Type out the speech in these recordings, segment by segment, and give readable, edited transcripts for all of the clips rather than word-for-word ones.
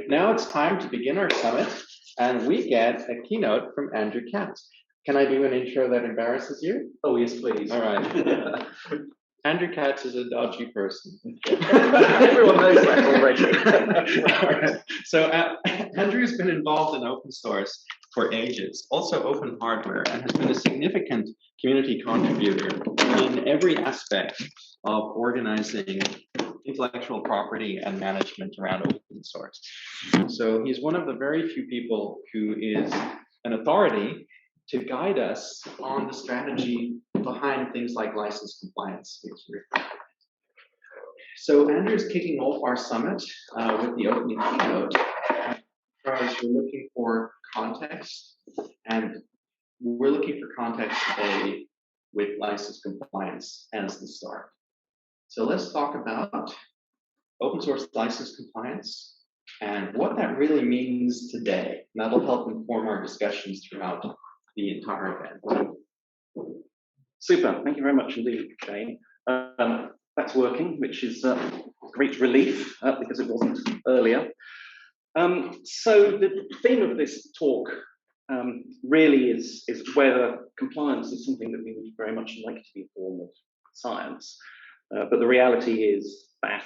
Now it's time to begin our summit, and we get a keynote from Andrew Katz. Can I do an intro that embarrasses you? Oh, yes, please. All right. Andrew Katz is a dodgy person. Everyone knows that already. All right. So Andrew's been involved in open source for ages, also open hardware, and has been a significant community contributor in every aspect of organizing intellectual property and management around open source. So he's one of the very few people who is an authority to guide us on the strategy behind things like license compliance. So Andrew's kicking off our summit with the opening keynote because we're looking for context, and we're looking for context today with license compliance as the start. So let's talk about open source license compliance and what that really means today. And that'll help inform our discussions throughout the entire event. Super, thank you very much indeed, Shane. That's working, which is a great relief because it wasn't earlier. So the theme of this talk really is whether compliance is something that we would very much like to be a form of science. But the reality is that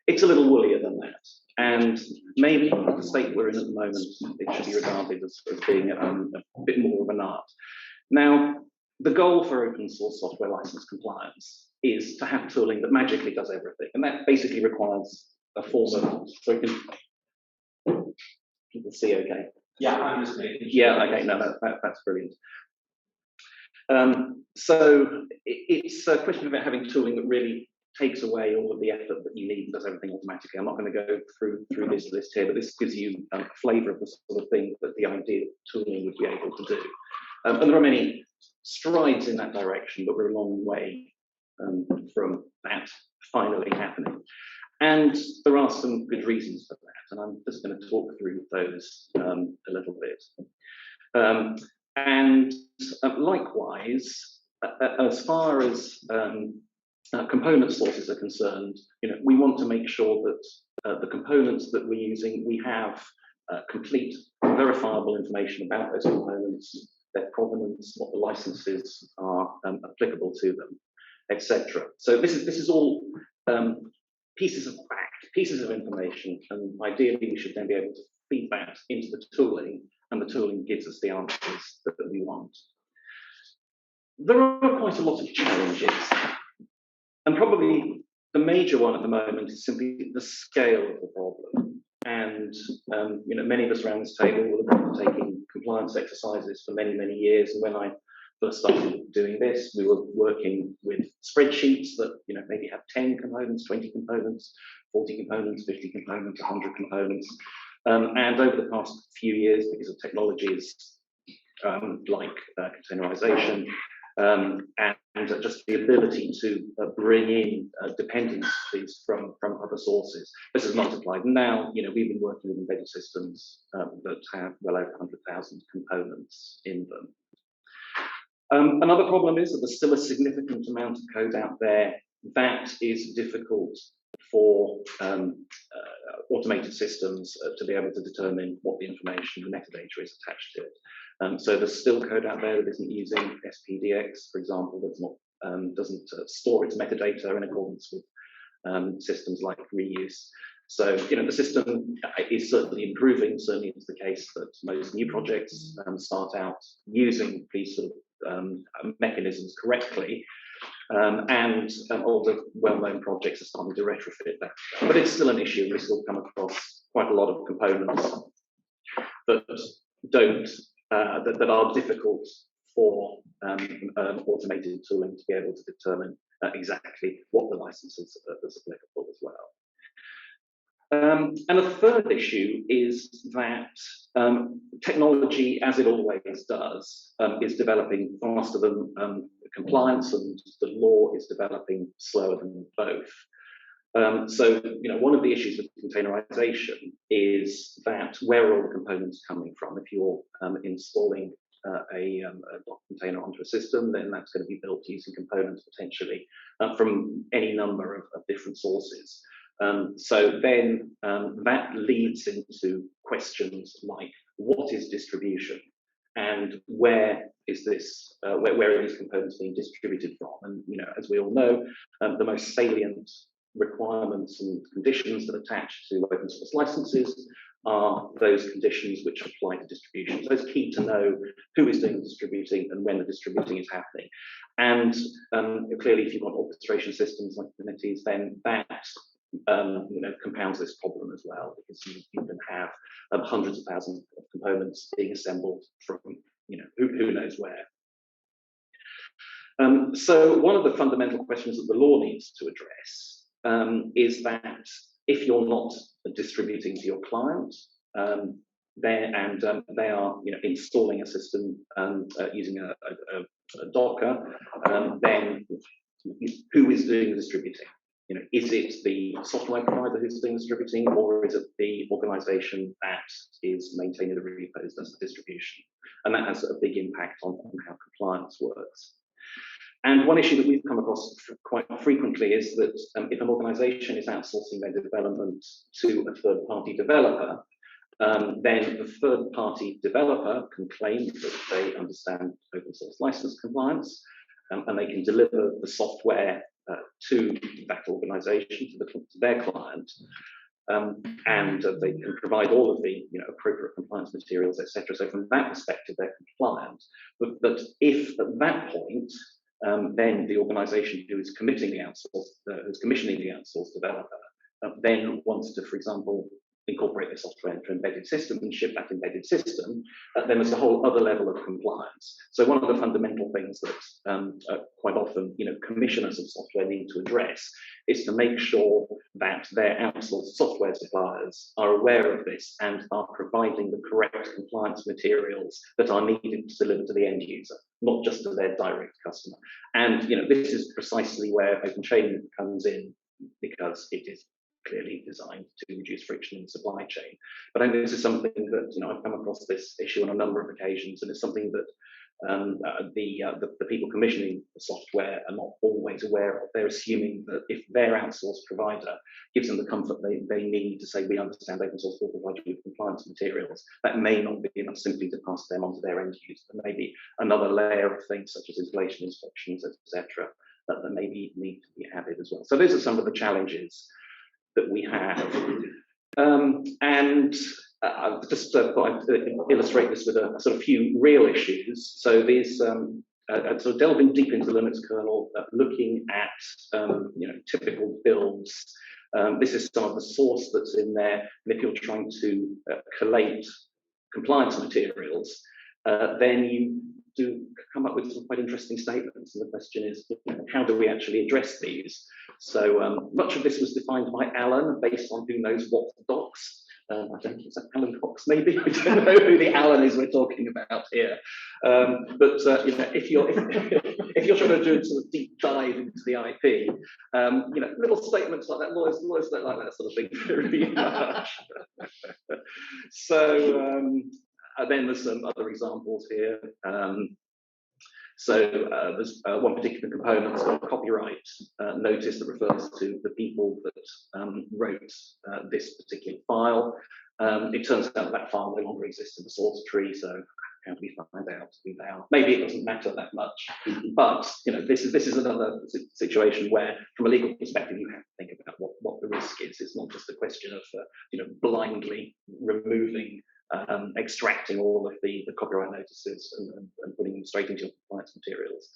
it's a little woollier than that. And maybe the state we're in at the moment, it should be regarded as being a bit more of an art. Now, the goal for open source software license compliance is to have tooling that magically does everything. And that basically requires a form of, so people see okay? Yeah, I'm just making sure. Yeah, okay, no, that's brilliant. So it's a question about having tooling that really takes away all of the effort that you need and does everything automatically. I'm not going to go through this list here, but this gives you a flavour of the sort of thing that the ideal tooling would be able to do. And there are many strides in that direction, but we're a long way from that finally happening. And there are some good reasons for that, and I'm just going to talk through those a little bit. And likewise, as far as component sources are concerned, we want to make sure that the components that we're using, we have complete verifiable information about those components, their provenance, what the licenses are applicable to them, etc. So this is all pieces of fact, pieces of information, and ideally we should then be able to feed that into the tooling, and the tooling gives us the answers that we want. There are quite a lot of challenges, and probably the major one at the moment is simply the scale of the problem. And many of us around this table will have been taking compliance exercises for many, many years. And when I first started doing this, we were working with spreadsheets that maybe have 10 components, 20 components, 40 components, 50 components, 100 components. And over the past few years, because of technologies like containerization and just the ability to bring in dependencies from other sources, this has multiplied. Now, we've been working with embedded systems that have well over 100,000 components in them. Another problem is that there's still a significant amount of code out there that is difficult for automated systems to be able to determine what the information, the metadata is attached to it. So there's still code out there that isn't using SPDX, for example, that's not doesn't store its metadata in accordance with systems like reuse. So the system is certainly improving. Certainly, it's the case that most new projects start out using these sort of mechanisms correctly, and all the well-known projects are starting to retrofit that. But it's still an issue. We still come across quite a lot of components that don't that are difficult for automated tooling to be able to determine exactly what the licenses are applicable as well. And a third issue is that technology, as it always does, is developing faster than compliance, and the law is developing slower than both. So, one of the issues with containerization is that where are all the components coming from? If you're installing a Docker container onto a system, then that's going to be built using components potentially from any number of different sources. So then that leads into questions like, what is distribution? And where is this? Where are these components being distributed from? And as we all know, the most salient requirements and conditions that attach to open source licenses are those conditions which apply to distribution. So it's key to know who is doing the distributing and when the distributing is happening. And clearly, if you've got orchestration systems like Kubernetes, then that compounds this problem as well, because you can have hundreds of thousands of components being assembled from who knows where. So one of the fundamental questions that the law needs to address is that if you're not distributing to your client, they are installing a system using a Docker, then who is doing the distributing? Is it the software provider who's doing distributing, or is it the organization that is maintaining the repos does the distribution? And that has a big impact on how compliance works. And one issue that we've come across quite frequently is that if an organization is outsourcing their development to a third-party developer, then the third-party developer can claim that they understand open source license compliance, and they can deliver the software to that organization, to their client, and they can provide all of the appropriate compliance materials, etc. So from that perspective, they're compliant. But if at that point, then the organization who is commissioning the outsourced developer, then wants to, for example, incorporate the software into an embedded system and ship that embedded system, then there's a whole other level of compliance. So one of the fundamental things that quite often commissioners of software need to address is to make sure that their outsourced software suppliers are aware of this and are providing the correct compliance materials that are needed to deliver to the end user, not just to their direct customer. And this is precisely where OpenChain comes in, because it is clearly designed to reduce friction in the supply chain. But I think this is something that I've come across this issue on a number of occasions, and it's something that the people commissioning the software are not always aware of. They're assuming that if their outsourced provider gives them the comfort they need to say, we understand open source will provide you with compliance materials, that may not be enough simply to pass them on to their end user. There may be another layer of things such as installation instructions, etc., that maybe need to be added as well. So those are some of the challenges that we have. And I just thought I'd illustrate this with a sort of few real issues. So these sort of delving deep into the Linux kernel, looking at typical builds. This is some of the source that's in there. And if you're trying to collate compliance materials, then you do come up with some quite interesting statements. And the question is, how do we actually address these? So much of this was defined by Alan based on who knows what docs. I don't think it's Alan Cox, maybe. I don't know who the Alan is we're talking about here. But if you're trying to do a sort of deep dive into the IP, little statements like that, lawyers don't like that sort of thing very much. So then there's some other examples here. There's one particular component, so copyright notice that refers to the people that wrote this particular file. It turns out that file no longer exists in the source tree, so how do we find out who they are? Maybe it doesn't matter that much, but this is another situation where, from a legal perspective, you have to think about what the risk is. It's not just a question of blindly removing. Extracting all of the copyright notices and putting them straight into your compliance materials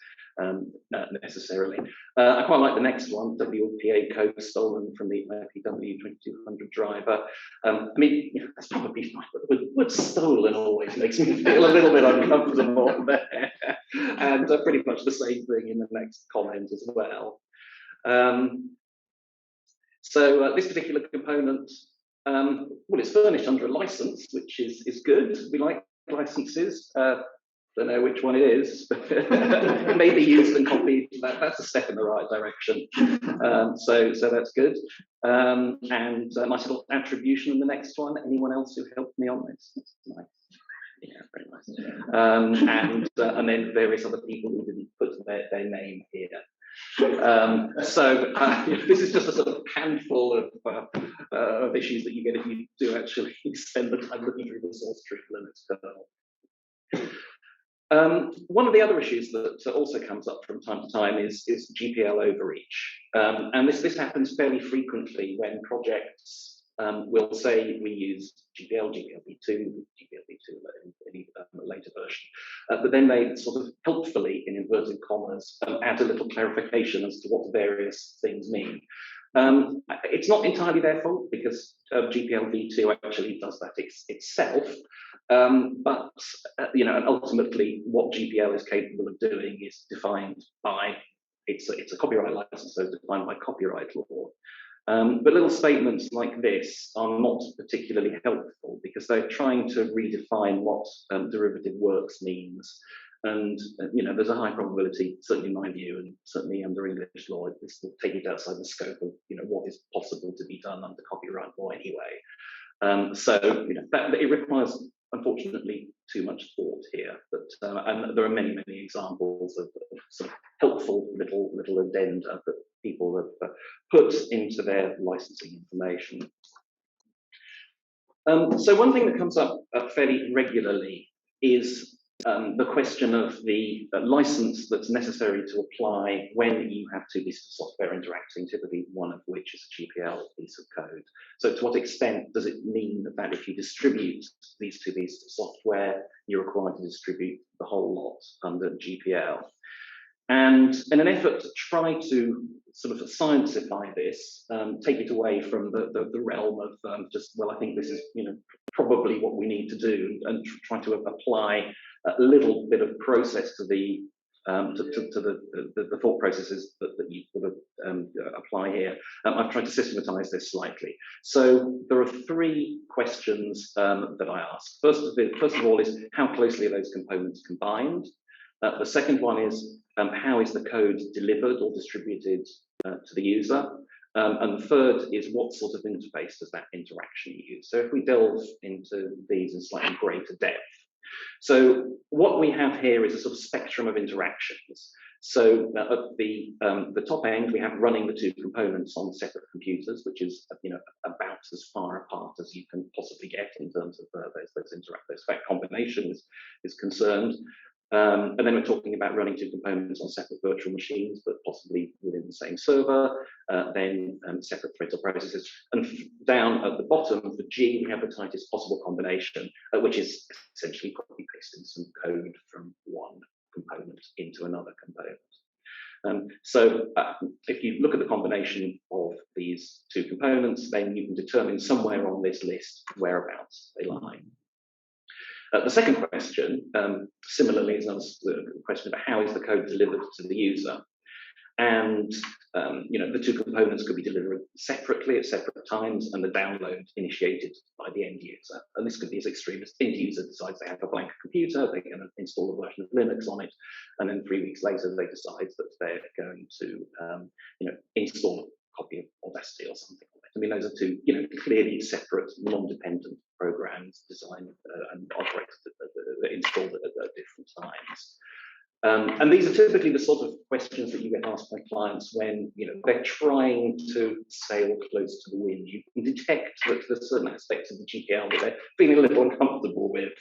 necessarily. I quite like the next one, WPA code stolen from the IPW 2200 driver. I mean, that's probably fine, but the word stolen always makes me feel a little bit uncomfortable there. And pretty much the same thing in the next comment as well. This particular component, well, it's furnished under a license, which is good. We like licenses. Don't know which one it is, but it may be used and copied. That's a step in the right direction. So that's good. And nice little attribution in the next one. Anyone else who helped me on this? That's nice. Yeah, very nice. And then various other people who didn't put their name here. This is just a sort of handful of issues that you get if you do actually spend the time looking through the source tree for Linux kernel. One of the other issues that also comes up from time to time is GPL overreach. And this happens fairly frequently when projects will say we use GPL, GPLv2 in a later version, but then they sort of helpfully, in inverted commas, add a little clarification as to what various things mean. It's not entirely their fault because GPLv2 actually does that itself, but and ultimately what GPL is capable of doing is defined by it's a copyright license, so it's defined by copyright law. But little statements like this are not particularly helpful because they're trying to redefine what derivative works means. And there's a high probability, certainly in my view, and certainly under English law, this will take it outside the scope of what is possible to be done under copyright law anyway. That it requires, unfortunately, too much thought here. But and there are many examples of sort of helpful little addenda that people have put into their licensing information. So one thing that comes up fairly regularly is the question of the license that's necessary to apply when you have two pieces of software interacting, typically one of which is a GPL piece of code. So to what extent does it mean that if you distribute these two pieces of software, you're required to distribute the whole lot under GPL? And in an effort to try to sort of sciencify this, take it away from the realm of I think this is probably what we need to do, and try to apply a little bit of process to the thought processes that you sort of apply here. I've tried to systematize this slightly. So there are three questions that I ask. First of all is how closely are those components combined? The second one is how is the code delivered or distributed to the user? And the third is what sort of interface does that interaction use? So if we delve into these in slightly greater depth. So what we have here is a sort of spectrum of interactions. So at the top end, we have running the two components on separate computers, which is about as far apart as you can possibly get in terms of that combination is concerned. And then we're talking about running two components on separate virtual machines, but possibly within the same server, then separate threads or processes. And down at the bottom for G, we have the tightest possible combination, which is essentially copy-pasting some code from one component into another component. So if you look at the combination of these two components, then you can determine somewhere on this list whereabouts they lie. The second question, similarly, is the question about how is the code delivered to the user. And the two components could be delivered separately at separate times, and the download initiated by the end user. And this could be as extreme as the end user decides they have a blank computer, they're going to install a version of Linux on it, and then 3 weeks later they decide that they're going to install a copy of Audacity or something like that. I mean, those are two clearly separate, non-dependent programs designed and operated, installed at different times. And these are typically the sort of questions that you get asked by clients when they're trying to sail close to the wind. You can detect that there's certain aspects of the GPL that they're feeling a little uncomfortable with,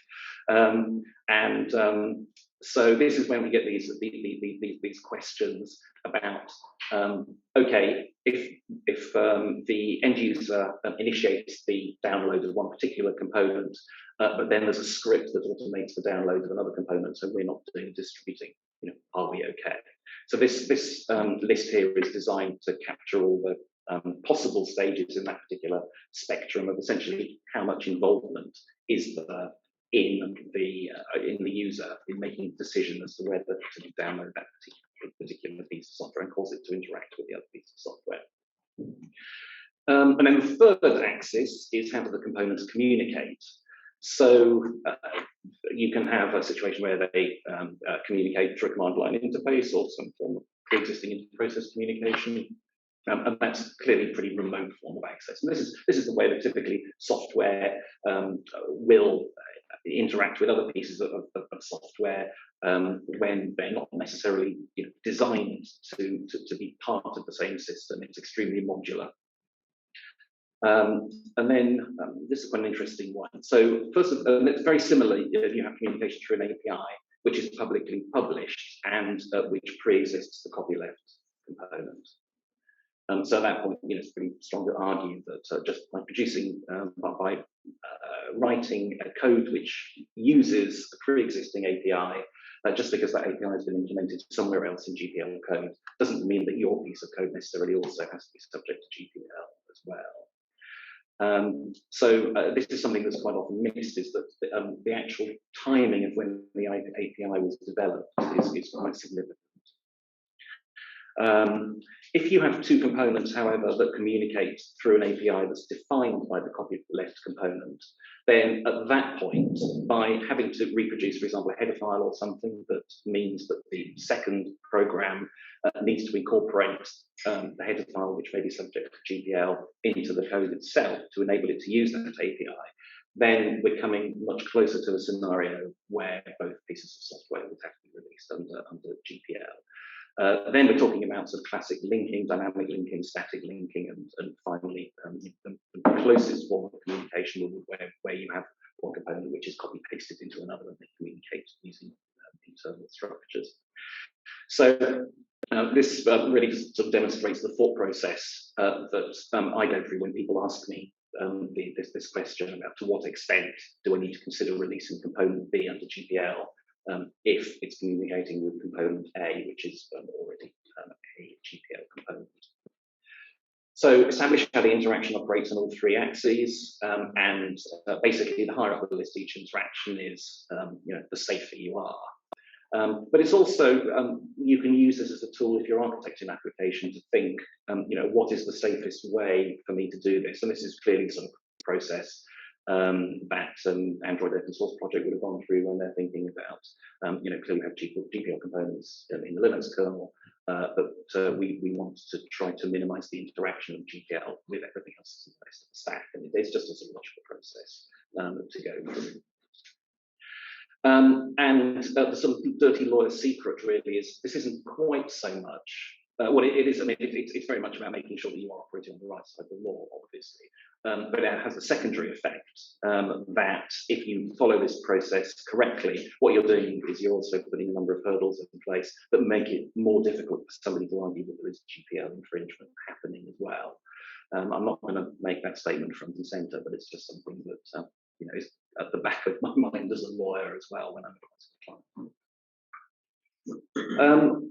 so this is when we get these questions about okay, if the end user initiates the download of one particular component, but then there's a script that automates the download of another component, so we're not doing distributing. Are we okay? So this list here is designed to capture all the possible stages in that particular spectrum of essentially how much involvement is there in the user in making a decision as to whether to download that particular piece of software and cause it to interact with the other piece of software. And then the third axis is how do the components communicate. So you can have a situation where they communicate through a command line interface or some form of pre-existing inter-process communication. And that's clearly a pretty remote form of access. And this is the way that typically software will interact with other pieces of software when they're not necessarily designed to be part of the same system. It's extremely modular. And then this is quite an interesting one. So first, it's very similar. You have communication through an API, which is publicly published and which pre-exists the copyleft component. So at that point, it's pretty strong to argue that just by producing, by writing a code which uses a pre-existing API, just because that API has been implemented somewhere else in GPL code, doesn't mean that your piece of code necessarily also has to be subject to GPL as well. So this is something that's quite often missed, is that the actual timing of when the API was developed is quite significant. If you have two components, however, that communicate through an API that's defined by the copyleft component, then at that point, by having to reproduce, for example, a header file or something, that means that the second program needs to incorporate the header file, which may be subject to GPL, into the code itself to enable it to use that API, then we're coming much closer to a scenario where both pieces of software would have to be released under GPL. Then we're talking about sort of classic linking, dynamic linking, static linking, and finally the closest form of communication where you have one component which is copy pasted into another and they communicate using internal structures. So this really just sort of demonstrates the thought process that I go through when people ask me this question about to what extent do I need to consider releasing component B under GPL if it's communicating with component A, which is already a GPL component. So establish how the interaction operates on all three axes, and basically the higher up the list each interaction is, the safer you are. But it's also, you can use this as a tool if you're architecting an application to think, what is the safest way for me to do this? And this is clearly sort of a process that Android open source project would have gone through when they're thinking about, clearly we have GPL components in the Linux kernel, but we want to try to minimize the interaction of GPL with everything else in the rest of the stack. And it's just a sort of logical process to go through. And the sort of dirty lawyer secret really is this isn't quite so much. Well, it is. I mean, it's very much about making sure that you are operating on the right side of the law, obviously. But it has a secondary effect that if you follow this process correctly, what you're doing is you're also putting a number of hurdles in place that make it more difficult for somebody to argue that there is GPL infringement happening as well. I'm not going to make that statement front and center, but it's just something that is at the back of my mind as a lawyer as well when I'm advising a client.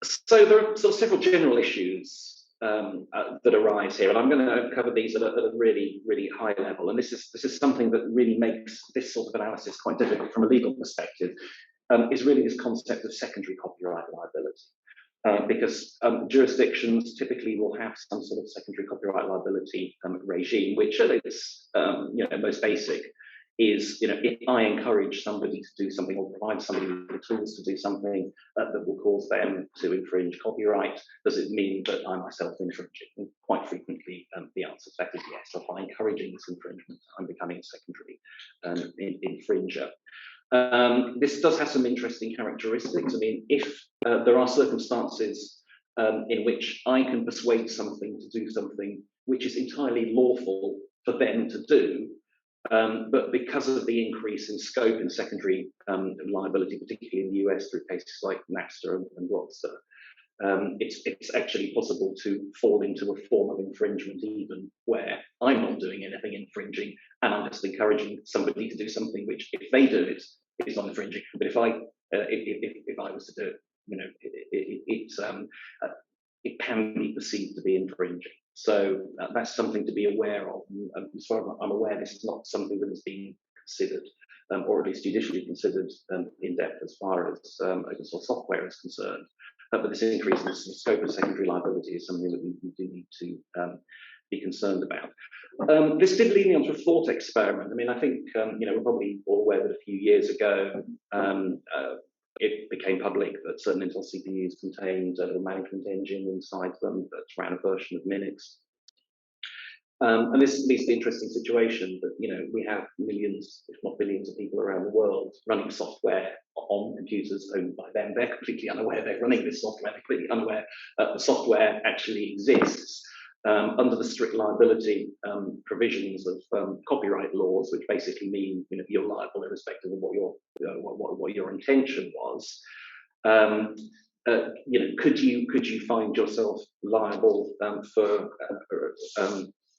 So there are sort of several general issues that arise here, and I'm going to cover these at a really, really high level. And this is something that really makes this sort of analysis quite difficult from a legal perspective. Is really this concept of secondary copyright liability, because jurisdictions typically will have some sort of secondary copyright liability regime, which at its most basic is, if I encourage somebody to do something or provide somebody with the tools to do something that will cause them to infringe copyright, does it mean that I myself infringe it? And quite frequently, the answer to that is yes. So by encouraging this infringement, I'm becoming a secondary infringer. This does have some interesting characteristics. I mean, if there are circumstances in which I can persuade something to do something which is entirely lawful for them to do, but because of the increase in scope in secondary liability, particularly in the US through cases like Napster and Rockstar, it's actually possible to fall into a form of infringement even where I'm not doing anything infringing and I'm just encouraging somebody to do something which, if they do it, it's not infringing. But if I was to do it, it can be perceived to be infringing. So that's something to be aware of. And as far as I'm aware, this is not something that has been considered, or at least judicially considered in depth as far as open source software is concerned. But this increase in the scope of secondary liability is something that we do need to be concerned about. This did lead me onto a thought experiment. I mean, I think we're probably all aware that a few years ago, it became public that certain Intel CPUs contained a management engine inside them that ran a version of Linux. And this leads to the interesting situation that, you know, we have millions, if not billions of people around the world running software on computers owned by them. They're completely unaware they're running this software. They're completely unaware the software actually exists. Under the strict liability provisions of copyright laws, which basically mean, you know, you're liable irrespective of what your intention was. You know, could you find yourself liable for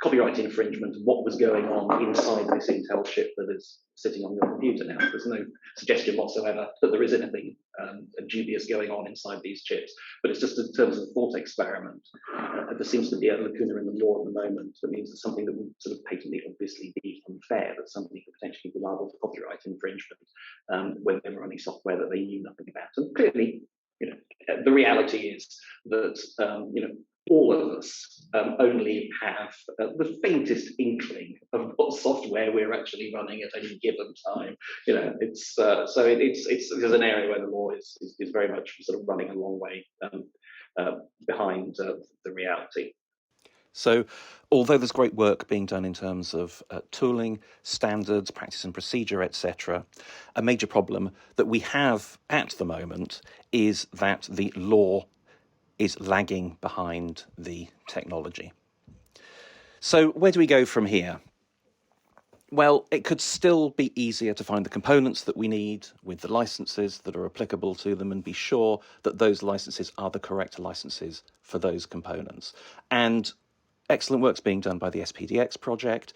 copyright infringement of what was going on inside this Intel chip that is sitting on your computer now? There's no suggestion whatsoever that there is anything dubious going on inside these chips, but it's just in terms of the thought experiment. There seems to be a lacuna in the law at the moment that means that something that would sort of patently obviously be unfair, that somebody could potentially be liable for copyright infringement when they were running software that they knew nothing about. And clearly, you know, the reality is that you know, all of us only have the faintest inkling of what software we're actually running at any given time. You know, it's there's an area where the law is very much sort of running a long way behind the reality. So, although there's great work being done in terms of tooling, standards, practice and procedure, etc., a major problem that we have at the moment is that the law is lagging behind the technology. So, where do we go from here? Well, it could still be easier to find the components that we need with the licenses that are applicable to them and be sure that those licenses are the correct licenses for those components. And excellent work's being done by the SPDX project,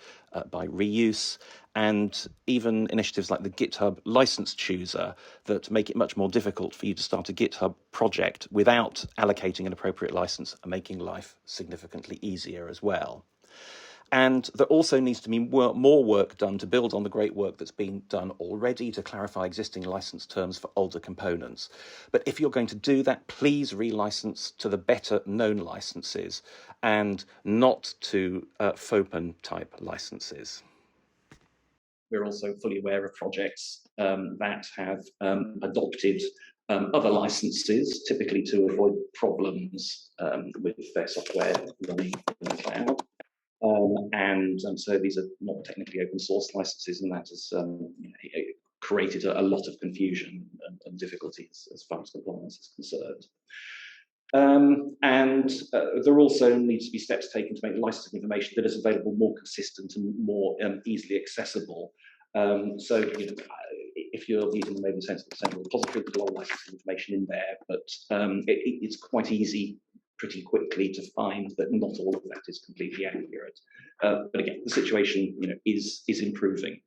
by Reuse, and even initiatives like the GitHub license chooser that make it much more difficult for you to start a GitHub project without allocating an appropriate license and making life significantly easier as well. And there also needs to be more work done to build on the great work that's been done already to clarify existing license terms for older components. But if you're going to do that, please relicense to the better known licenses and not to FOPEN type licenses. We're also fully aware of projects that have adopted other licenses, typically to avoid problems with their software running in the cloud. So these are not technically open source licenses, and that has created a lot of confusion and difficulties as far as compliance is concerned. There also needs to be steps taken to make licensing information that is available more consistent and more easily accessible. So, you know, if you're using the Maven Central Repository, there's a lot of licensing information in there, but it's quite easy pretty quickly to find that not all of that is completely accurate. But again, the situation, you know, is improving.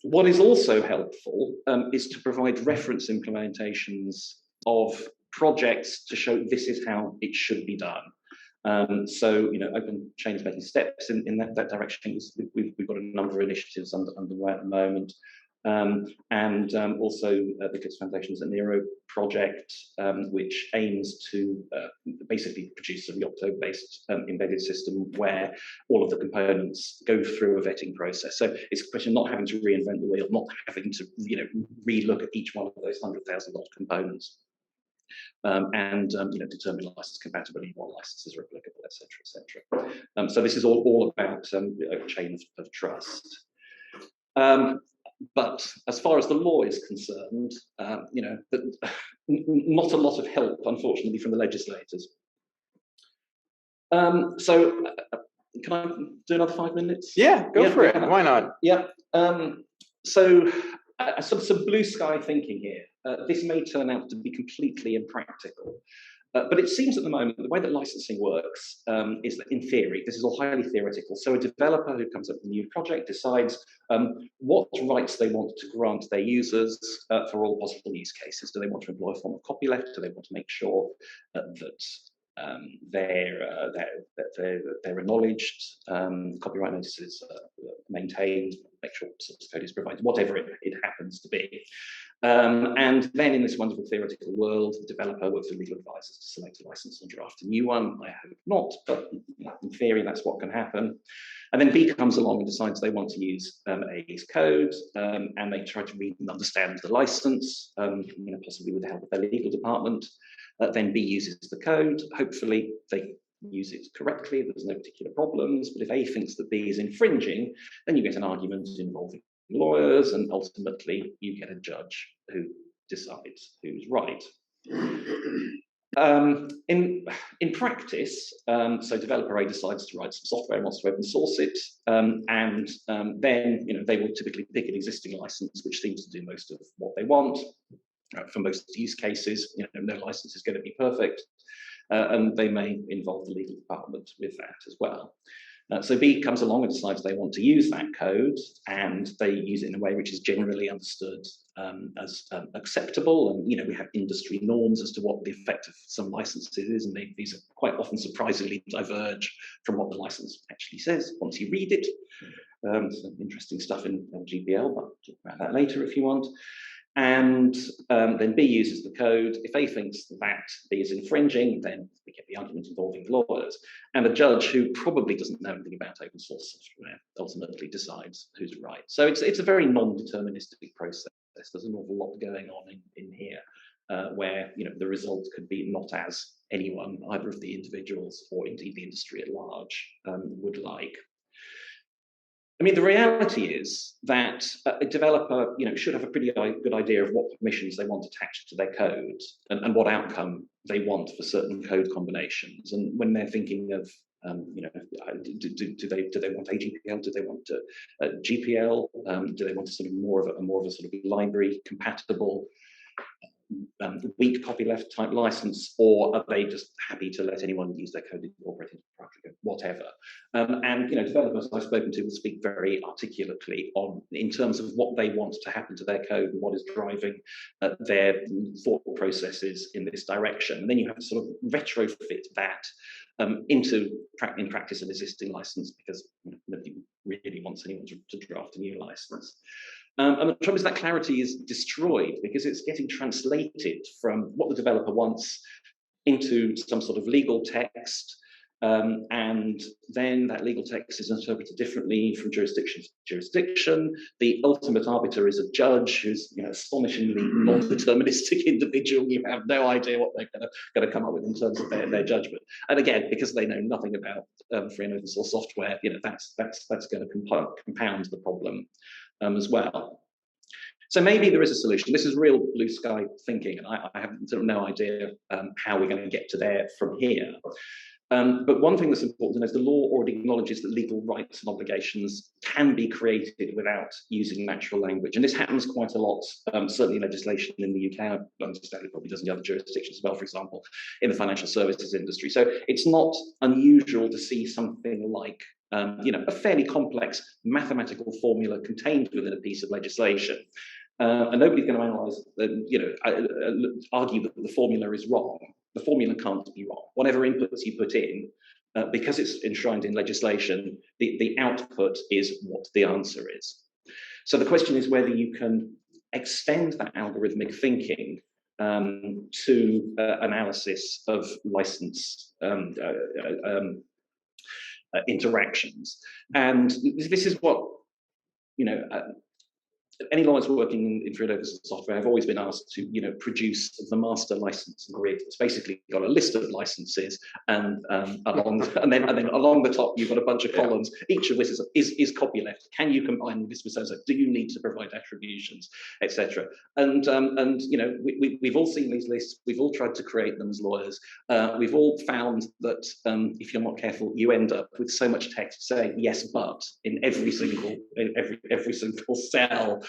What is also helpful is to provide reference implementations of projects to show this is how it should be done. So, you know, OpenChain is making steps in that direction. We've got a number of initiatives underway at the moment. Also the Eclipse Foundation's Nero project, which aims to basically produce a Yocto-based embedded system where all of the components go through a vetting process. So it's a question of not having to reinvent the wheel, not having to, you know, re-look at each one of those 100,000 odd components. You know, determine license compatibility, what licenses are applicable, etc., so this is all about a chain of trust. But as far as the law is concerned, you know, not a lot of help, unfortunately, from the legislators. So can I do another 5 minutes? Yeah, go for it. Why not? Yeah. So some blue sky thinking here. This may turn out to be completely impractical. But it seems at the moment the way that licensing works is that, in theory, this is all highly theoretical. So a developer who comes up with a new project decides what rights they want to grant their users for all possible use cases. Do they want to employ a form of copyleft? Do they want to make sure that they're acknowledged, copyright notices maintained, make sure source code is provided, whatever it happens to be. And then in this wonderful theoretical world, the developer works with legal advisors to select a license and draft a new one. I hope not, but in theory, that's what can happen. And then B comes along and decides they want to use A's code, and they try to read and understand the license, you know, possibly with the help of their legal department. Then B uses the code. Hopefully, they use it correctly, there's no particular problems. But if A thinks that B is infringing, then you get an argument involving lawyers, and ultimately you get a judge who decides who's right. In practice, so developer A decides to write some software and wants to open source it, and then they will typically pick an existing license which seems to do most of what they want. For most use cases, no license is going to be perfect, and they may involve the legal department with that as well. So B comes along and decides they want to use that code, and they use it in a way which is generally understood as acceptable. And we have industry norms as to what the effect of some licenses is, and these are quite often surprisingly diverge from what the license actually says once you read it. Some interesting stuff in GPL, but I'll talk about that later if you want. And then B uses the code. If A thinks that B is infringing, then we get the argument involving lawyers. And a judge who probably doesn't know anything about open source software ultimately decides who's right. So it's a very non-deterministic process. There's an awful lot going on in here, where the result could be not as anyone, either of the individuals or indeed the industry at large, would like. I mean, the reality is that a developer, should have a pretty good idea of what permissions they want attached to their code and what outcome they want for certain code combinations. And when they're thinking of, do they want AGPL? Do they want GPL? Do they want a sort of more of a sort of library compatible weak copyleft type license, or are they just happy to let anyone use their code incorporated into proprietary code, whatever? And developers I've spoken to will speak very articulately in terms of what they want to happen to their code and what is driving their thought processes in this direction. And then you have to sort of retrofit that in practice an existing license, because nobody really wants anyone to draft a new license. And the trouble is that clarity is destroyed because it's getting translated from what the developer wants into some sort of legal text, and then that legal text is interpreted differently from jurisdiction to jurisdiction. The ultimate arbiter is a judge who's astonishingly non-deterministic individual. You have no idea what they're going to come up with in terms of their judgment. And again, because they know nothing about free and open source software, that's going to compound the problem as well. So maybe there is a solution. This is real blue sky thinking, and I have no idea how we're going to get to there from here. But one thing that's important to know is the law already acknowledges that legal rights and obligations can be created without using natural language. And this happens quite a lot, certainly in legislation in the UK. I understand it probably does in other jurisdictions as well, for example, in the financial services industry. So it's not unusual to see something like a fairly complex mathematical formula contained within a piece of legislation. And nobody's going to argue that the formula is wrong. The formula can't be wrong. Whatever inputs you put in, because it's enshrined in legislation, the output is what the answer is. So the question is whether you can extend that algorithmic thinking to analysis of license interactions. And this is what, any lawyers working in free and open source software have always been asked to, produce the master license grid. It's basically got a list of licenses, and along the top you've got a bunch of columns. Each of which is copyleft. Can you combine this with so? Do you need to provide attributions, etc.? And we've all seen these lists. We've all tried to create them as lawyers. We've all found that if you're not careful, you end up with so much text saying yes, but in every single cell.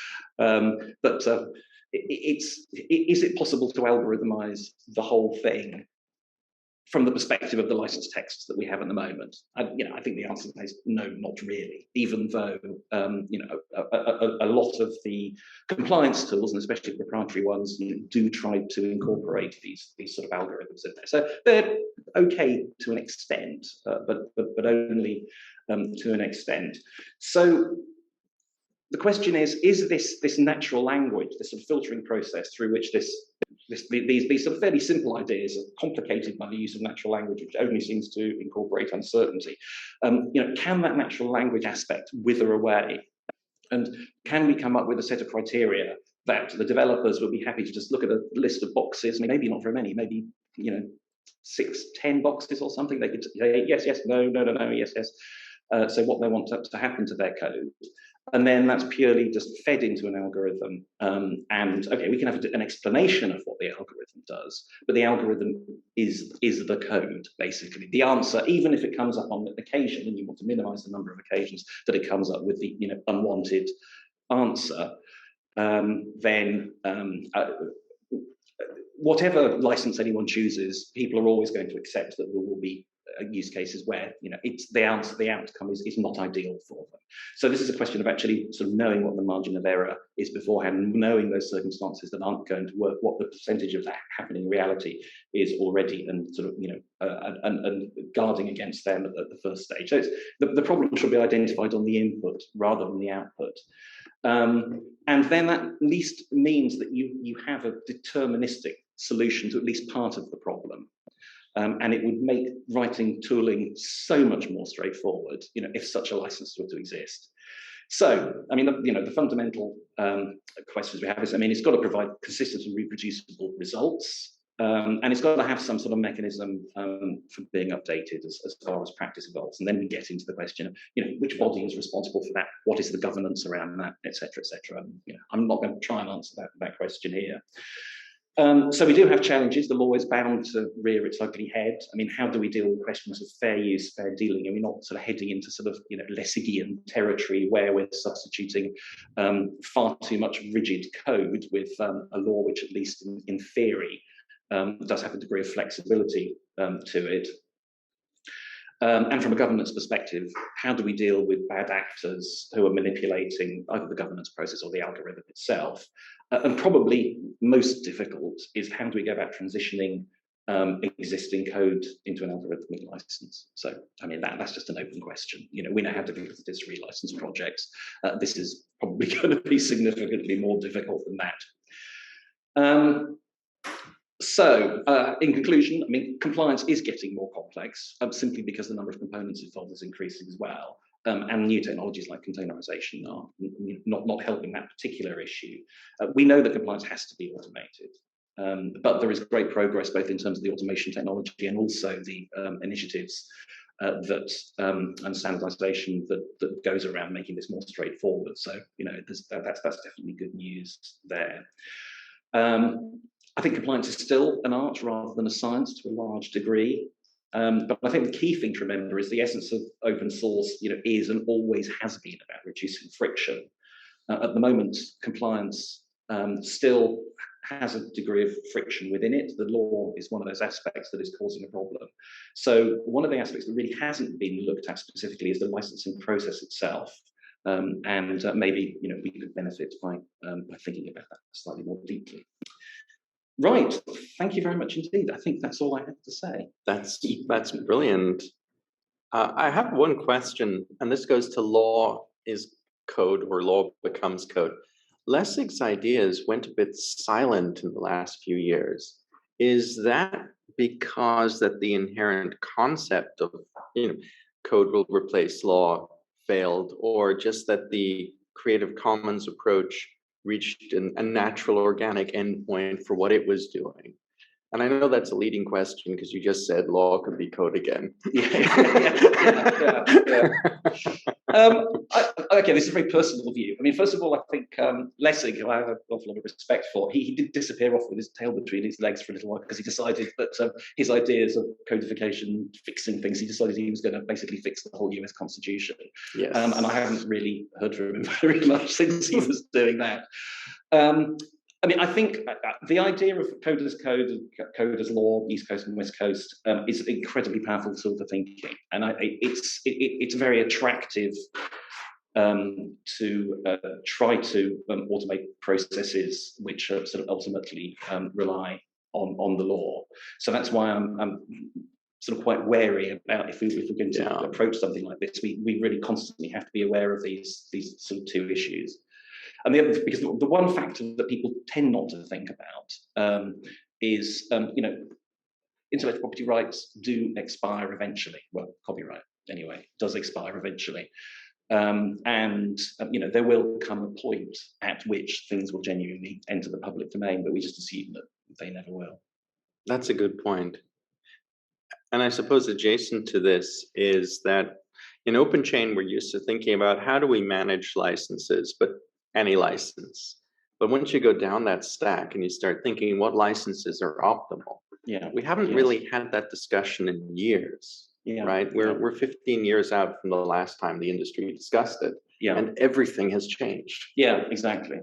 Is it possible to algorithmize the whole thing from the perspective of the license texts that we have at the moment? I think the answer is no, not really. Even though a lot of the compliance tools, and especially proprietary ones, do try to incorporate these sort of algorithms in there. So they're okay to an extent, but only to an extent. So the question is this natural language, this sort of filtering process through which these sort of fairly simple ideas are complicated by the use of natural language, which only seems to incorporate uncertainty. Can that natural language aspect wither away? And can we come up with a set of criteria that the developers would be happy to just look at a list of boxes, maybe not very many, maybe 10 boxes or something. They could say yes, yes, no, no, no, no, yes, yes. So what they want to happen to their code. And then that's purely just fed into an algorithm. And okay, we can have an explanation of what the algorithm does, but the algorithm is the code, basically. The answer, even if it comes up on occasion, and you want to minimize the number of occasions that it comes up with the unwanted answer, then whatever license anyone chooses, people are always going to accept that there will be use cases where it's the outcome is not ideal for them. So this is a question of actually sort of knowing what the margin of error is beforehand, knowing those circumstances that aren't going to work, what the percentage of that happening in reality is already, and sort of and guarding against them at the first stage. So the problem should be identified on the input rather than the output. And then that at least means that you have a deterministic solution to at least part of the problem. And it would make writing tooling so much more straightforward, if such a license were to exist. So, I mean, the fundamental questions we have is, I mean, it's got to provide consistent and reproducible results, and it's got to have some sort of mechanism for being updated as far as practice evolves. And then we get into the question of, which body is responsible for that? What is the governance around that, et cetera, et cetera. I'm not going to try and answer that question here. So we do have challenges. The law is bound to rear its ugly head. I mean, how do we deal with questions of fair use, fair dealing? Are we not sort of heading into sort of Lessigian territory where we're substituting far too much rigid code with a law which, at least in theory, does have a degree of flexibility to it? And from a governance perspective, how do we deal with bad actors who are manipulating either the governance process or the algorithm itself? And probably most difficult is, how do we go about transitioning existing code into an algorithmic license? So, I mean, that's just an open question. We know how difficult it is to relicense projects. This is probably going to be significantly more difficult than that. So, in conclusion, I mean, compliance is getting more complex, simply because the number of components involved is increasing as well. And new technologies like containerization are not helping that particular issue. We know that compliance has to be automated, but there is great progress both in terms of the automation technology and also the initiatives and standardization that goes around making this more straightforward. So, that's definitely good news there. I think compliance is still an art rather than a science to a large degree. But I think the key thing to remember is the essence of open source, is and always has been about reducing friction. At the moment, compliance still has a degree of friction within it. The law is one of those aspects that is causing a problem. So one of the aspects that really hasn't been looked at specifically is the licensing process itself. And maybe we could benefit by thinking about that slightly more deeply. Right, thank you very much indeed. I think that's all I have to say. That's brilliant. I have one question, and this goes to law is code or law becomes code. Lessig's ideas went a bit silent in the last few years. Is that because that the inherent concept of code will replace law failed, or just that the Creative Commons approach reached a natural organic endpoint for what it was doing? And I know that's a leading question because you just said law could be code again. Okay, this is a very personal view. I mean, first of all, I think Lessig, who I have an awful lot of respect for, he did disappear off with his tail between his legs for a little while because he decided that his ideas of codification, fixing things, he decided he was going to basically fix the whole US Constitution. Yes. And I haven't really heard from him very much since he was doing that. I mean, I think the idea of code as code, code as law, East Coast and West Coast, is an incredibly powerful tool for thinking, and it's very attractive to try to automate processes which sort of ultimately rely on the law. So that's why I'm sort of quite wary about if we're going to approach something like this. We really constantly have to be aware of these sort of two issues. And the other, because the one factor that people tend not to think about is, intellectual property rights do expire eventually. Well, copyright anyway does expire eventually, and there will come a point at which things will genuinely enter the public domain, but we just assume that they never will. That's a good point. And I suppose adjacent to this is that in OpenChain, we're used to thinking about how do we manage licenses, but any license. But once you go down that stack and you start thinking what licenses are optimal, we haven't really had that discussion in years, right? We're 15 years out from the last time the industry discussed it, and everything has changed. Yeah, exactly.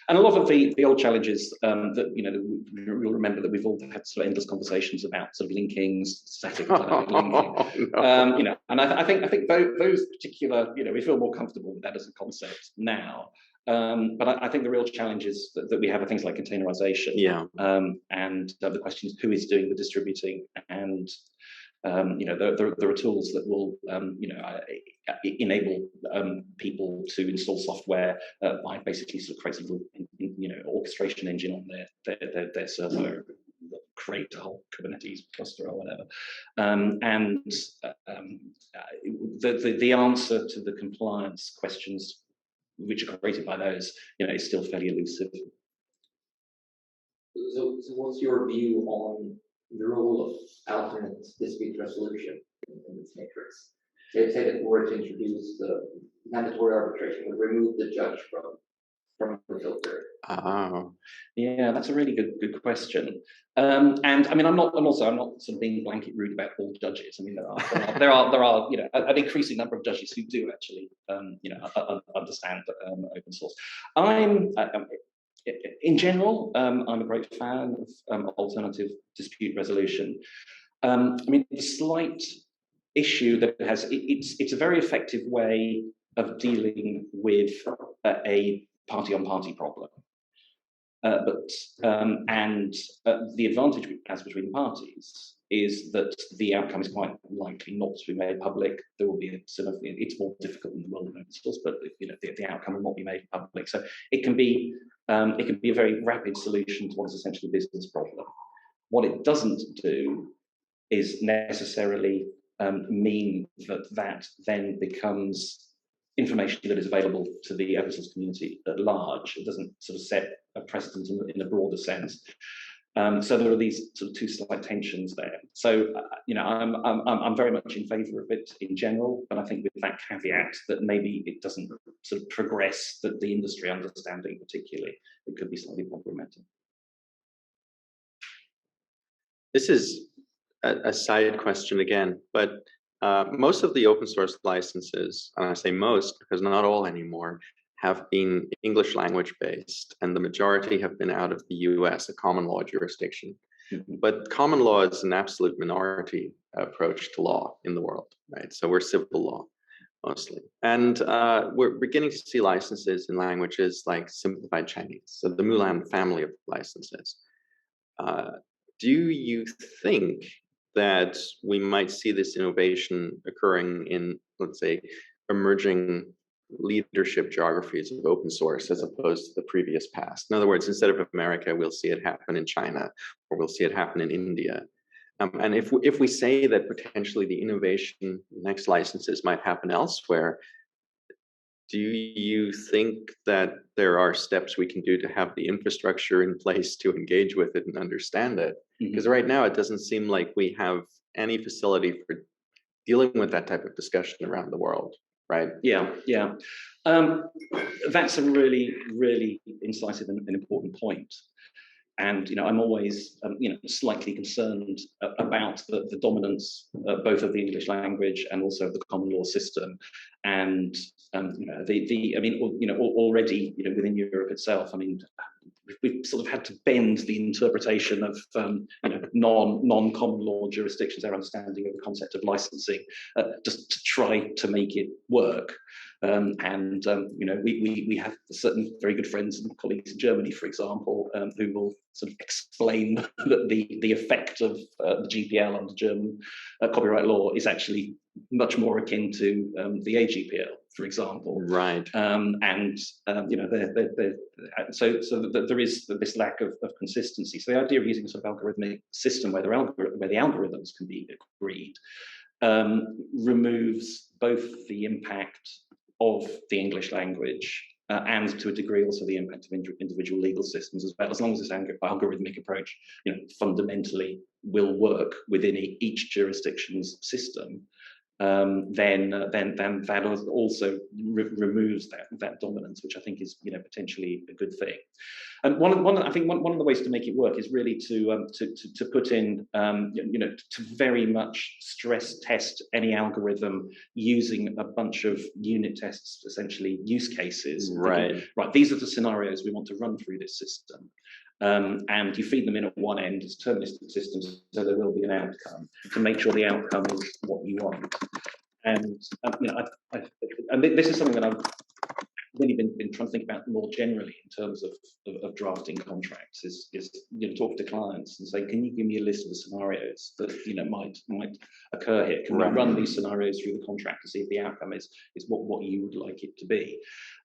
And a lot of the old challenges that you'll remember that we've all had sort of endless conversations about sort of linking, static and dynamic linking. No. And I think those particular, we feel more comfortable with that as a concept now. But I think the real challenges that we have are things like containerization. And the question is who is doing the distributing, and there are tools that will enable people to install software by basically sort of creating a orchestration engine on their server, create a whole Kubernetes cluster or whatever. The answer to the compliance questions which are created by those, is still fairly elusive. So what's your view on the role of alternate dispute resolution in this matrix? Say that we were to introduce the mandatory arbitration, would remove the judge from the filter. Yeah, that's a really good question. And I mean, I'm not sort of being blanket rude about all judges. I mean, there are an increasing number of judges who do actually understand open source. In general, I'm a great fan of alternative dispute resolution. I mean, the slight issue that it has, it's a very effective way of dealing with a party-on-party problem. The advantage as between parties is that the outcome is quite likely not to be made public. There will be it's more difficult in the world of open source, but the outcome will not be made public. So it can be a very rapid solution to what is essentially a business problem. What it doesn't do is necessarily mean that then becomes information that is available to the open source community at large. It doesn't sort of set a precedent in a broader sense. So there are these sort of two slight tensions there. So I'm very much in favour of it in general, but I think with that caveat that maybe it doesn't sort of progress the industry understanding particularly, it could be slightly problematic. This is a side question again, but most of the open source licenses, and I say most because not all anymore, have been English language based, and the majority have been out of the US, a common law jurisdiction. But common law is an absolute minority approach to law in the world, right? So we're civil law mostly. And we're beginning to see licenses in languages like simplified Chinese, so the Mulan family of licenses. Do you think that we might see this innovation occurring in, let's say, emerging leadership geographies of open source as opposed to the previous past? In other words, instead of America, we'll see it happen in China, or we'll see it happen in India. And if we say that potentially the innovation next licenses might happen elsewhere, do you think that there are steps we can do to have the infrastructure in place to engage with it and understand it? Because right now it doesn't seem like we have any facility for dealing with that type of discussion around the world, right? Yeah. That's a really, really incisive and important point. And I'm always slightly concerned about the dominance both of the English language and also of the common law system. And already within Europe itself, I mean, we've sort of had to bend the interpretation of non-common law jurisdictions, their understanding of the concept of licensing, just to try to make it work. We have certain very good friends and colleagues in Germany, for example, who will sort of explain that the effect of the GPL under German copyright law is actually much more akin to the AGPL, for example. Right. So there is this lack of consistency. So the idea of using a sort of algorithmic system where the algorithms can be agreed removes both the impact of the English language and to a degree also the impact of individual legal systems as well. As long as this algorithmic approach, fundamentally will work within each jurisdiction's system, then that also removes that dominance, which I think is potentially a good thing. And I think one of the ways to make it work is really to put in to very much stress test any algorithm using a bunch of unit tests, essentially use cases. Right. Right. These are the scenarios we want to run through this system. And you feed them in at one end as deterministic systems, so there will be an outcome to make sure the outcome is what you want. And and this is something that I've really been trying to think about more generally in terms of drafting contracts. Is talk to clients and say, can you give me a list of the scenarios that might occur here? Can we run these scenarios through the contract to see if the outcome is what you would like it to be?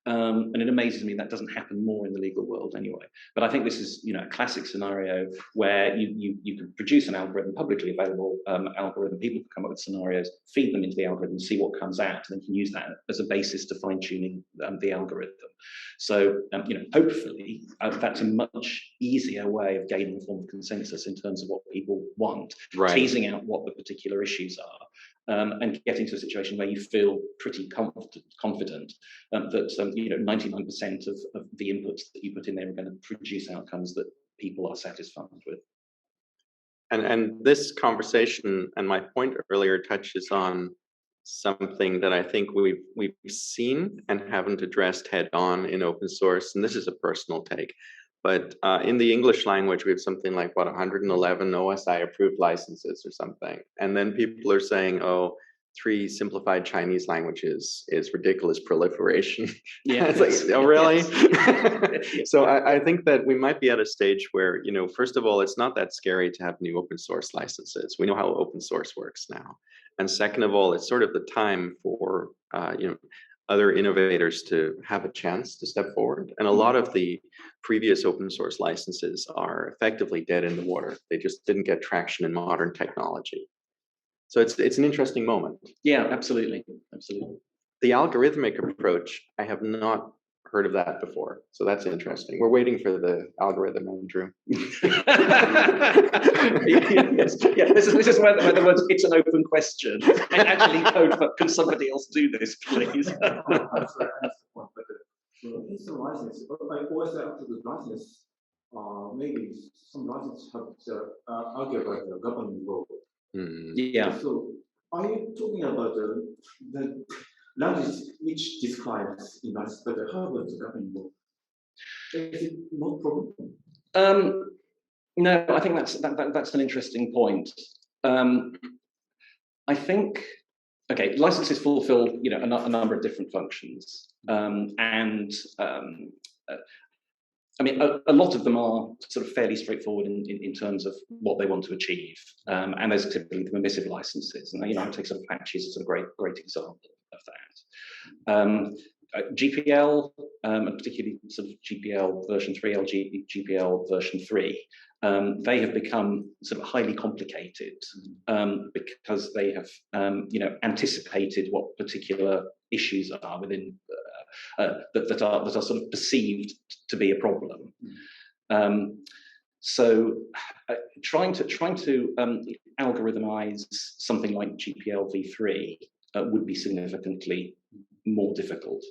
And it amazes me that doesn't happen more in the legal world anyway. But I think this is a classic scenario where you can produce an algorithm, publicly available algorithm. People can come up with scenarios, feed them into the algorithm, see what comes out, and then can use that as a basis to fine tuning the algorithm. So hopefully that's a much easier way of gaining a form of consensus in terms of what people want, teasing out what the particular issues are. And getting to a situation where you feel pretty confident that 99% of the inputs that you put in there are going to produce outcomes that people are satisfied with. And this conversation and my point earlier touches on something that I think we've seen and haven't addressed head on in open source, and this is a personal take. But in the English language, we have something like 111 OSI approved licenses or something. And then people are saying, oh, 3 simplified Chinese languages is ridiculous proliferation. Yeah. It's like, oh, really? Yes. So I think that we might be at a stage where, first of all, it's not that scary to have new open source licenses. We know how open source works now. And second of all, it's sort of the time for, other innovators to have a chance to step forward. And a lot of the previous open source licenses are effectively dead in the water. They just didn't get traction in modern technology. So it's an interesting moment. Yeah, absolutely. Absolutely. The algorithmic approach, I have not heard of that before. So that's interesting. We're waiting for the algorithm, Andrew. Yes. Yeah, this is where the words, it's an open question. And actually code for, can somebody else do this, please? That's the point. But instant license, I always after the license, maybe some license have the algorithm, the governing role. Yeah. So are you talking about the language which describes in license, but how about the governing role? Is it no problem? No, I think that's an interesting point. I think, okay, licenses fulfill a number of different functions, I mean, a lot of them are sort of fairly straightforward in terms of what they want to achieve, and there's typically the permissive licenses, and I take sort of Apache as a sort of great example of that. GPL, and particularly sort of GPL version 3, GPL version 3, they have become sort of highly complicated because they have anticipated what particular issues are within that are sort of perceived to be a problem. So trying to algorithmize something like GPL v3 would be significantly more difficult,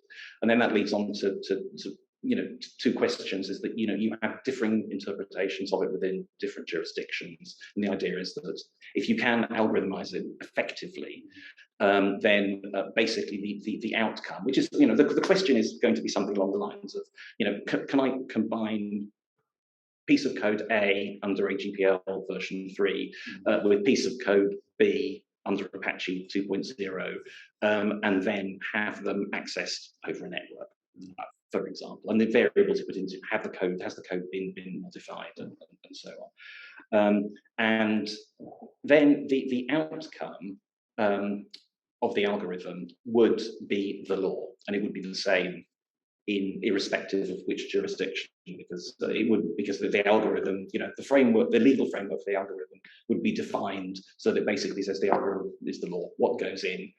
and then that leads on to two questions. Is that you have differing interpretations of it within different jurisdictions, and the idea is that if you can algorithmize it effectively, then basically the outcome, which is the question is going to be something along the lines of can I combine piece of code A under a GPL version 3 with piece of code B under Apache 2.0, and then have them accessed over a network, for example, and the variables you put into has the code been modified and so on, and then the outcome of the algorithm would be the law, and it would be the same irrespective of which jurisdiction, because the algorithm, the legal framework for the algorithm would be defined so that basically says the algorithm is the law. What goes in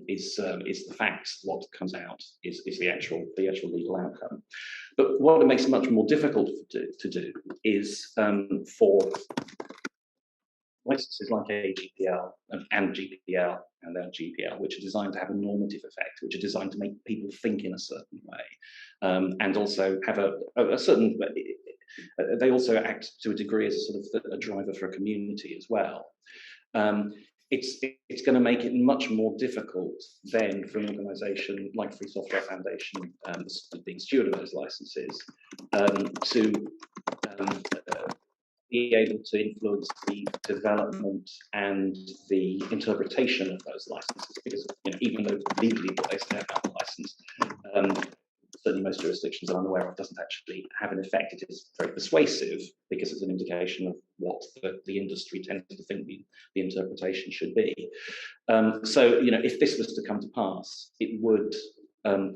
is the facts. What comes out is the actual legal outcome. But what it makes it much more difficult to do is for licenses like AGPL and GPL and then GPL, which are designed to have a normative effect, which are designed to make people think in a certain way, and also have a certain. They also act to a degree as a sort of a driver for a community as well. It's going to make it much more difficult then for an organisation like Free Software Foundation, being steward of those licenses, to be able to influence the development and the interpretation of those licenses, because even though legally they say about the license, certainly most jurisdictions I'm aware of doesn't actually have an effect. It is very persuasive because it's an indication of what the industry tends to think the interpretation should be. So if this was to come to pass, it would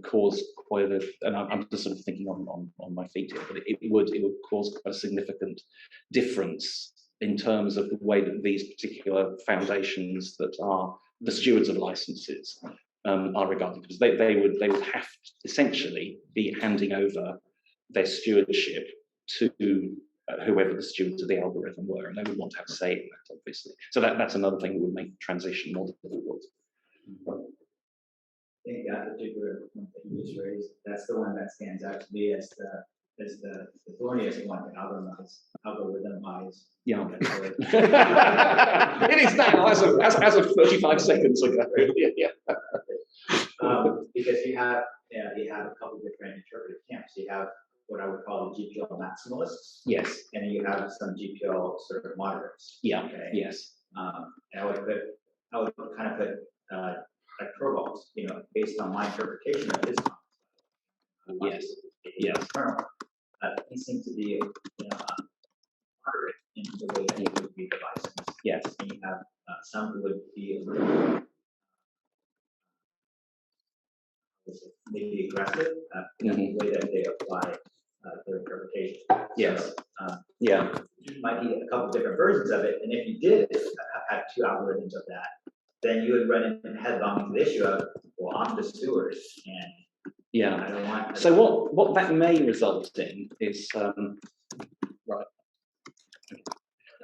cause quite a, and I'm just sort of thinking on my feet here, but it would cause quite a significant difference in terms of the way that these particular foundations that are the stewards of licenses are regarded, because they would have to essentially be handing over their stewardship to whoever the stewards of the algorithm were, and they would want to have a say in that, obviously. So that's another thing that would make transition more difficult. I think that particular point that you just raised, that's the one that stands out to me as the thorniest one to algorithmize. Yeah. It is now, as of 35 seconds ago. Yeah. Because you have a couple different interpretive camps. You have what I would call the GPL maximalists. Yes. And then you have some GPL sort of moderates. Yeah. Okay? Yes. And I would kind of put like curveballs, based on my interpretation of this. Yes. Yes. He seems to be moderate in the way that he would read the license. Yes. And you have some who would be a little maybe aggressive in the way that they apply their interpretation. Yes. So, yeah. You might need a couple different versions of it, and if you did have two algorithms of that, then you would run into headlong the issue of, well, I'm the steward, and yeah, I don't want. So what that may result in is right.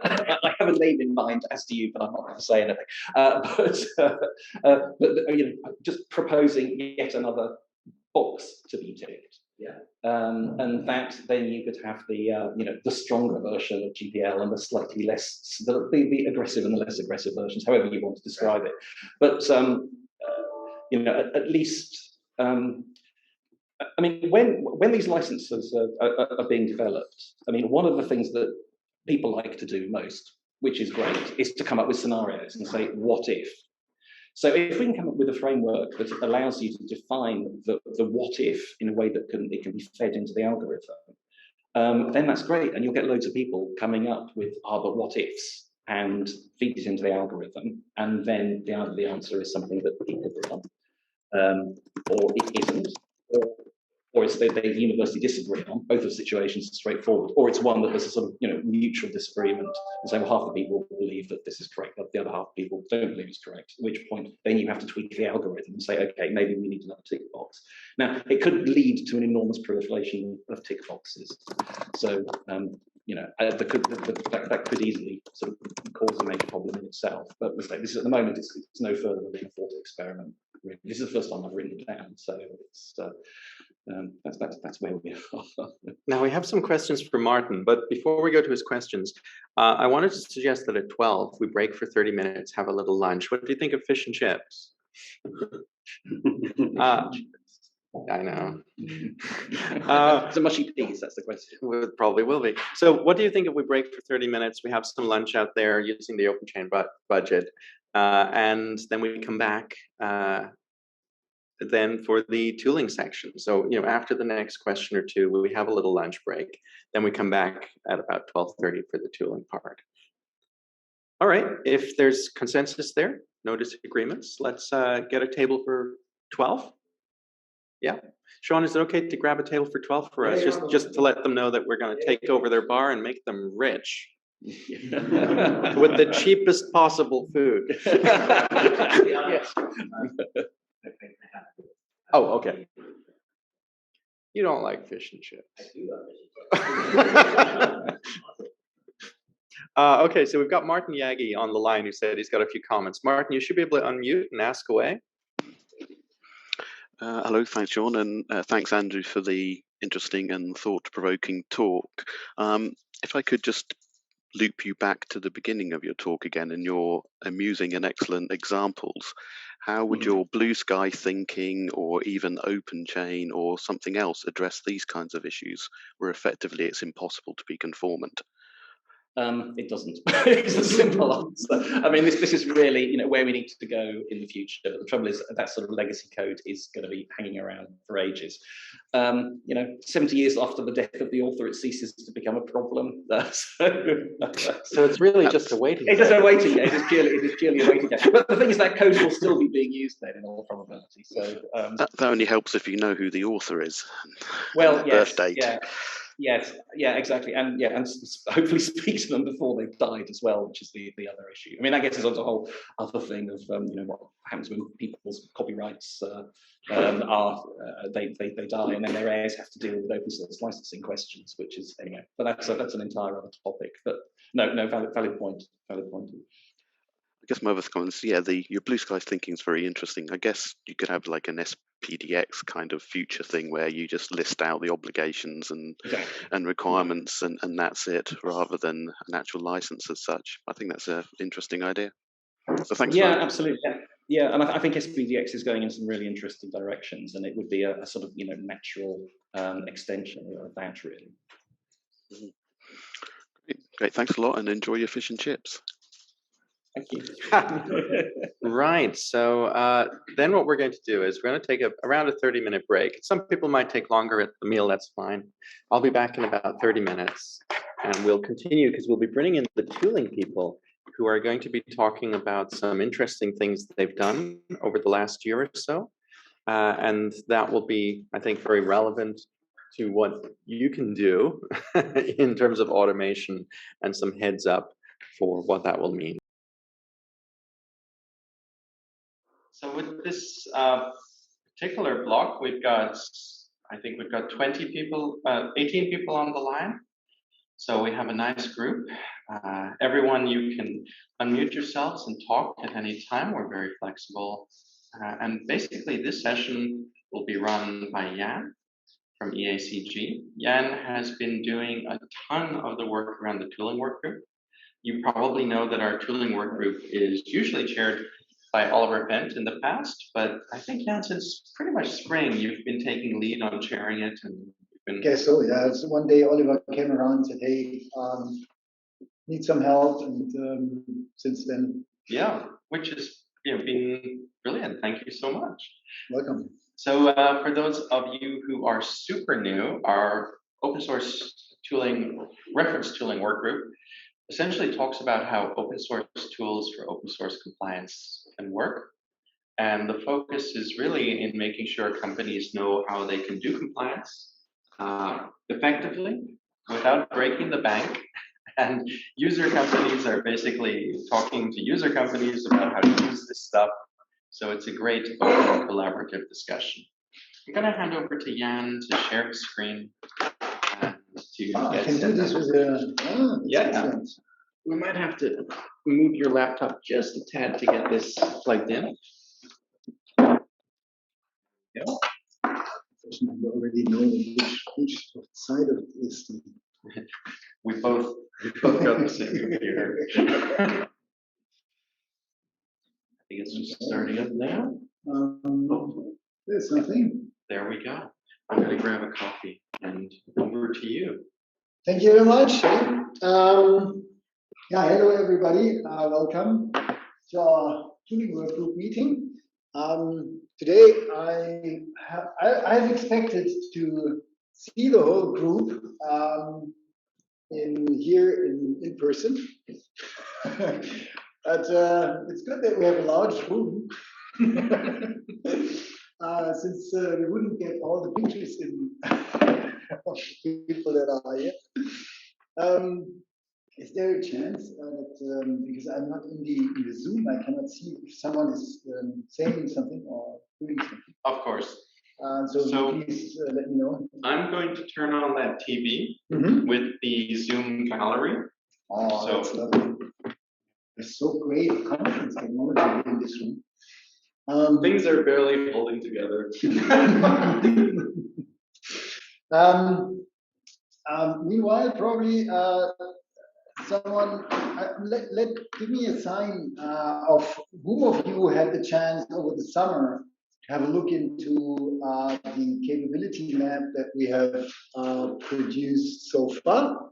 I have a name in mind, as do you, but I'm not going to say anything. But just proposing yet another box to be ticked. Yeah. And that then you could have the stronger version of GPL and the slightly less, the aggressive and the less aggressive versions, however you want to describe it. But at least. I mean, when these licenses are being developed, I mean, one of the things that people like to do most, which is great, is to come up with scenarios and say, what if? So if we can come up with a framework that allows you to define the what if in a way that it can be fed into the algorithm, then that's great. And you'll get loads of people coming up with but what ifs and feed it into the algorithm. And then the answer is something that people agree on, or it isn't, or it's they universally disagree on. Both of the situations are straightforward, or it's one that there's a sort of mutual disagreement, and so half the people believe that this is correct, but the other half of people don't believe it's correct. At which point, then you have to tweak the algorithm and say, okay, maybe we need another tick box. Now, it could lead to an enormous proliferation of tick boxes. So, that could easily sort of cause a major problem in itself. But this is at the moment, it's no further than a thought experiment. Really. This is the first time I've written it down, so it's. That's where we are. Now we have some questions for Martin, but before we go to his questions, I wanted to suggest that at 12 we break for 30 minutes, have a little lunch. What do you think of fish and chips? I know. So mushy peas, that's the question. It probably will be. So what do you think if we break for 30 minutes, we have some lunch out there using the OpenChain budget, and then we come back then for the tooling section. So, after the next question or two, we have a little lunch break. Then we come back at about 12:30 for the tooling part. All right, if there's consensus there, no disagreements, let's get a table for 12. Yeah. Sean, is it okay to grab a table for 12 for us? Just to let them know that we're going to take over their bar and make them rich. With the cheapest possible food. Yes. Oh, okay. You don't like fish and chips. I do love it. Okay, so we've got Martin Yagi on the line who said he's got a few comments. Martin, you should be able to unmute and ask away. Hello, thanks, John, and thanks, Andrew, for the interesting and thought-provoking talk. If I could just loop you back to the beginning of your talk again and your amusing and excellent examples, how would your blue sky thinking or even OpenChain or something else address these kinds of issues where effectively it's impossible to be conformant? It doesn't. It's a simple answer. I mean, this is really, where we need to go in the future. But the trouble is that sort of legacy code is going to be hanging around for ages. 70 years after the death of the author, it ceases to become a problem. So it's really just a waiting game. It's just a waiting game. It is purely a waiting game. But the thing is that code will still be being used then in all probability. So that only helps if you know who the author is. Well, yes, birth date. yeah. Yes, yeah, exactly, and hopefully speak to them before they've died as well, which is the other issue. I mean, I guess there's a whole other thing of what happens when people's copyrights are they die, and then their heirs have to deal with open source licensing questions, which is anyway. But that's an entire other topic. But no, valid point. I guess my other comments, yeah, your blue skies thinking is very interesting. I guess you could have like an SPDX kind of future thing where you just list out the obligations and requirements and that's it, rather than an actual license as such. I think that's an interesting idea. So thanks. Yeah, absolutely. Yeah, and I think SPDX is going in some really interesting directions, and it would be a sort of natural extension of that, really. Great, thanks a lot, and enjoy your fish and chips. Thank you. Right. So then what we're going to do is we're going to take around a 30-minute break. Some people might take longer at the meal. That's fine. I'll be back in about 30 minutes, and we'll continue because we'll be bringing in the tooling people who are going to be talking about some interesting things they've done over the last year or so. And that will be, I think, very relevant to what you can do in terms of automation and some heads up for what that will mean. So with this particular block, I think we've got 20 people, 18 people on the line. So we have a nice group. Everyone, you can unmute yourselves and talk at any time. We're very flexible. And basically this session will be run by Jan from EACG. Jan has been doing a ton of the work around the tooling work group. You probably know that our tooling work group is usually chaired by Oliver Bent in the past, but I think, Jan, since pretty much spring, you've been taking lead on chairing it, and you've been. I guess so, yeah. So one day Oliver came around and said, "Hey, need some help," and since then. Yeah, which has been brilliant. Thank you so much. Welcome. So for those of you who are super new, our open source tooling, reference tooling work group essentially talks about how open source tools for open source compliance can work. And the focus is really in making sure companies know how they can do compliance effectively without breaking the bank. And user companies are basically talking to user companies about how to use this stuff. So it's a great open collaborative discussion. I'm going to hand over to Jan to share his screen. I can do this with a. Yeah. Excellent. We might have to move your laptop just a tad to get this plugged in. Yeah. You already know which side of this. We both got the same computer. I think it's just starting up now. There's nothing. There we go. I'm going to grab a coffee and over to you. Thank you very much. Hello everybody. Welcome to our tooling work group meeting. Today I've expected to see the whole group in person, but it's good that we have a large room. Since we wouldn't get all the pictures in of the people that are here. Is there a chance that because I'm not in the Zoom, I cannot see if someone is saying something or doing something? Of course. So please let me know. I'm going to turn on that TV with the Zoom gallery. Oh, that's lovely. It's so great conference technology in this room. Things are barely holding together. Meanwhile, probably someone give me a sign of whom of you had the chance over the summer to have a look into the capability map that we have produced so far,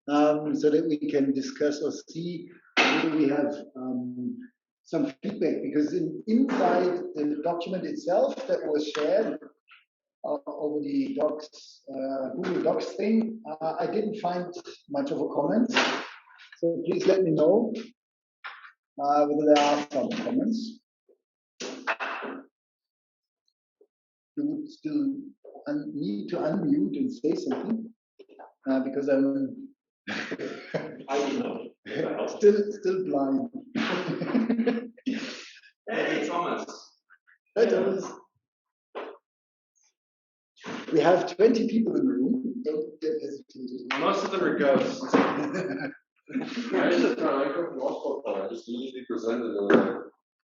so that we can discuss or see whether we have some feedback, because inside the document itself that was shared over the docs, Google Docs thing, I didn't find much of a comment. So please let me know whether there are some comments. You would still need to unmute and say something, because I'm still blind. Hey, Thomas. Hi, Thomas. We have 20 people in the room. Don't get hesitated. Most of them are ghosts. I just usually presented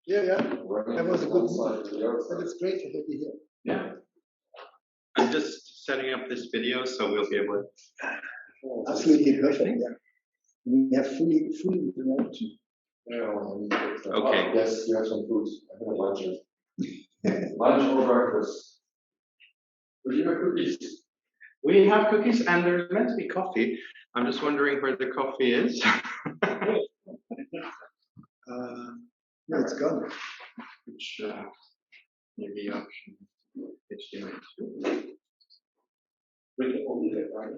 Yeah. That was a good move. But it's great to have you here. Yeah. I'm just setting up this video so we'll be able to. Absolutely perfect. Yeah. We have full interaction. Okay. Yes, you have some food. I have lunch. Lunch or breakfast. Would you have cookies? We have cookies and there's meant to be coffee. I'm just wondering where the coffee is. No, it's gone. Which maybe option HTML2. We can only get it, right?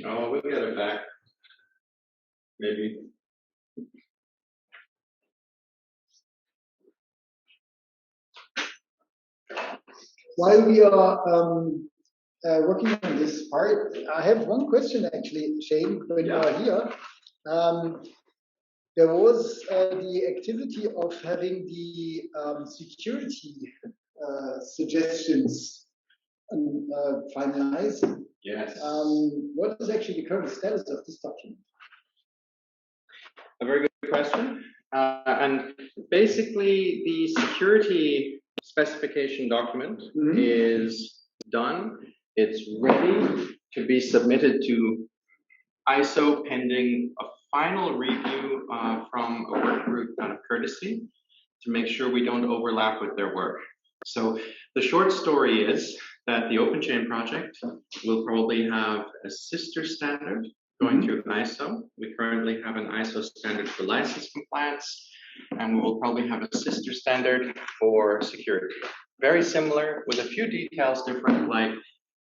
Oh, we'll get it back. Maybe. While we are working on this part, I have one question actually, Shane, when you are here. There was the activity of having the security suggestions finalized. Yes. What is actually the current status of this document? A very good question. And basically, the security specification document is done. It's ready to be submitted to ISO pending a final review from a work group out of courtesy to make sure we don't overlap with their work. So the short story is that the OpenChain project will probably have a sister standard going through ISO. We currently have an ISO standard for license compliance, and we will probably have a sister standard for security. Very similar, with a few details different, like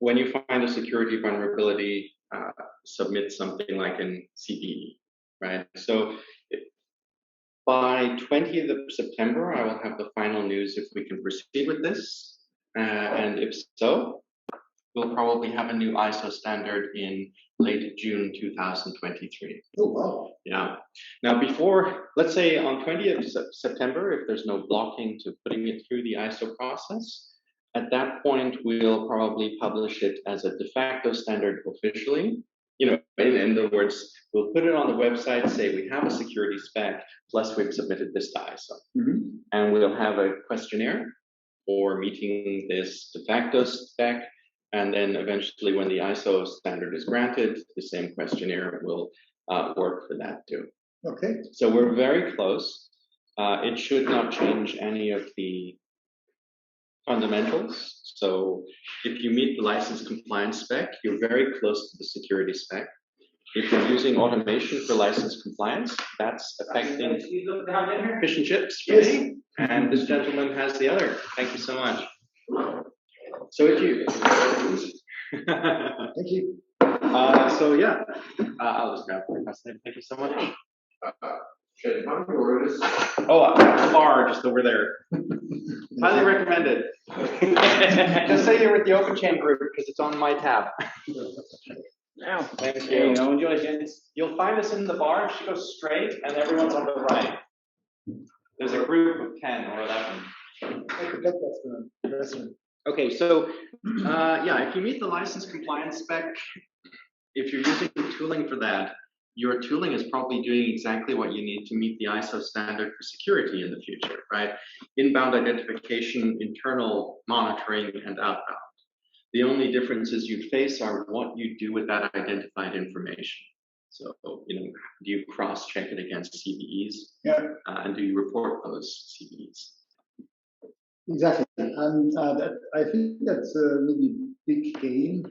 when you find a security vulnerability, submit something like an CVE, right? So by 20th of September, I will have the final news if we can proceed with this. And if so, we'll probably have a new ISO standard in late June 2023. Oh, wow. Yeah. Now, before, let's say on 20th September, if there's no blocking to putting it through the ISO process, at that point, we'll probably publish it as a de facto standard officially. You know, in other words, we'll put it on the website, say we have a security spec, plus we've submitted this to ISO. And we'll have a questionnaire for meeting this de facto spec. And then eventually when the ISO standard is granted, the same questionnaire will work for that too. Okay. So we're very close. It should not change any of the fundamentals. So if you meet the license compliance spec, you're very close to the security spec. If you're using automation for license compliance, that's affecting fish and chips for me. And this gentleman has the other. Thank you so much. So if you, Thank you. so yeah, I'll just grab the last name. Thank you so much. Okay, how many orders? Oh, bar just over there. Highly recommended. Just say you're with the OpenChain group because it's on my tab. Now, Thank there you. you go. Enjoy, gents. You'll find us in the bar. She goes straight, and everyone's on the right. There's a group of 10 or 11. Okay, so yeah, if you meet the license compliance spec, if you're using tooling for that, your tooling is probably doing exactly what you need to meet the ISO standard for security in the future, right? Inbound identification, internal monitoring, and outbound. The only differences you face are what you do with that identified information. So, you know, do you cross-check it against CVEs? Yeah. And do you report those CVEs? Exactly, and I think that's a really big gain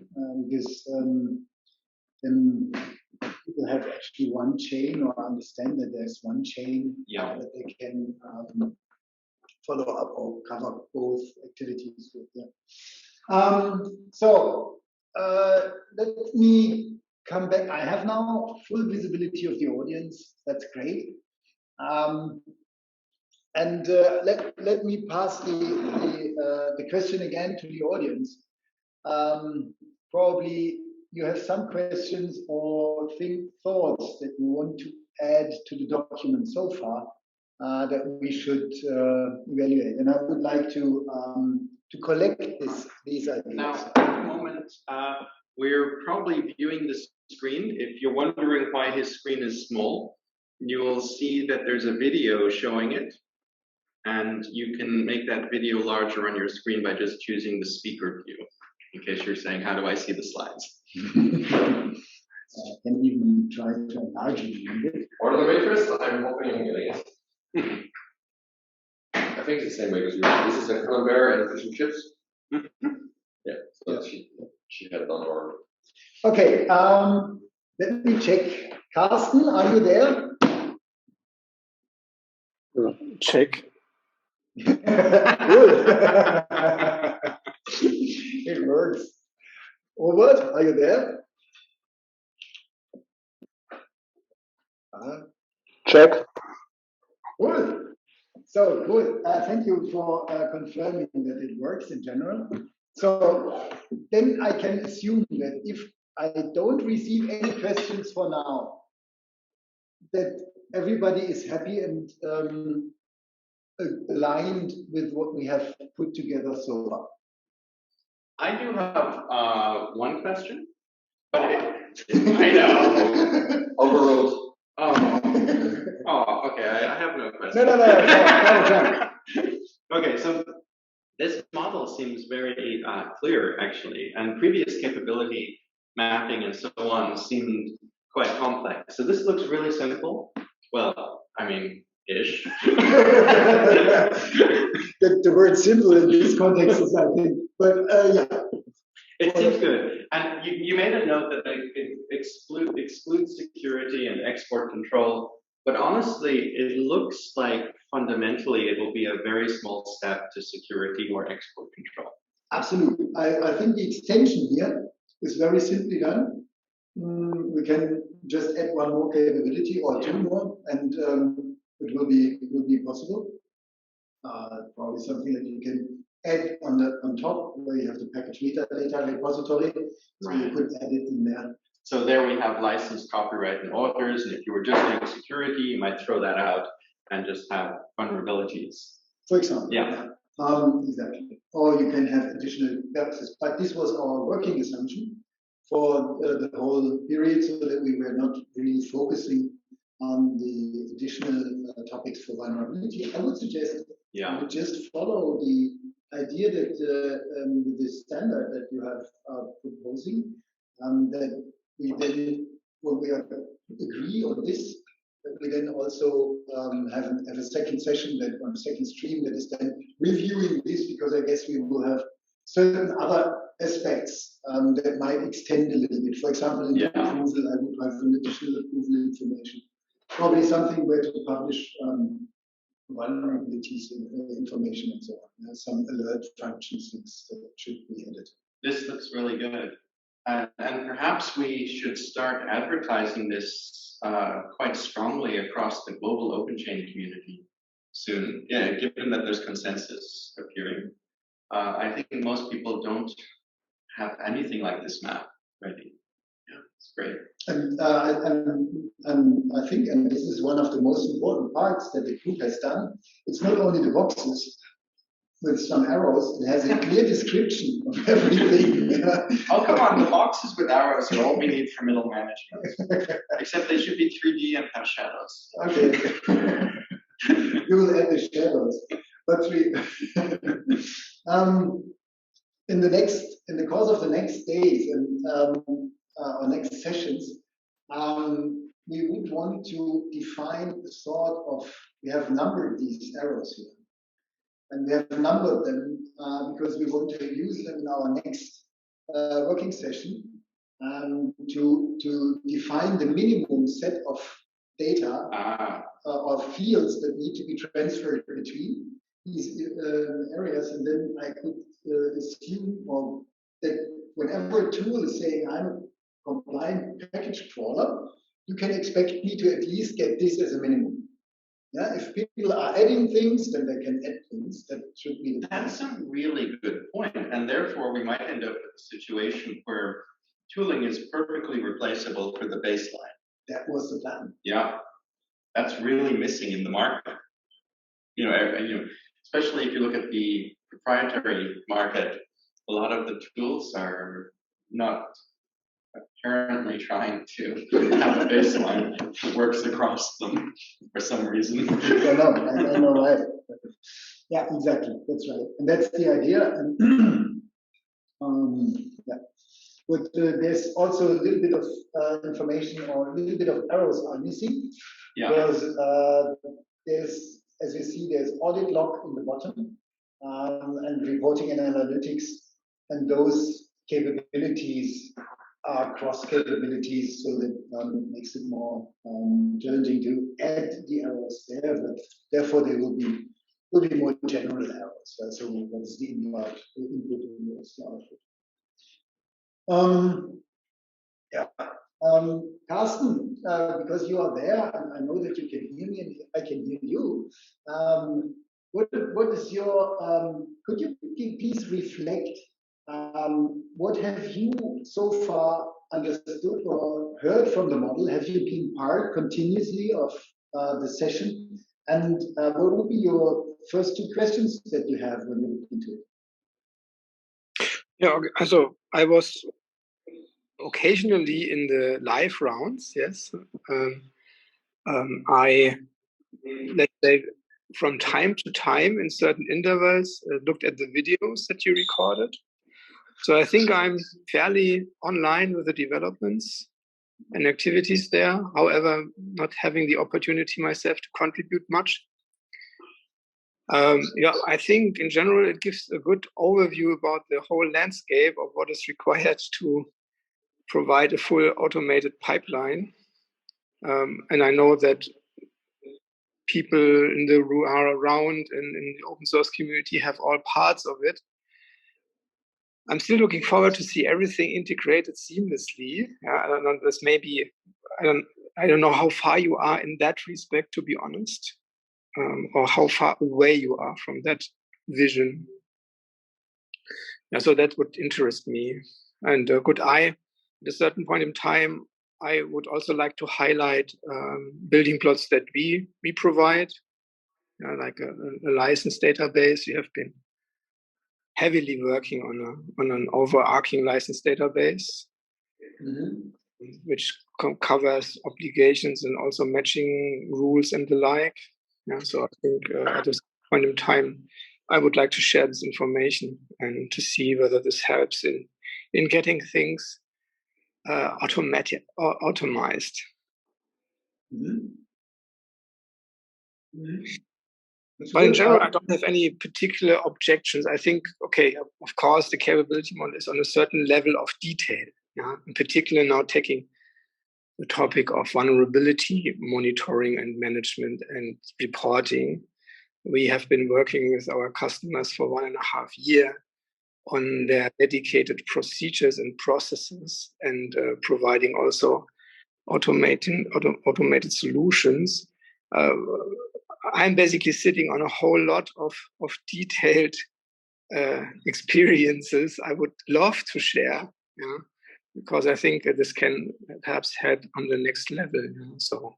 because then people have actually one chain or understand that there's one chain that they can follow up or cover both activities with. Yeah. So let me come back. I have now full visibility of the audience. That's great. And let me pass the question again to the audience. Probably you have some questions or thoughts that you want to add to the document so far that we should evaluate. And I would like to collect these ideas. Now, at the moment, we're probably viewing the screen. If you're wondering why his screen is small, you will see that there's a video showing it. And you can make that video larger on your screen by just choosing the speaker view, in case you're saying, how do I see the slides? I can even try to enlarge it. Order the waitress, I'm hoping I'm getting it. I think it's the same way as yours. This is a camembert and fish and chips. Yeah, so she had it on order. Okay, let me check. Carsten, are you there? Check. Good. It works. Robert, are you there? Check. Cool. So cool. Thank you for confirming that it works in general. So then I can assume that if I don't receive any questions for now, that everybody is happy and aligned with what we have put together so far. I do have one question, but I know. Overruled. Oh, okay. I have no question. No. Okay, so this model seems very clear, actually, and previous capability mapping and so on seemed quite complex. So this looks really simple. Well, I mean, ish. The word simple in this context is, I think, but yeah. It seems good. And you made a note that it excludes security and export control, but honestly, it looks like fundamentally it will be a very small step to security or export control. Absolutely. I think the extension here is very simply done. We can just add one more capability or two more, and it will be possible. Probably something that you can add on top where you have the package metadata repository, so you could add it in there. So there we have licensed copyright and authors, and if you were just doing security, you might throw that out and just have vulnerabilities. For example. Yeah. Exactly. Or you can have additional purposes. But this was our working assumption for the whole period, so that we were not really focusing on the additional topics for vulnerability. I would suggest you would just follow the idea that with the standard that you have proposing, that we then, when we agree on this, that we then also have a second session, that on a second stream that is then reviewing this, because I guess we will have certain other aspects that might extend a little bit. For example, in the approval, I would have an additional approval information. Probably something where to publish vulnerabilities information and so on. Some alert functions that should be added. This looks really good. And perhaps we should start advertising this quite strongly across the global OpenChain community soon. Yeah, given that there's consensus appearing. I think most people don't have anything like this map ready. Yeah. It's great. And I think, and this is one of the most important parts that the group has done, it's not only the boxes with some arrows, it has a clear description of everything. Oh, come on, the boxes with arrows are all we need for middle management. Except they should be 3D and have shadows. Okay. You will add the shadows. But in the course of the next days and or next sessions, we would want to define a sort of, we have numbered these arrows here. And we have numbered them because we want to use them in our next working session to define the minimum set of data or fields that need to be transferred between these areas. And then I could assume that whenever a tool is saying I'm a compliant package crawler, you can expect me to at least get this as a minimum. Yeah, if people are adding things, then they can add things. That should be the point. That's a really good point, and therefore we might end up with a situation where tooling is perfectly replaceable for the baseline. That was the plan. Yeah, that's really missing in the market. You know, especially if you look at the proprietary market, a lot of the tools are not apparently trying to have a baseline that works across them for some reason. I know, right? Yeah, exactly. That's right, and that's the idea. And yeah, but there's also a little bit of information or a little bit of arrows are missing. Yeah. Because there's, as you see, there's audit log in the bottom and reporting and analytics, and those capabilities are cross capabilities, so that it makes it more challenging to add the arrows there, but therefore they will be more general arrows. Right? So what is the input and what's the output? Yeah. Carsten, because you are there, and I know that you can hear me and I can hear you. What is your? Could you please reflect? What have you so far understood or heard from the model? Have you been part continuously of the session? And what would be your first two questions that you have when you look into it? Yeah, okay. So I was occasionally in the live rounds, yes. I, let's say, from time to time in certain intervals, looked at the videos that you recorded. So I think I'm fairly online with the developments and activities there. However, not having the opportunity myself to contribute much. Yeah, I think in general it gives a good overview about the whole landscape of what is required to provide a full automated pipeline. And I know that people in the are around in the open source community have all parts of it. I'm still looking forward to see everything integrated seamlessly. I don't know, this maybe I don't know how far you are in that respect, to be honest, or how far away you are from that vision. Yeah, so that would interest me. And at a certain point in time, I would also like to highlight building blocks that we provide, like a license database. We have been heavily working on an overarching license database, which covers obligations and also matching rules and the like. Yeah, so I think at this point in time, I would like to share this information and to see whether this helps in getting things automated or automized. But in general, I don't have any particular objections. I think, okay, of course, the capability model is on a certain level of detail. Yeah? In particular, now taking the topic of vulnerability monitoring and management and reporting. We have been working with our customers for 1.5 years on their dedicated procedures and processes, and providing also automated solutions. I'm basically sitting on a whole lot of detailed experiences I would love to share. Yeah? because I think this can perhaps head on the next level. So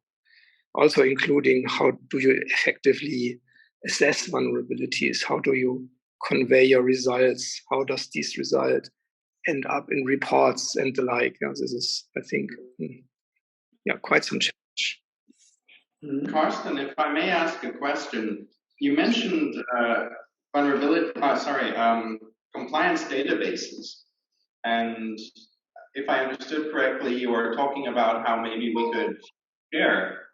also including how do you effectively assess vulnerabilities? How do you convey your results? How does this result end up in reports and the like? This is, I think, quite some challenge. Carsten, if I may ask a question, you mentioned compliance databases, and if I understood correctly, you were talking about how maybe we could share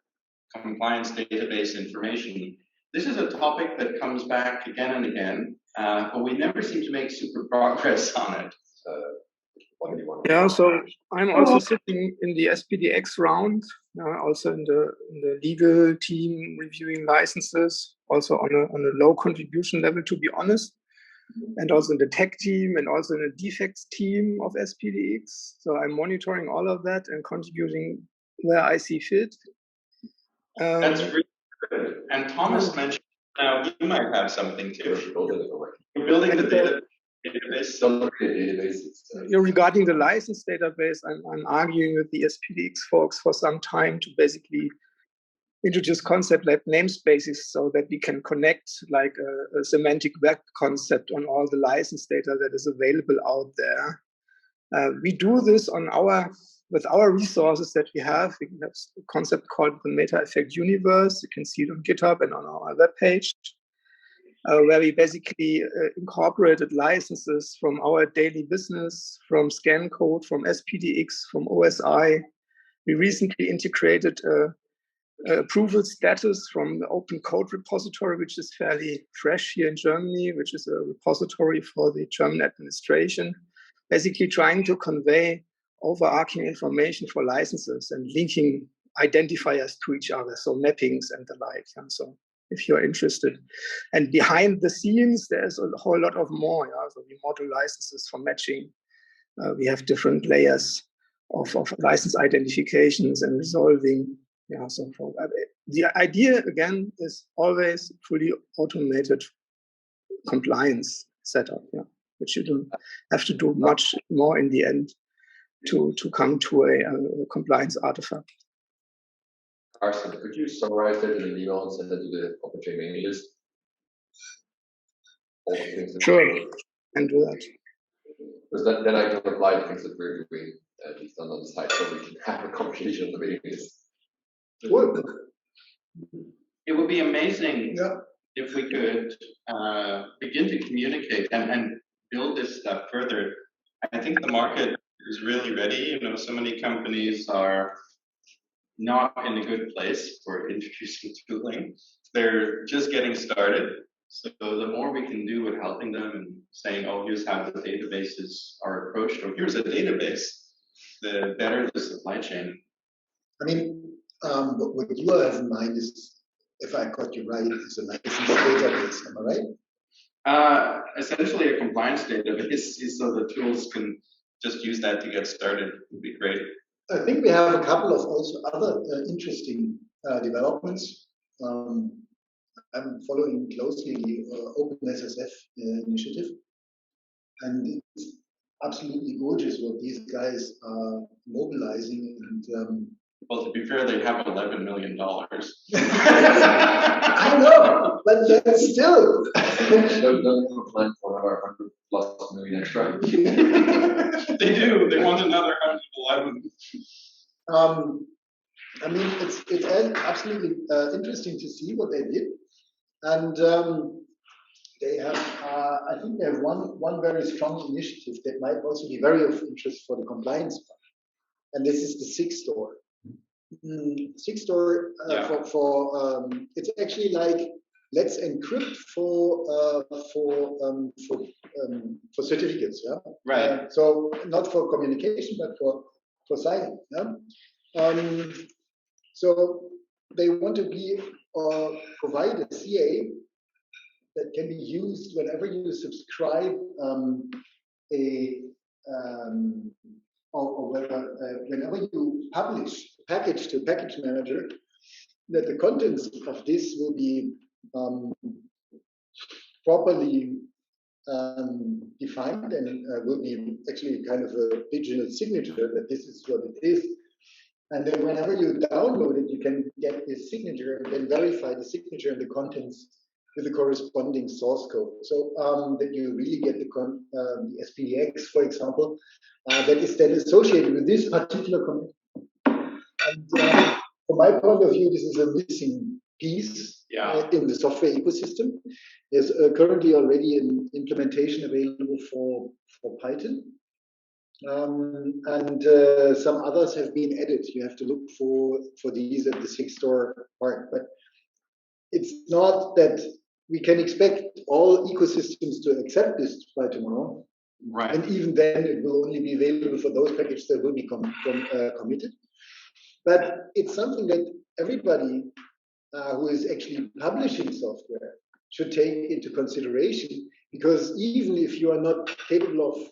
compliance database information. This is a topic that comes back again and again, but we never seem to make super progress on it. Yeah, so I'm also sitting in the SPDX round, also in the legal team reviewing licenses, also on a low contribution level, to be honest, and also in the tech team and also in the defects team of SPDX. So I'm monitoring all of that and contributing where I see fit. That's really good. And Thomas mentioned you might have something too. You're building the database. Regarding the license database, I'm arguing with the SPDX folks for some time to basically introduce concept like namespaces so that we can connect like a semantic web concept on all the license data that is available out there. We do this with our resources that we have. We have a concept called the Meta Effect Universe. You can see it on GitHub and on our webpage, where we basically incorporated licenses from our daily business, from scan code, from SPDX, from OSI. We recently integrated approval status from the Open Code repository, which is fairly fresh here in Germany, which is a repository for the German administration, basically trying to convey overarching information for licenses and linking identifiers to each other, so mappings and the like. And so if you're interested. And behind the scenes, there's a whole lot of more. So we model licenses for matching. We have different layers of license identifications and resolving. So the idea, again, is always fully automated compliance setup, which you don't have to do much more in the end to come to a compliance artifact. Carsten, could you summarize that in an email and send that to the OpenChain mailing list? All the things that sure, and do that. Because then I can apply the things that we're doing, at least on the side, so we can have a conversation on the mailing list. It would be amazing if we could begin to communicate and build this stuff further. I think the market is really ready. So many companies are not in a good place for introducing tooling. They're just getting started. So the more we can do with helping them and saying, oh, here's how the databases are approached, or here's a database, the better the supply chain. I mean, what you have in mind is, if I got you right, is a license database, am I right? Essentially a compliance database, so the tools can just use that to get started. Would be great. I think we have a couple of also other interesting developments. I'm following closely the OpenSSF initiative, and it's absolutely gorgeous what these guys are mobilizing. And well, to be fair, they have $11 million. I know, but that's still. Don't plan for $100+ million extra. They do. They want another 111. I mean, it's absolutely interesting to see what they did, and they have. I think they have one very strong initiative that might also be very of interest for the compliance part, and this is the SIG store. SIG store for it's actually like let's encrypt for certificates, right? So not for communication, but for signing, so they want to be provide a CA that can be used whenever you subscribe or whenever you publish a package to a package manager, that the contents of this will be properly defined and will be actually kind of a digital signature that this is what it is. And then whenever you download it, you can get this signature and then verify the signature and the contents with the corresponding source code. So that you really get the SPDX, for example, that is then associated with this particular commit. And from my point of view, this is a missing piece in the software ecosystem. There's currently already an implementation available for Python. And some others have been added. You have to look for these at the SIG-Store part. But it's not that we can expect all ecosystems to accept this by tomorrow. Right. And even then, it will only be available for those packages that will be committed. But it's something that everybody who is actually publishing software should take into consideration, because even if you are not capable of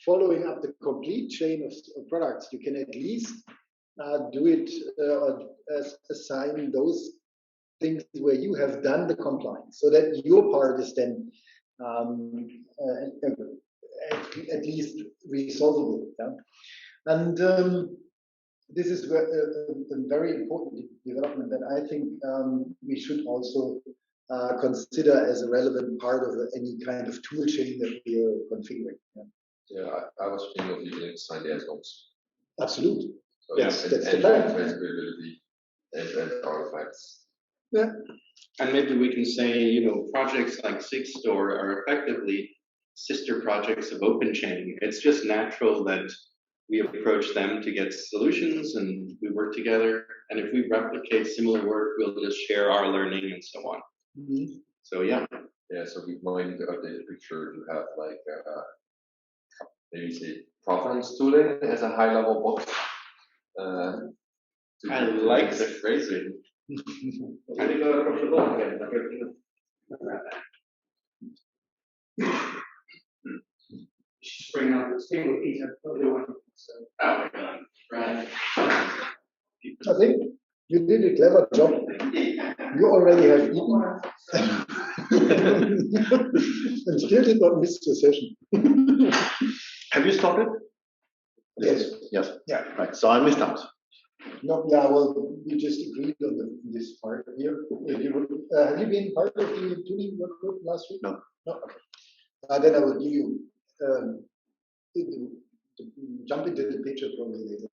following up the complete chain of products, you can at least do it or assign those things where you have done the compliance, so that your part is then at least resolvable. Yeah? And this is a very important development that I think we should also consider as a relevant part of any kind of tool chain that we are configuring. Yeah, I was thinking of using signed add-ons. Absolutely. So Yes, and, that's the and plan. traceability and artifacts. Yeah. And maybe we can say, you know, projects like SIG-Store are effectively sister projects of OpenChain. It's just natural that we approach them to get solutions and we work together. And if we replicate similar work, we'll just share our learning and so on. Mm-hmm. So yeah. Yeah, so we might update the picture to have like maybe say provenance tooling as a high level box. I like the phrasing. I think across the board again, like everything. Just bring out the single piece of the other one. So. Oh my God. Right. I think you did a clever job. You already have eaten and still did not miss the session. Have you stopped it? Yes. Yes. Yeah. Right. So I missed out. No, yeah, well, we just agreed on this part here. Have you been part of the tuning workgroup last week? No. No. Okay. Then I will give you jump into the picture probably later.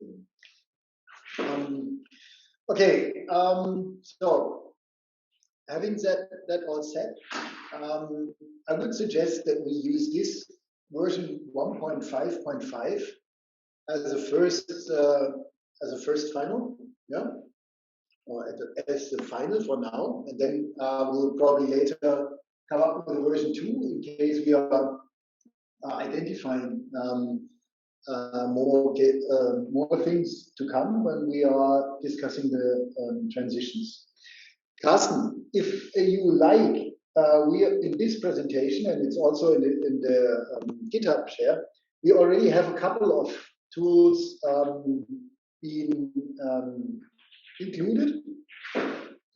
Okay. So having that all said, I would suggest that we use this version 1.5.5 as a first final, yeah, or as the final for now, and then we'll probably later come up with a version 2 in case we are identifying more things to come when we are discussing the transitions. Carsten, if you like, we are in this presentation, and it's also in the GitHub share, we already have a couple of tools being included.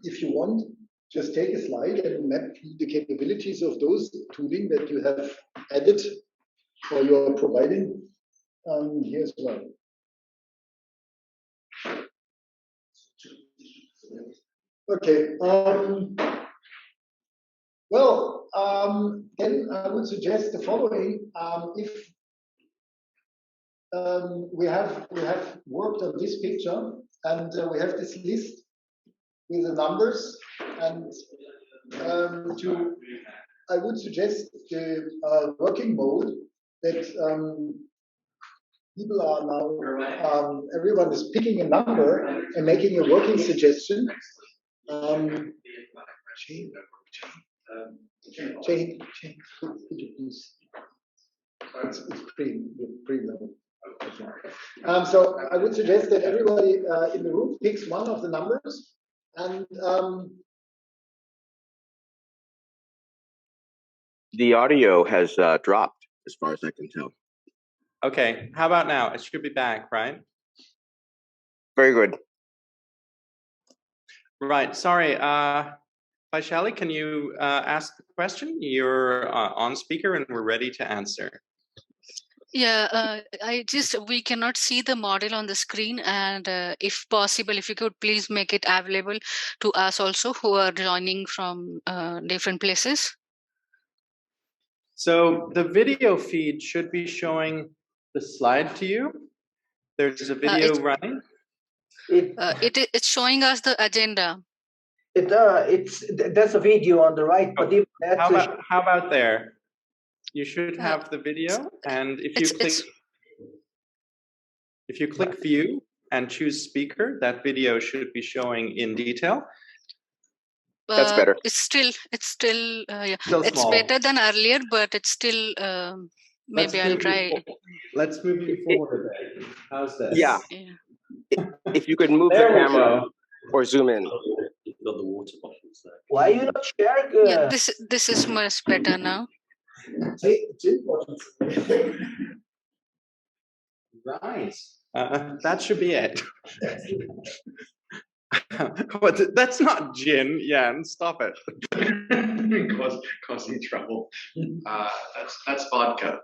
If you want, just take a slide and map the capabilities of those tooling that you have added or you are providing here as well. Okay. Then I would suggest the following. If we have worked on this picture, and we have this list with the numbers, and I would suggest the working mode that people are now, everyone is picking a number and making a working suggestion. Chain, could you please? It's pretty low. So I would suggest that everybody in the room picks one of the numbers, and the audio has dropped, as far as I can tell. Okay, how about now? It should be back, right? Very good. Right, sorry. Vaishali, can you ask the question? You're on speaker and we're ready to answer. Yeah, we cannot see the model on the screen, and if possible, if you could please make it available to us also who are joining from different places. So the video feed should be showing the slide to you. There's a video running. It's showing us the agenda. There's a video on the right, but even that's how about there? You should have the video, and if you click view and choose speaker, that video should be showing in detail. That's better. It's still yeah. Still it's small. better than earlier, but it's still maybe I'll try. Let's move you forward a bit. How's this? Yeah. If you could move the camera or zoom in. Got the water bottles there. Why you not share? Yeah, this is much better now. Right. That should be it. That's not gin, Jan. Stop it. Causing trouble. That's vodka.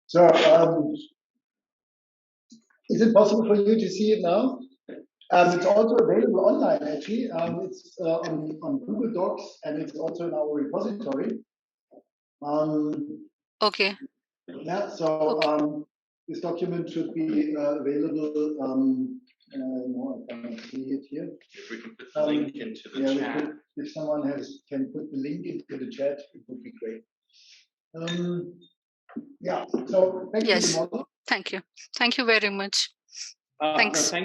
So, is it possible for you to see it now? It's also available online, actually. It's on Google Docs, and it's also in our repository. Okay. Yeah, so this document should be available. No, I can't see it here. If we can put the link into the chat. If someone can put the link into the chat, it would be great. Yeah, so thank you. Thank you. Thank you very much. Thanks. No,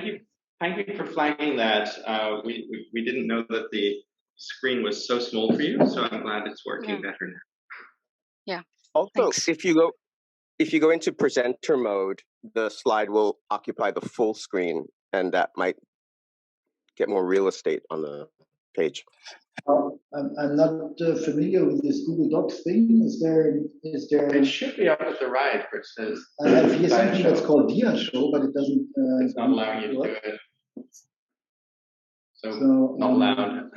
thank you for flagging that. We didn't know that the screen was so small for you, so I'm glad it's working better now. Yeah. Also, if you go into presenter mode, the slide will occupy the full screen, and that might get more real estate on the page. I'm not familiar with this Google Docs thing. Is there? It should be up at the right where it says. I have here something that's called Dia Show, but it doesn't. It's not allowing you to do it. So not allowed.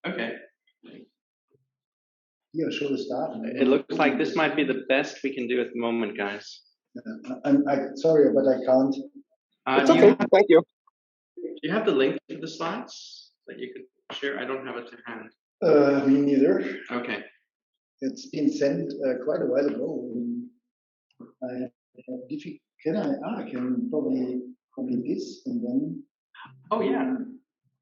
Okay. Dia Show is starting. It looks like this might be the best we can do at the moment, guys. I'm sorry, but I can't. It's okay. Thank you. Do you have the link to the slides that you could share? I don't have it to hand. Me neither. Okay. It's been sent quite a while ago. I can probably copy this and then. Oh yeah,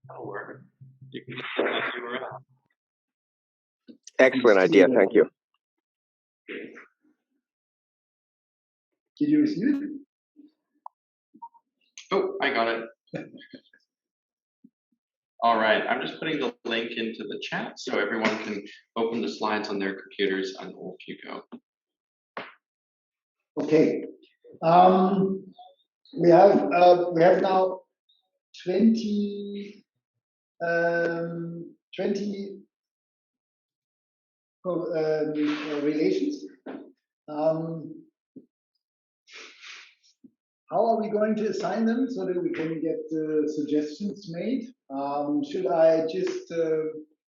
that'll work. You can put that URL. Excellent idea. Thank you. Did you receive it? Oh, I got it. All right, I'm just putting the link into the chat so everyone can open the slides on their computers and off you go. Okay. We have now 20 relations. How are we going to assign them so that we can get suggestions made? Should I just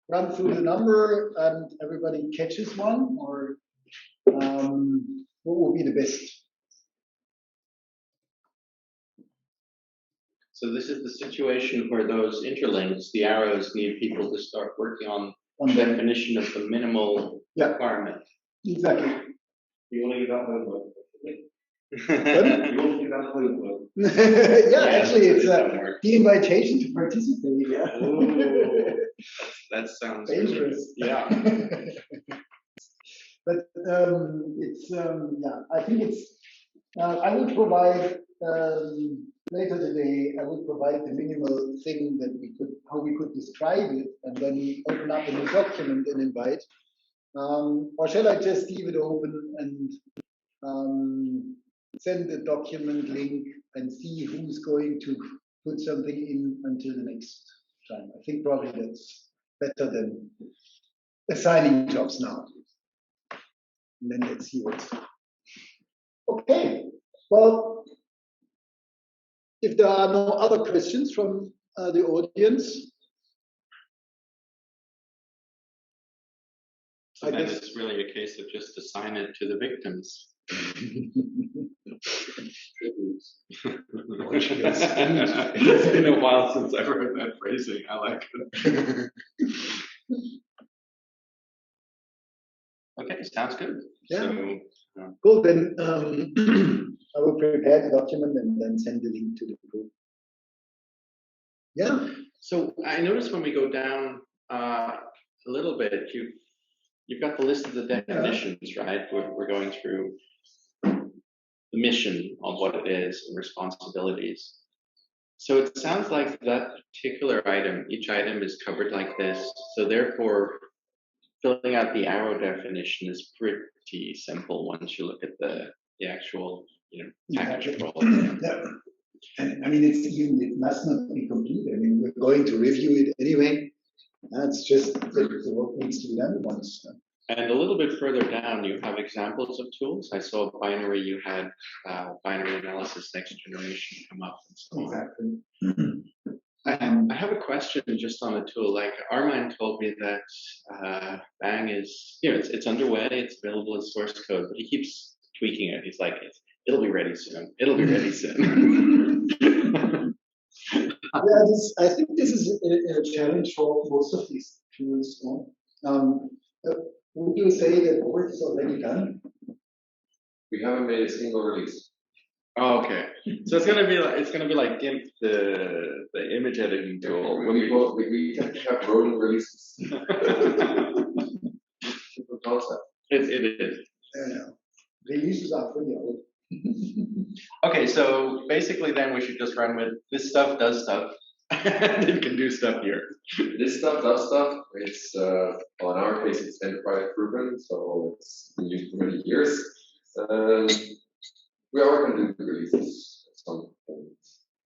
run through the number and everybody catches one, or what would be the best? So this is the situation where those interlinks, the arrows, need people to start working on the definition of the minimal requirement. Exactly. You want to leave that homework? You want to leave that homework? Yeah, actually, it's the invitation to participate. Yeah. Ooh, that sounds dangerous. Yeah. But it's yeah. I think it's. I will provide later today. I will provide the minimal thing that how we could describe it, and then open up a new document and invite. Or shall I just leave it open and send the document link and see who's going to put something in until the next time? I think probably that's better than assigning jobs now. And then let's see what's. Okay. Well, if there are no other questions from the audience. So then it's really a case of just assign it to the victims. It's been a while since I've heard that phrasing. I like it. Okay, sounds good. Yeah. So, cool. Then I will prepare the document and then send the link to the group. Yeah. So I noticed when we go down a little bit, you've got the list of the definitions, right? We're going through the mission on what it is and responsibilities. So it sounds like that particular item, each item is covered like this. So therefore, filling out the arrow definition is pretty simple once you look at the actual, package role. Yeah. And I mean, it must not be complete. I mean, we're going to review it anyway. That's just the work needs to be done once. And a little bit further down, you have examples of tools. I saw binary, you had binary analysis next generation come up and so on. Exactly. I have a question just on a tool. Like Armand told me that Bang is, it's underway, it's available as source code, but he keeps tweaking it. He's like, it'll be ready soon. It'll be ready soon. Yeah, I think this is a challenge for most of these tools. Would you say that work is already done? We haven't made a single release. Oh, okay. So it's gonna be like GIMP, the image editing tool. We tend to have rolling releases. Concept. It is. Yeah. Releases are pretty old. Okay, so basically then we should just run with this stuff does stuff. It can do stuff here. This stuff does stuff. It's well, in our case it's enterprise proven, so it's been used for many years. We are going to do the releases at some point.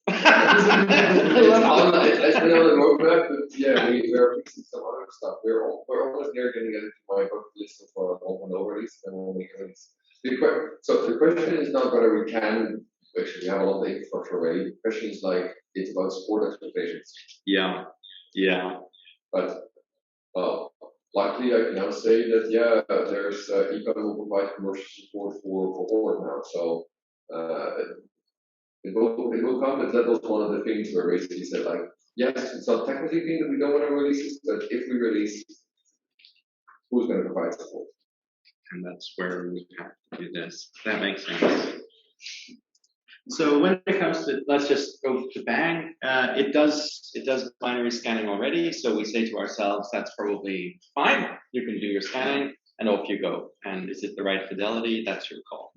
It's been on the roadmap, but yeah, we are fixing some other stuff. We're almost near getting it into my bucket list for no release, and we'll make a release. So the question is not whether we can actually have a lot of infrastructure ready. The question is like it's about support expectations. Yeah. But luckily I can now say that there's EPAM will provide commercial support for Forward now. So it will come, but that was one of the things where basically said like, yes, it's not technically thing that we don't want to release it, but if we release, who's going to provide support? And that's where we have to do this. That makes sense. So when it comes to, let's just go to Bang. It does binary scanning already. So we say to ourselves, that's probably fine. You can do your scanning and off you go. And is it the right fidelity? That's your call.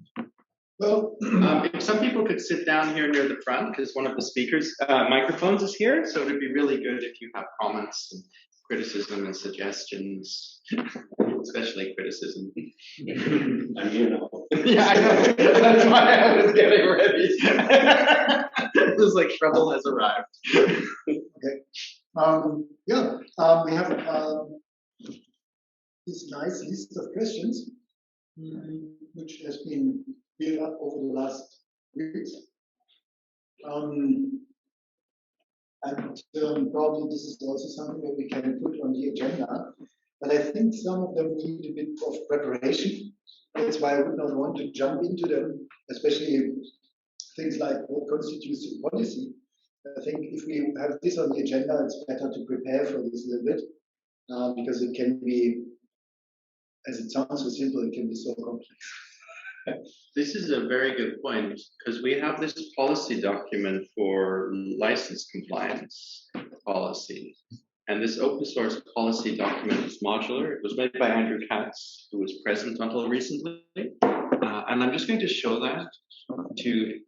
Well, if some people could sit down here near the front, because one of the speakers' microphones is here. So it'd be really good if you have comments and criticism and suggestions, especially criticism. And Yeah, I know. That's why I was getting ready. It was like trouble has arrived. Okay. We have this nice list of questions, which has been built up over the last weeks. And probably this is also something that we can put on the agenda. But I think some of them need a bit of preparation. That's why I would not want to jump into them, especially things like what constitutes a policy. I think if we have this on the agenda, it's better to prepare for this a little bit, because it can be, as it sounds so simple, it can be so complex. This is a very good point, because we have this policy document for license compliance policy. And this open source policy document is modular. It was made by Andrew Katz, who was present until recently. And I'm just going to show that to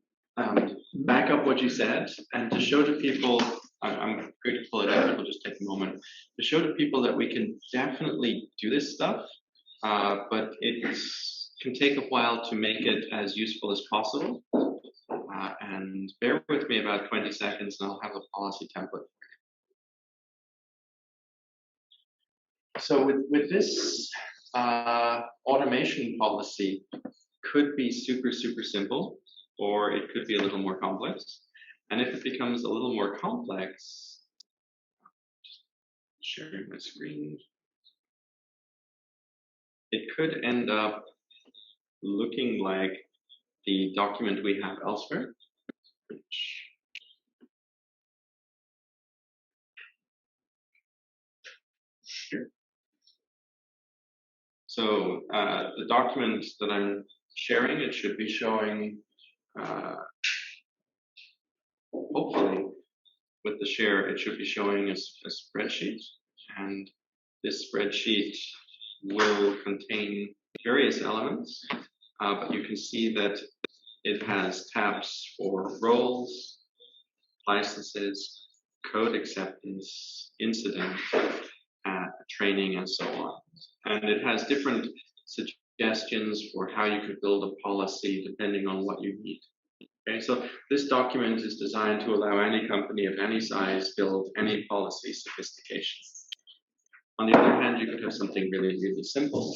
back up what you said and to show to people, I'm going to pull it out, it'll just take a moment, to show to people that we can definitely do this stuff, but it can take a while to make it as useful as possible. And bear with me about 20 seconds and I'll have a policy template. So with this automation policy, could be super simple, or it could be a little more complex. And if it becomes a little more complex, sharing my screen, it could end up looking like the document we have elsewhere, which here. So the document that I'm sharing, it should be showing, hopefully with the share, it should be showing a spreadsheet. And this spreadsheet will contain various elements, but you can see that it has tabs for roles, licenses, code acceptance, incident, training, and so on. And it has different suggestions for how you could build a policy depending on what you need. Okay, so this document is designed to allow any company of any size build any policy sophistication. On the other hand, you could have something really, really simple.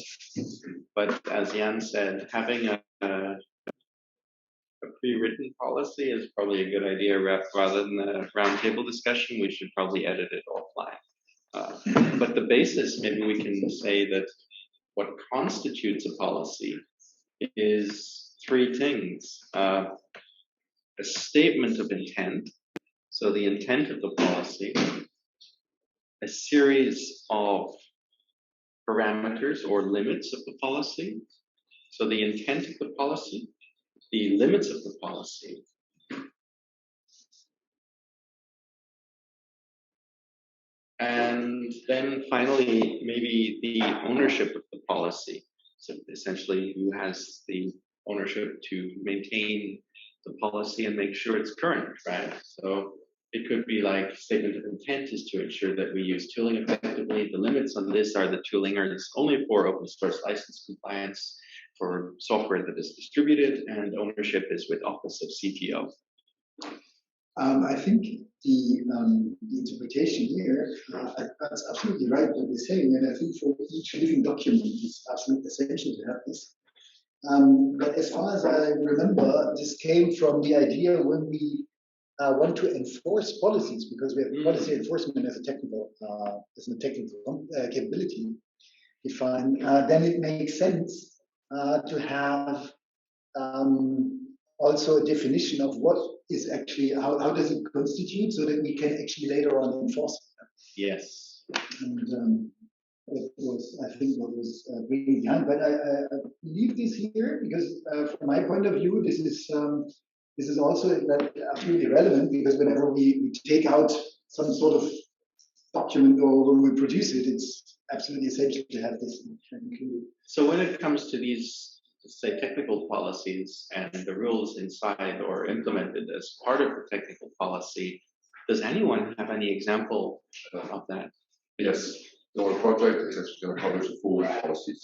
But as Jan said, having a pre-written policy is probably a good idea rather than a roundtable discussion. We should probably edit it offline. But the basis, maybe we can say that what constitutes a policy is three things. A statement of intent, so the intent of the policy, a series of parameters or limits of the policy, so the intent of the policy, the limits of the policy, and then finally maybe the ownership of the policy. So essentially, who has the ownership to maintain the policy and make sure it's current, right? So it could be like statement of intent is to ensure that we use tooling effectively. The limits on this are the tooling is only for open source license compliance for software that is distributed, and ownership is with Office of CTO. I think the interpretation here, that's absolutely right what we're saying, and I think for each living document it's absolutely essential to have this. But as far as I remember, this came from the idea when we want to enforce policies, because we have policy enforcement as a technical capability defined. Then it makes sense to have also a definition of what is actually how does it constitute, so that we can actually later on enforce it. Yes. And it was, I think, what was bringing behind. But I leave this here because, from my point of view, this is also absolutely relevant, because whenever we take out some sort of document or when we produce it, it's absolutely essential to have this included. So when it comes to these, say, technical policies and the rules inside or implemented as part of the technical policy, does anyone have any example of that? Yes. Our project is actually going to publish the full policies.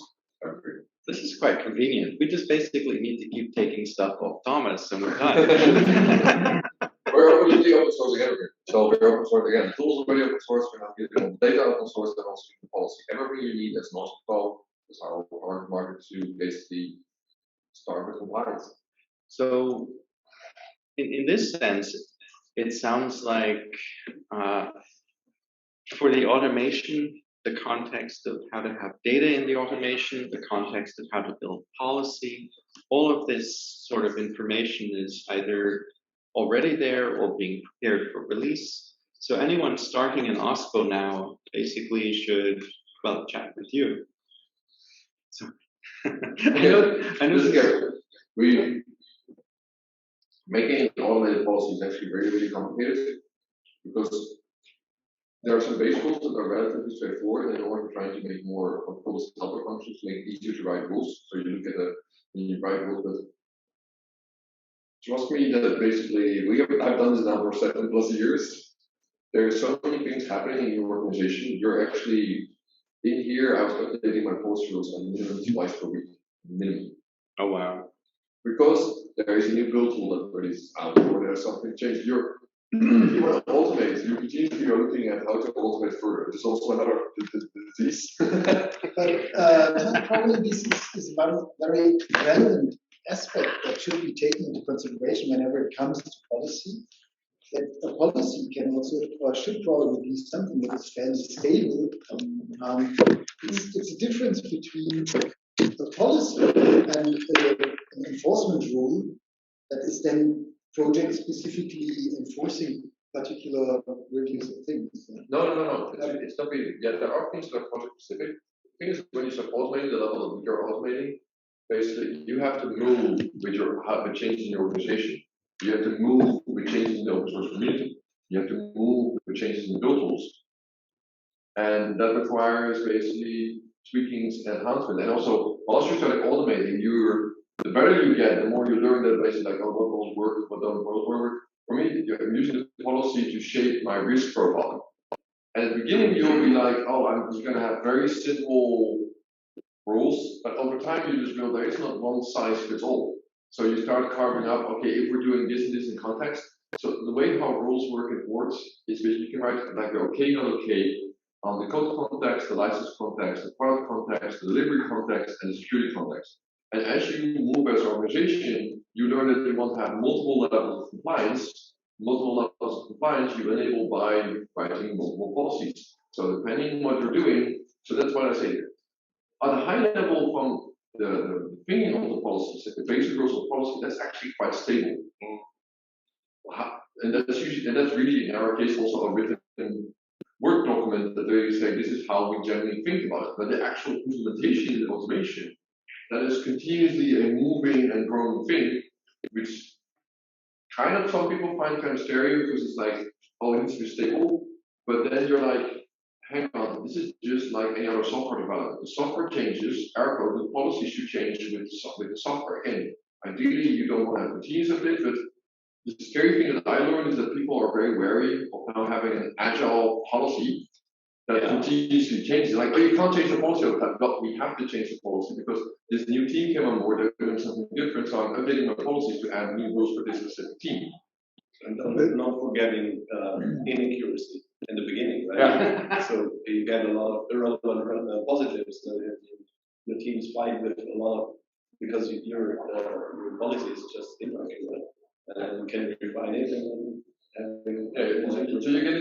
This is quite convenient. We just basically need to keep taking stuff off Thomas and we're done. We're completely open source again. So we're open source again. The tools are already open source. We're not giving data open source, and also the policy. Everything you need as an OSPO is our market to basically start with compliance. So in this sense, it sounds like for the automation, the context of how to have data in the automation, the context of how to build policy, all of this sort of information is either already there or being prepared for release. So anyone starting an OSPO now basically should, well, chat with you. So I know making an automated policy is actually very, really complicated, because there are some base rules that are relatively straightforward, and we're trying to make more of those helper functions to make it easier to write rules. So you look at when you write rules, but trust me that basically I've done this now for 7+ years. There are so many things happening in your organization. You're actually in here. I was updating my post rules a minimum twice per week. Minimum. Oh wow. Because there is a new build tool that is out, or there's something changed. If you want to automate, you continuously are looking at how to automate further. There's also another disease. But probably this is one very relevant aspect that should be taken into consideration whenever it comes to policy. that a policy can also, or should probably be something that is fairly stable. It's a difference between a policy and an enforcement rule that is then project specifically enforcing particular reviews of things. No. It's not really. Yeah, there are things that are project specific. The thing is, when you start automating the level that you're automating, basically you have to move with with changes in your organization. You have to move with changes in the open source community. You have to move with changes in the build tools. And that requires basically tweakings and enhancement. And also, once you start automating, the better you get, the more you learn that basically like, oh, what rules work, what don't work. For me, I'm using the policy to shape my risk profile. And at the beginning, you'll be like, oh, I'm just going to have very simple rules, but over time, you just realize it's not one size fits all. So you start carving up, okay, if we're doing this and this in context. So the way how rules work in boards is basically you can write like the okay, not okay, on the code context, the license context, the product context, the delivery context, and the security context. And as you move as an organization, you learn that you want to have multiple levels of compliance. Multiple levels of compliance you enable by writing multiple policies. So depending on what you're doing, so that's what I say. At a high level from the thinking of the policies, the basic rules of policy, that's actually quite stable. And that's really in our case also a written Word document that they say this is how we generally think about it. But the actual implementation and automation, that is continuously a moving and growing thing, which kind of some people find kind of scary because it's like, oh, it needs to be stable. But then you're like, hang on, this is just like any other software development. The software changes, ergo, the policy should change with the software. Again, ideally, you don't want to have continuous update, but the scary thing that I learned is that people are very wary of now having an agile policy that continuously changes. Like, oh, you can't change the policy all the time. But we have to change the policy because this new team came on board, they're doing something different, so I'm updating my policies to add new rules for this specific team. And not forgetting inaccuracy in the beginning, right? Yeah. So you get a lot of irrelevant positives that your teams fight with a lot of, because your policy is just inaccurate. And you can refine it so you get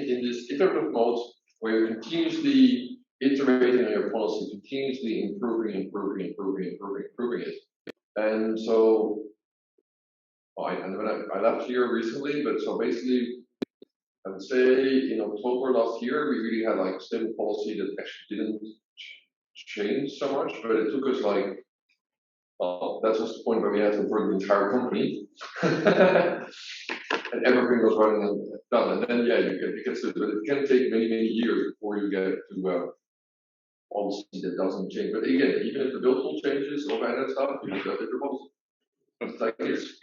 in this iterative mode where you're continuously iterating on your policy, continuously improving it. And so I left here recently, but so basically I would say in October last year we really had like a stable policy that actually didn't change so much, but it took us like that was the point where we had to work the entire company, and everything was running and done. And then you get to, but it can take many years before you get to policy that doesn't change. But again, even if the build tool changes or that stuff, you still get your policy. It's like this.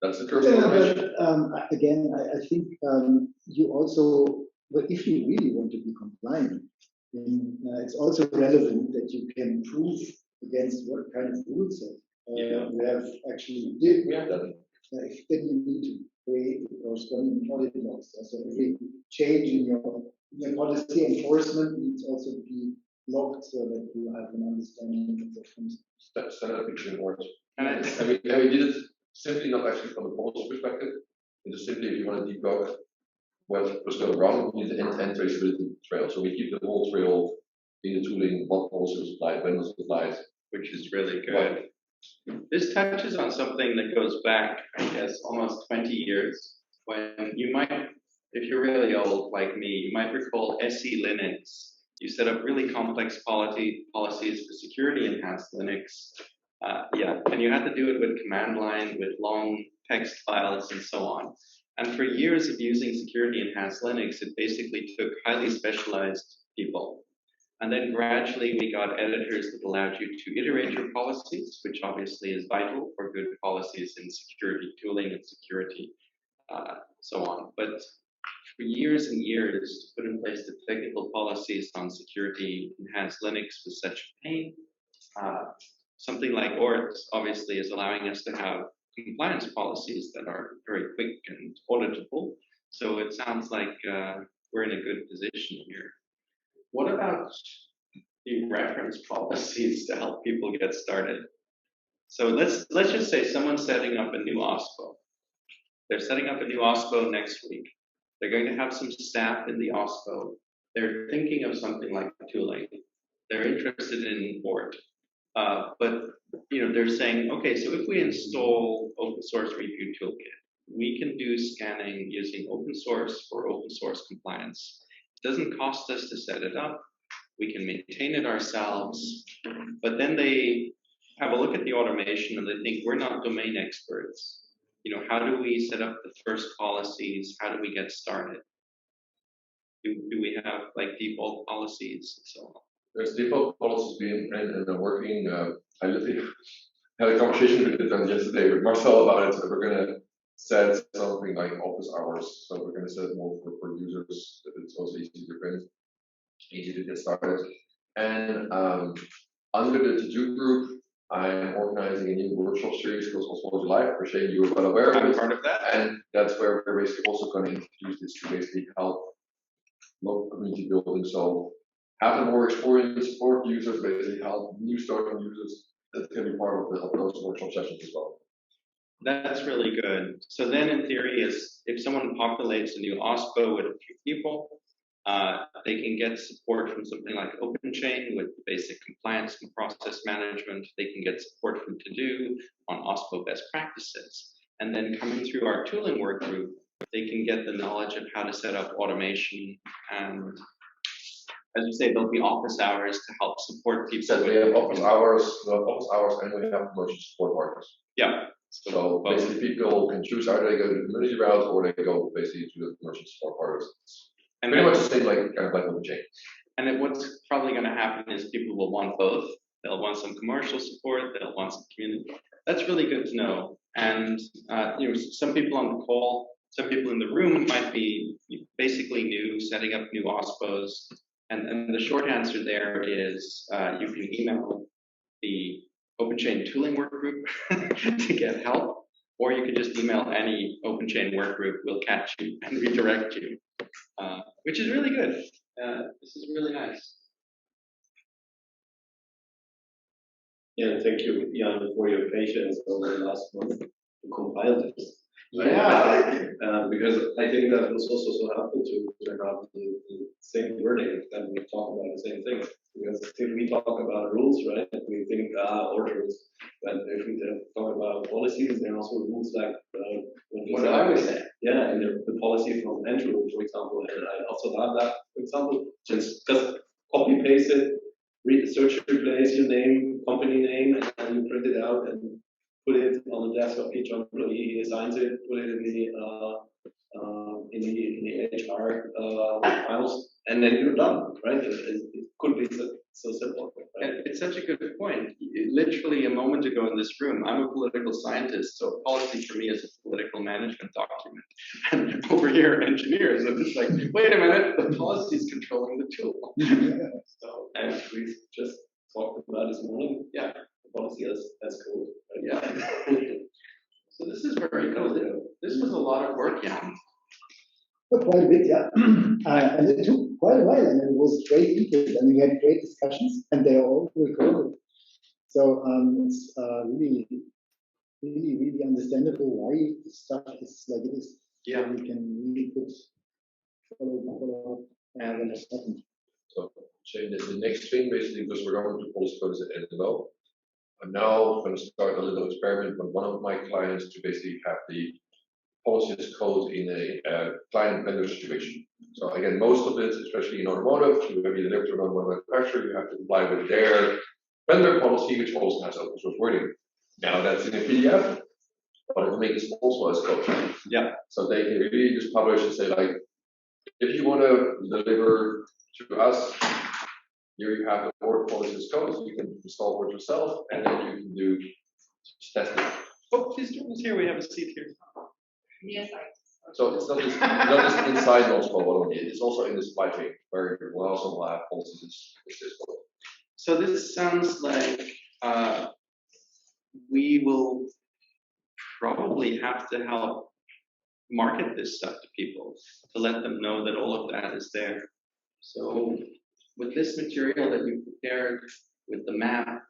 That's the curse. But again, I think you also, but if you really want to be compliant, then it's also relevant that you can prove against what kind of rules we have actually did. We have done. If then you need to create the corresponding audit logs. So every change in your policy enforcement needs also to be logged so that you have an understanding of the concept. Stand up between words. And we did it simply not actually from the policy perspective. It is simply if you want to debug what was going wrong, you need the end-to-end traceability trail. So we keep the whole trail in the tooling, what policy was applied, when was applied. Which is really good. This touches on something that goes back, I guess, almost 20 years, when you might, if you're really old like me, you might recall SE Linux. You set up really complex policies for security enhanced Linux. And you had to do it with command line, with long text files and so on. And for years of using security enhanced Linux, it basically took highly specialized people. And then gradually we got editors that allowed you to iterate your policies, which obviously is vital for good policies in security tooling and security, so on. But for years and years, to put in place the technical policies on security enhanced Linux was such a pain. Something like ORT obviously is allowing us to have compliance policies that are very quick and auditable. So it sounds like we're in a good position here. What about the reference policies to help people get started? So let's just say someone's setting up a new OSPO. They're setting up a new OSPO next week. They're going to have some staff in the OSPO. They're thinking of something like tooling. They're interested in import. But they're saying, okay, so if we install open source review toolkit, we can do scanning using open source for open source compliance. It doesn't cost us to set it up. We can maintain it ourselves. But then they have a look at the automation and they think we're not domain experts. How do we set up the first policies? How do we get started? Do we have like default policies and so on? There's default policies being and working. I literally had a conversation with them yesterday with Marcel about it. So we're going to set something like office hours. So we're going to set it more for users. That it's also easy to print, easy to get started. And under the to-do group, I'm organizing a new workshop series called Cosmology Live. For Shane, you were well aware of it. Part of that. And that's where we're basically also going to introduce this to basically help local community building. So have the more experienced support users, basically help new starting users. That can be part of those workshop sessions as well. That's really good. So then in theory, if someone populates a new OSPO with a few people, they can get support from something like OpenChain with basic compliance and process management. They can get support from To-Do on OSPO best practices. And then coming through our tooling work group, they can get the knowledge of how to set up automation. And as you say, there'll be office hours to help support people. So we have office hours, and we have commercial support partners. Yeah. So basically people can choose either they go to the community route or they go basically to the commercial support partners. And pretty much the same kind of like OpenChain. And then what's probably going to happen is people will want both. They'll want some commercial support. They'll want some community. That's really good to know. And some people on the call, some people in the room might be basically new, setting up new OSPOs. And the short answer there is you can email the OpenChain tooling work group to get help, or you can just email any OpenChain work group. We'll catch you and redirect you. Which is really good. This is really nice. Yeah, thank you, Jan, for your patience over the last month to compile this. Yeah. Because I think that was also so helpful to have the same wording and we talk about the same thing. Because if we talk about rules, right, we think orders. But if we talk about policies, there are also rules like what I would say. Yeah, and the policy from Andrew, for example, and I also love that, for example, just copy paste it, search, replace your name, company name, and you print it out and put it on the desk of each employee. He assigns it, put it in the HR files, and then you're done, right? It could be so simple. Right? It's such a good point. Literally a moment ago in this room, I'm a political scientist, so policy for me is a political management document. And over here, engineers, and it's like, wait a minute, the policy is controlling the tool. So, as we just talked about this morning, yeah, the policy as code. Right? Yeah. So this is very cool. This was a lot of work, Jan. Quite a bit, yeah. And it took quite a while, and it was great input, and we had great discussions, and they are all recorded. So it's really understandable why the stuff is like it is. Yeah. So we can really put follow up when it's happened. So Shane, the next thing basically, because we're going to policy codes at NMO. I'm now going to start a little experiment with one of my clients to basically have the policies code in a client vendor situation. So again, most of it, especially in automotive, to maybe deliver to an automotive manufacturer, you have to comply with their vendor policy, which also has open source wording. Now that's in a PDF, but it makes it also as code. Yeah. So they can really just publish and say like, if you want to deliver to us, here you have the word policies code, you can install it yourself, and then you can do test it. Oh, please join us here. We have a seat here. Yes, So it's not just inside Moscow only, it's also in the supply chain where we also have policies. So this sounds like we will probably have to help market this stuff to people to let them know that all of that is there. So with this material that you prepared, with the map,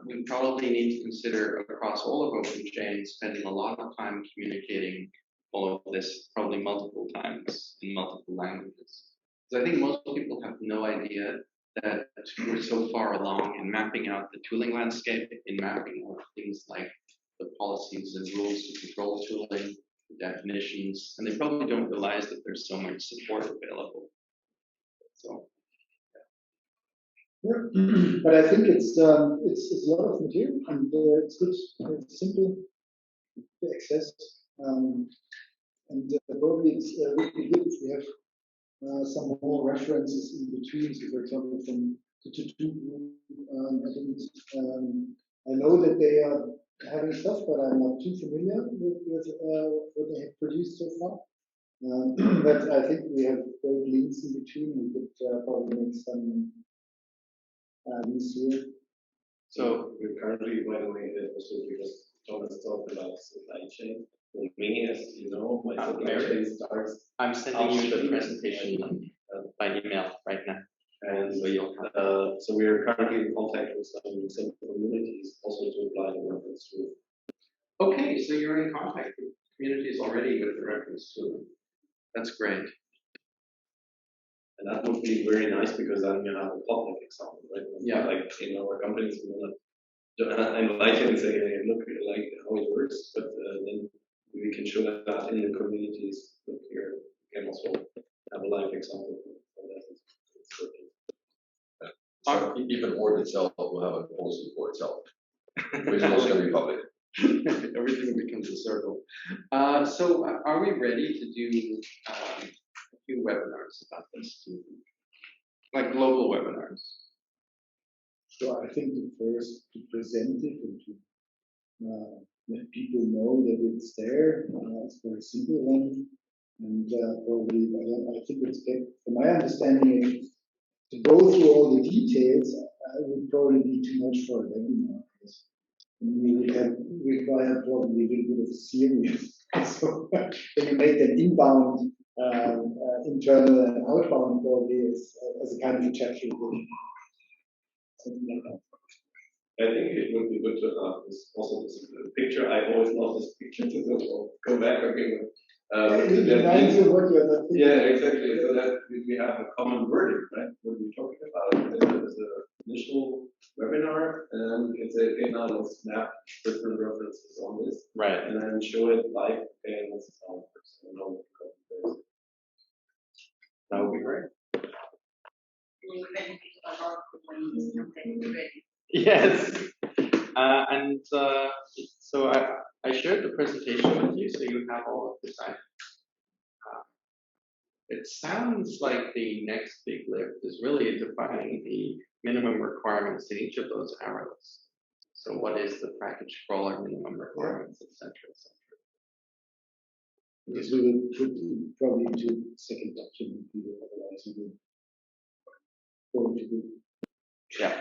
we probably need to consider across all of OpenChain spending a lot of time communicating all of this, probably multiple times in multiple languages. Because I think most people have no idea that we're so far along in mapping out the tooling landscape, in mapping out things like the policies and rules to control tooling, the definitions, and they probably don't realize that there's so much support available. So. Yeah. But I think it's a lot of material, and it's good, it's simple to access, and probably it's really good if we have some more references in between. So, for example, from the two I know that they are having stuff, but I'm not too familiar with what they have produced so far. But I think we have great links in between. We could probably make some use here. So we're currently, by the way, also because Thomas talked about supply chain. For me, as you know, my supply chain starts. I'm sending you the presentation by email right now. And so you'll so we are currently in contact with some communities also to apply the reference tool. Okay, so you're in contact with communities already with the reference tool. That's great. And that would be very nice because then you have a public example, right? Yeah. Like in our companies, we want to invite you and say, hey, look, like how it works, but then we can show that in the communities. Look here, we can also have a live example of that. Even Org itself will have a policy for itself, which is also going to be public. Everything becomes a circle. So are we ready to do a few webinars about this? Like global webinars? So I think the first to present it and to let people know that it's there, it's very simple one. And probably, I think it's, from my understanding, to go through all the details, would probably be too much for a webinar. We would require probably a little bit of series. So when you make an inbound, internal and outbound probably as a kind of a chapter. Something like that. I think it would be good to have this also this picture. I always love this picture to go back again. Yeah, exactly. So that we have a common wording, right? What we're talking about is the initial webinar, and we can say, okay, now let's map different references on this, right? And then show it live. Okay, and this is how it works. That would be great. Yes. And so I shared the presentation with you, so you have all of this. It sounds like the next big lift is really defining the minimum requirements in each of those arrows. So what is the package crawler minimum requirements, et cetera, et cetera. Because we will put probably into second document, otherwise we will go to the. Yeah.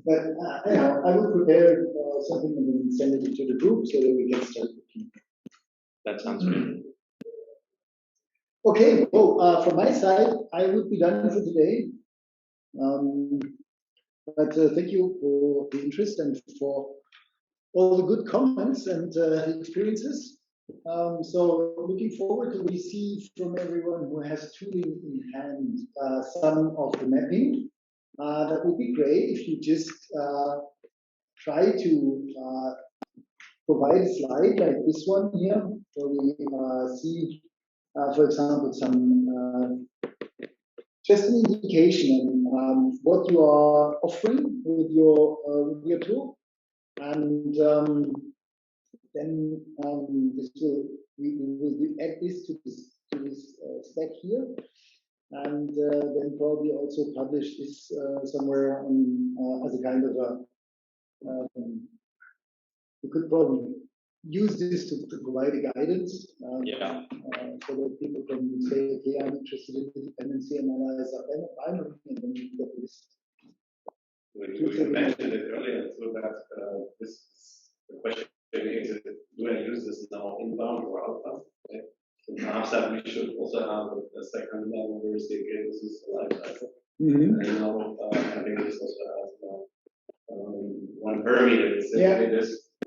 But I will prepare something and then send it to the group so that we can start looking. That sounds good. Okay, well, from my side, I would be done for today. But thank you for the interest and for all the good comments and experiences. So looking forward to receive from everyone who has tooling in hand some of the mapping. That would be great if you just try to provide a slide like this one here, where we see, for example, some just an indication on what you are offering with your tool, and then we will add this to this stack here, and then probably also publish this somewhere on, as a kind of a. We could probably use this to provide a guidance, so that people can say, okay, I'm interested in the dependency analyzer binary, and then you get this. We mentioned it earlier, so that this the question is, do I use this now inbound or outbound? Okay. So perhaps that we should also have a second level where we say, okay, this is a life cycle. And now I think this also has one parameter. It's Yeah.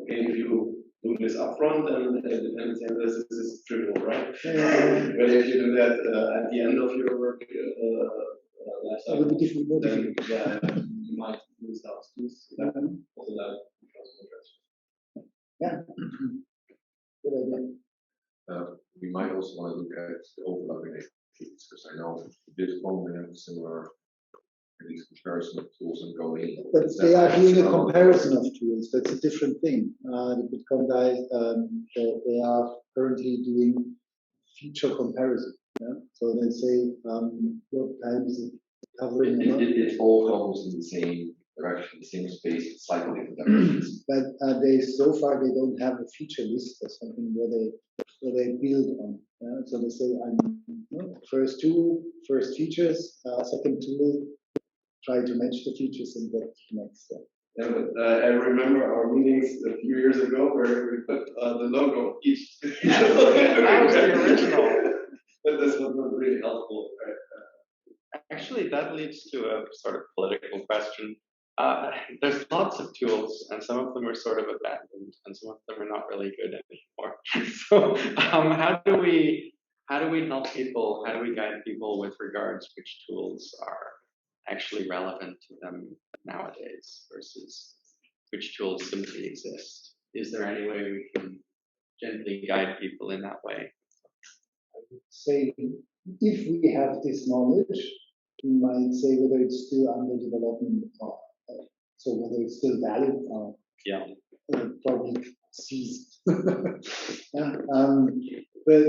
okay, if you do this upfront, then dependency on this is trivial, right? But if you do that at the end of your work life cycle, then yeah, you might lose out. Also that becomes more transfer. Yeah. Good idea. We might also want to look at the overlapping activities, because I know this moment we have a similar comparison of tools and going. But they are doing a comparison of tools. That's a different thing. The Bitcoin guys, they are currently doing feature comparison. Yeah? So they say what kind is it covering? It all comes in the same direction, the same space, slightly different directions. But they so far they don't have a feature list or something where they build on. So they say, first tool, first features, second tool, try to match the features and get next step. Yeah, but I remember our meetings a few years ago where we put the logo of each. That was the original. But this was not really helpful. Actually, that leads to a sort of political question. There's lots of tools, and some of them are sort of abandoned, and some of them are not really good anymore. So, how do we help people? How do we guide people with regards which tools are actually relevant to them nowadays versus which tools simply exist? Is there any way we can gently guide people in that way? I would say, if we have this knowledge, we might say whether it's still under development or so whether it's still valid or probably ceased. But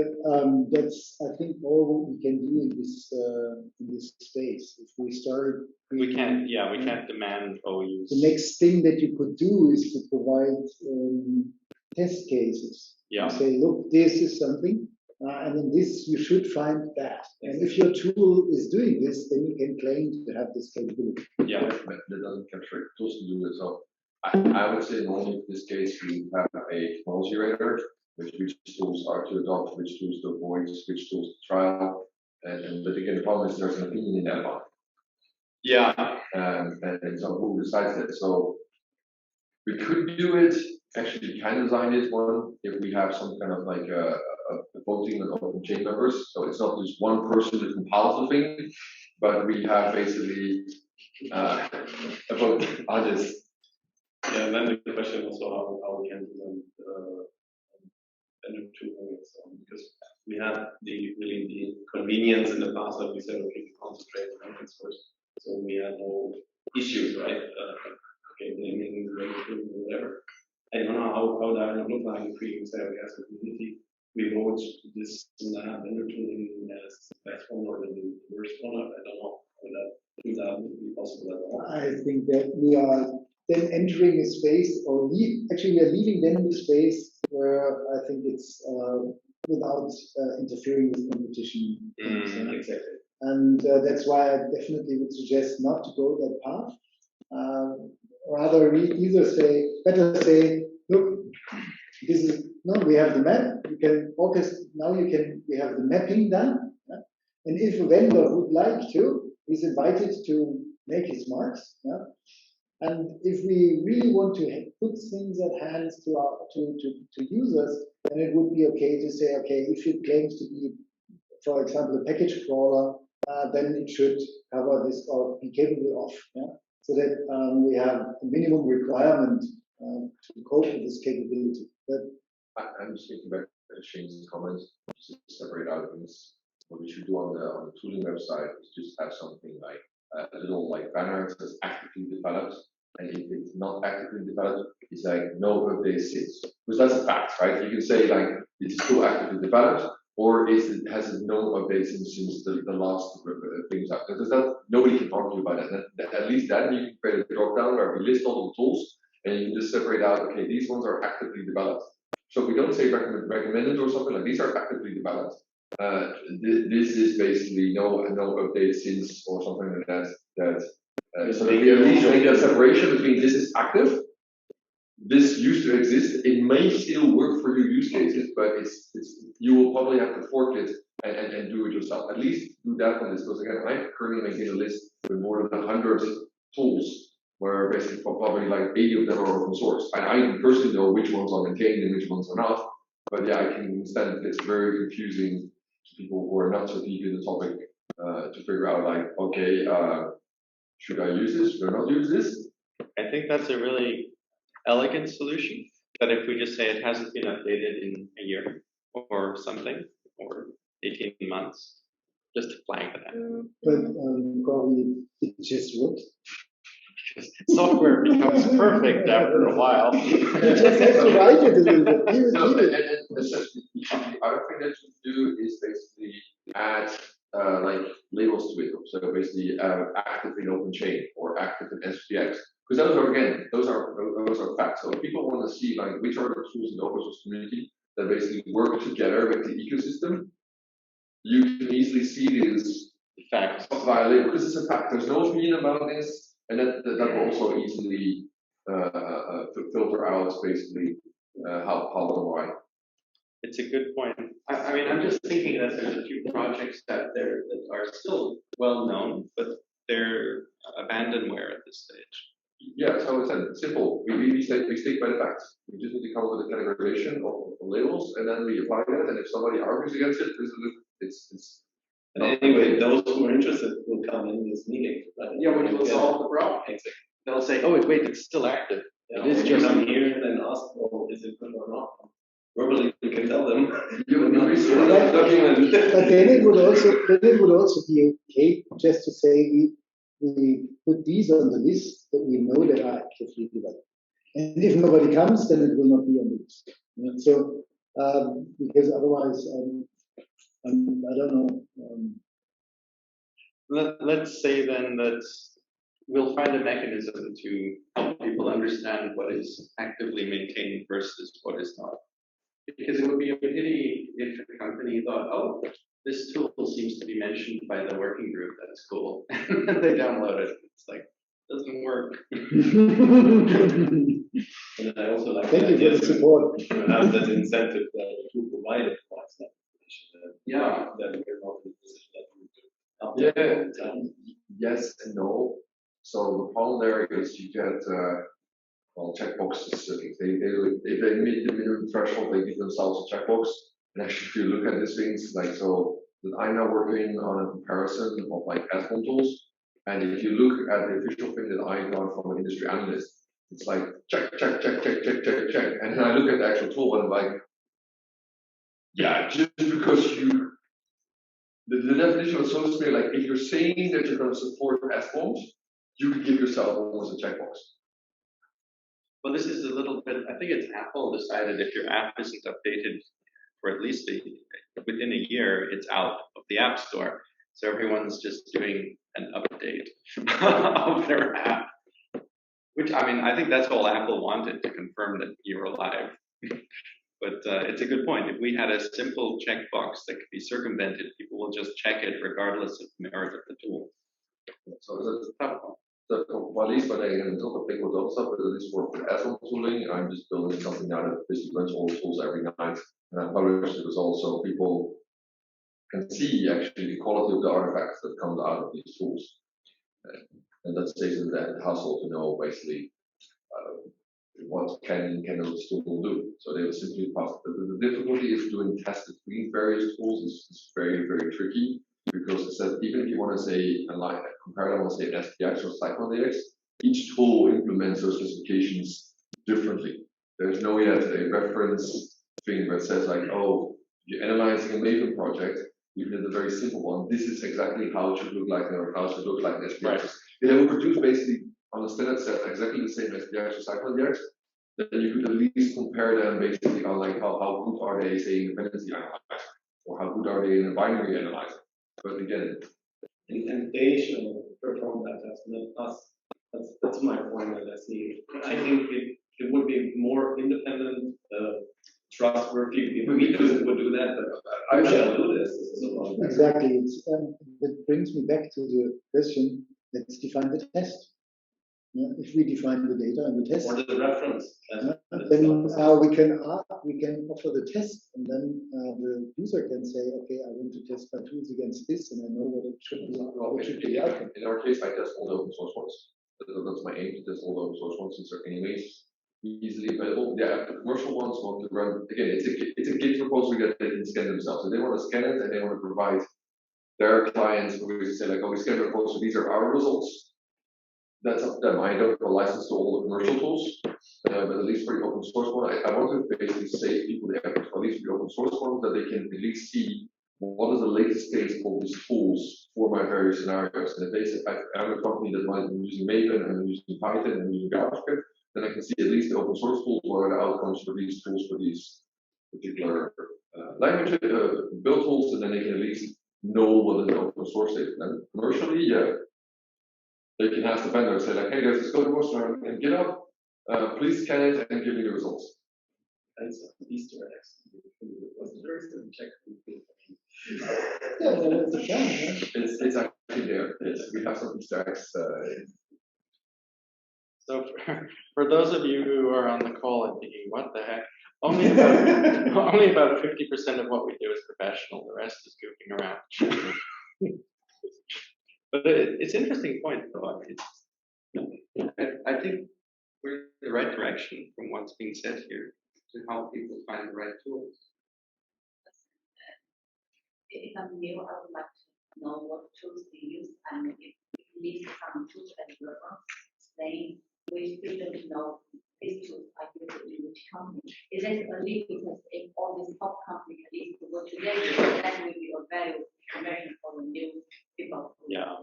that's, I think, all we can do in this space. If we start, we can't demand OUs. The next thing that you could do is to provide test cases. Yeah. You say, look, this is something, and in this you should find that. And if your tool is doing this, then you can claim to have this capability. Yeah, but that doesn't capture tools to do it. So I would say normally in this case we have a technology radar, which tools are to adopt, which tools to avoid, which tools to trial. But again, the problem is there's an opinion in that one. Yeah. And so who decides that? So we could do it, actually can design this one if we have some kind of like a voting on OpenChain members. So it's not just one person that compiles the thing, but we have basically a vote on this. Yeah, and then the question also how we can do vendor tooling and so on, because we had the convenience in the past that we said, okay, we concentrate on open source, so we had no issues, right? Okay, naming, whatever. I don't know how that would look like if we say, okay, as a community, we vote this and that vendor tooling as the best one or the worst one. I don't know if that would be possible at all. I think that we are then entering a space, or actually we are leaving then the space where I think it's without interfering with competition. Exactly. And that's why I definitely would suggest not to go that path. Rather, we better say, look, this is we have the map. You can we have the mapping done. Yeah? And if a vendor would like to, he's invited to make his marks. Yeah? And if we really want to put things at hands to users, then it would be okay to say, okay, if it claims to be, for example, a package crawler, then it should cover this or be capable of. Yeah? So that we have a minimum requirement to cope with this capability. But I'm just thinking about Shane's comments, just to separate out things. What we should do on the tooling website is just have something like a little like banner that says actively developed, and if it's not actively developed, it's like no update since. Because that's a fact, right? You can say like it is still actively developed, or has it no updates since the last things up? Because that nobody can argue about that. At least then you can create a drop down where we list all the tools, and you can just separate out. Okay, these ones are actively developed. So we don't say recommended or something like these are actively developed. This is basically no update since or something like that. So that we at least make that separation between this is active, this used to exist. It may still work for your use cases, but you will probably have to fork it and do it yourself. At least do that on this, because again, I currently maintain a list with more than 100 tools where basically probably like 80 of them are open source. I personally know which ones are maintained and which ones are not, but yeah, I can understand it's very confusing to people who are not so deep in the topic to figure out like, okay, should I use this? Should I not use this? I think that's a really elegant solution. But if we just say it hasn't been updated in a year or something, or 18 months, just to flag that. But probably it just would. Software becomes perfect after a while. You just have to write it a little bit. And essentially, the other thing that you do is basically add like labels to it. So basically active in OpenChain or active in SPX. Because those are facts. So if people want to see like which are the tools in the open source community that basically work together with the ecosystem, you can easily see these facts via label because it's a fact. There's no opinion about this, and that will also easily filter out basically how and why. It's a good point. I mean, I'm just thinking that there's a few projects out there that are still well known, but they're abandonware at this stage. Yeah, so it's simple. We stick by the facts. We just need to come up with a categorization of labels, and then we apply that. And if somebody argues against it, it's. And anyway, those who are interested will come in this meeting. Right? Yeah, which will solve the problem. Exactly. They'll say, "Oh, wait, it's still active." Yeah, it is just come here and then ask, "Oh, is it good or not?" Verbally, you can tell them. But then it would also be okay just to say we put these on the list that we know that are actively developed. And if nobody comes, then it will not be on the list. So because otherwise, I don't know. Let's say then that we'll find a mechanism to help people understand what is actively maintained versus what is not. Because it would be a pity if a company thought, oh, this tool seems to be mentioned by the working group, that's cool. And they download it. It's like, doesn't work. And I also like Thank you for the support. To have that incentive that the tool provided provides that information. Yeah. That we're not in a position that we could help them. Yes and no. So the problem there is you get checkboxes. If they meet the minimum threshold, they give themselves a checkbox. And actually, if you look at these things, like so, that I'm now working on a comparison of like SBOM tools. And if you look at the official thing that I got from an industry analyst, it's like check. And then I look at the actual tool and I'm like, yeah, just because the definition was so clear, like if you're saying that you're going to support SBOMs, you could give yourself almost a checkbox. Well, this is a little bit, I think it's Apple decided if your app isn't updated for at least within a year, it's out of the App Store. So everyone's just doing an update of their app. Which, I mean, I think that's all Apple wanted, to confirm that you're alive. But it's a good point. If we had a simple checkbox that could be circumvented, people will just check it regardless of the merit of the tool. So that's a tough one. So at least when I talk of big results stuff, but at least for SBOM tooling, I'm just building something now that basically runs all the tools every night. And I publish the results so people can see actually the quality of the artifacts that comes out of these tools. And that saves them that hassle to know basically what can those tools do. So they will simply pass. The difficulty is doing tests between various tools is very, very tricky. Because it says even if you want to say compare them, say SPX or CycloneDX, each tool implements those specifications differently. There's no yet a reference thing that says like, oh, you're analyzing a Maven project, even if it's a very simple one, this is exactly how it should look like or how it should look like in SPX. Right. If they would produce basically on a standard set exactly the same SPX or CycloneDX, then you could at least compare them basically on like how good are they say in dependency analyzer, or how good are they in a binary analyzer. But again, and they should perform that test, not us. That's my point that I see. I think it would be more independent, trustworthy if we would do that, but I shall do this. This is a long time. Exactly. That brings me back to the question, let's define the test. Yeah, if we define the data and the test, or the reference, then we can offer the test, and then the user can say, okay, I want to test my tools against this, and I know what it should be. In our case, I test all the open source ones. That's my aim to test all the open source ones since they're anyways easily available. Yeah, the commercial ones want to run, again, it's a Git repository that they can scan themselves. So they want to scan it and they want to provide their clients who say like, oh, we scan the repository, these are our results. That's up to them. I don't have a license to all the commercial tools, but at least for the open source one, I want to basically save people the effort, at least for the open source one, that they can at least see what is the latest state of these tools for my various scenarios. And if they say, I'm a company that might be using Maven and I'm using Python and I'm using JavaScript, then I can see at least the open source tools, what are the outcomes for these tools for these particular languages, build tools, and then they can at least know what is the open source state. And commercially, yeah, they can ask the vendor, say like, hey guys, let's go to Worcester and GitHub, please scan it and give me the results. That's Easter eggs. Check. Yeah, well, it's a challenge, yeah. It's actually there. Yes, we have some Easter eggs. So for those of you who are on the call and thinking, what the heck? Only about 50% of what we do is professional. The rest is goofing around. But it's an interesting point, though. I think we're in the right direction from what's being said here to help people find the right tools. If I'm new, I would like to know what tools they use and if you list some tools and reference, explain which we don't know these tools are used in which company. Is it a lead because if all these top companies at least to work together, that will be a value information for the new people. Yeah.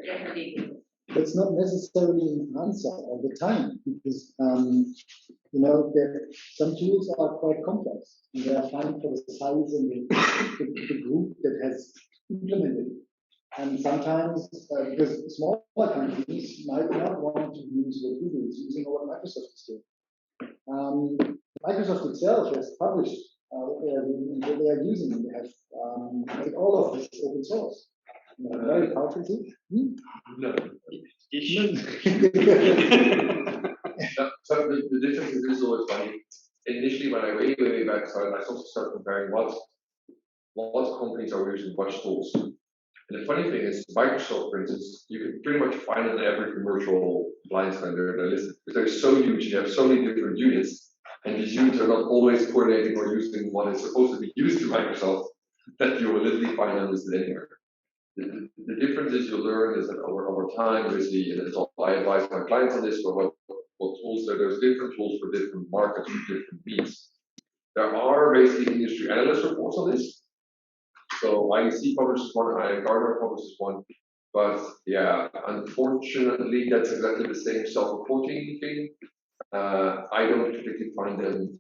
Definitely. It's not necessarily an answer all the time because you know some tools are quite complex and they are fine for the size and the group that has implemented it. And sometimes because smaller companies might not want to use what Google is using or what Microsoft is doing. Microsoft itself has published what they are doing and what they are using. They have made all of this open source. Very powerful tool. No. So the difference is this is always funny. Initially, when I way back started, I also started comparing what companies are using what tools. And the funny thing is, Microsoft, for instance, you can pretty much find it in every commercial appliance vendor they're listed because they're so huge. You have so many different units, and these units are not always coordinating or using what is supposed to be used to Microsoft that you will literally find unlisted anywhere. The difference is you learn is that over time, obviously, and it's all I advise my clients on this, but what tools there's different tools for different markets with different needs. There are basically industry analyst reports on this. So IDC publishes one, Gartner publishes one, but yeah, unfortunately, that's exactly the same self-reporting thing. I don't particularly find them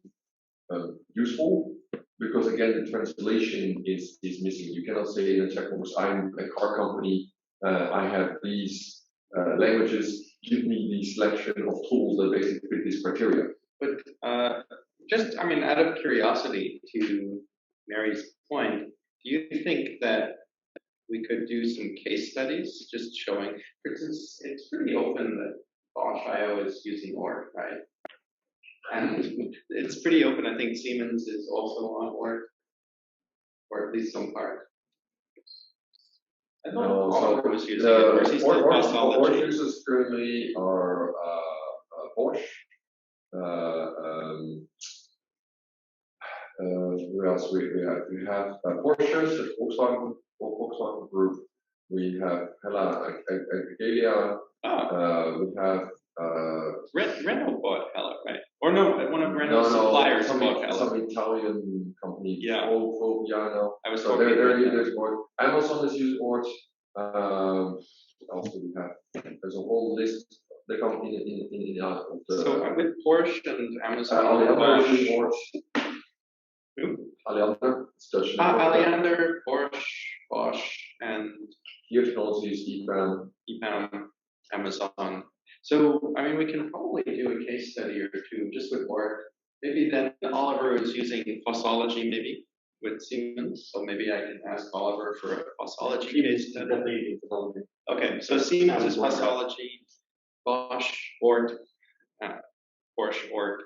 useful. Because again, the translation is missing. You cannot say in a check box, I'm a car company, I have these languages, give me the selection of tools that basically fit this criteria. But just, I mean, out of curiosity to Mary's point, do you think that we could do some case studies just showing, for instance, it's pretty open that Bosch.io is using ORG, right? And it's pretty open. I think Siemens is also on ORG, or at least some part. I thought Oliver was using it, or is he still Postology? ORG users currently are Bosch. Who else we have? We have Porsche, Volkswagen Group. We have Hella Galia. We have Renault bought Hella, right? Or no, one of Renault's suppliers bought Hella. Some Italian company. Yeah. I was so there's ORG. Amazon is used ORG. Also we have. There's a whole list. They come in So with Porsche and Amazon. Alliander, Alliander, Porsche, Bosch, and Technologies, EPAM, Amazon. So, I mean, we can probably do a case study or two just with ORG. Maybe then Oliver is using Postology, maybe with Siemens. So maybe I can ask Oliver for a Postology case study. Okay, so Siemens is Postology, Bosch, ORG, Porsche, ORG.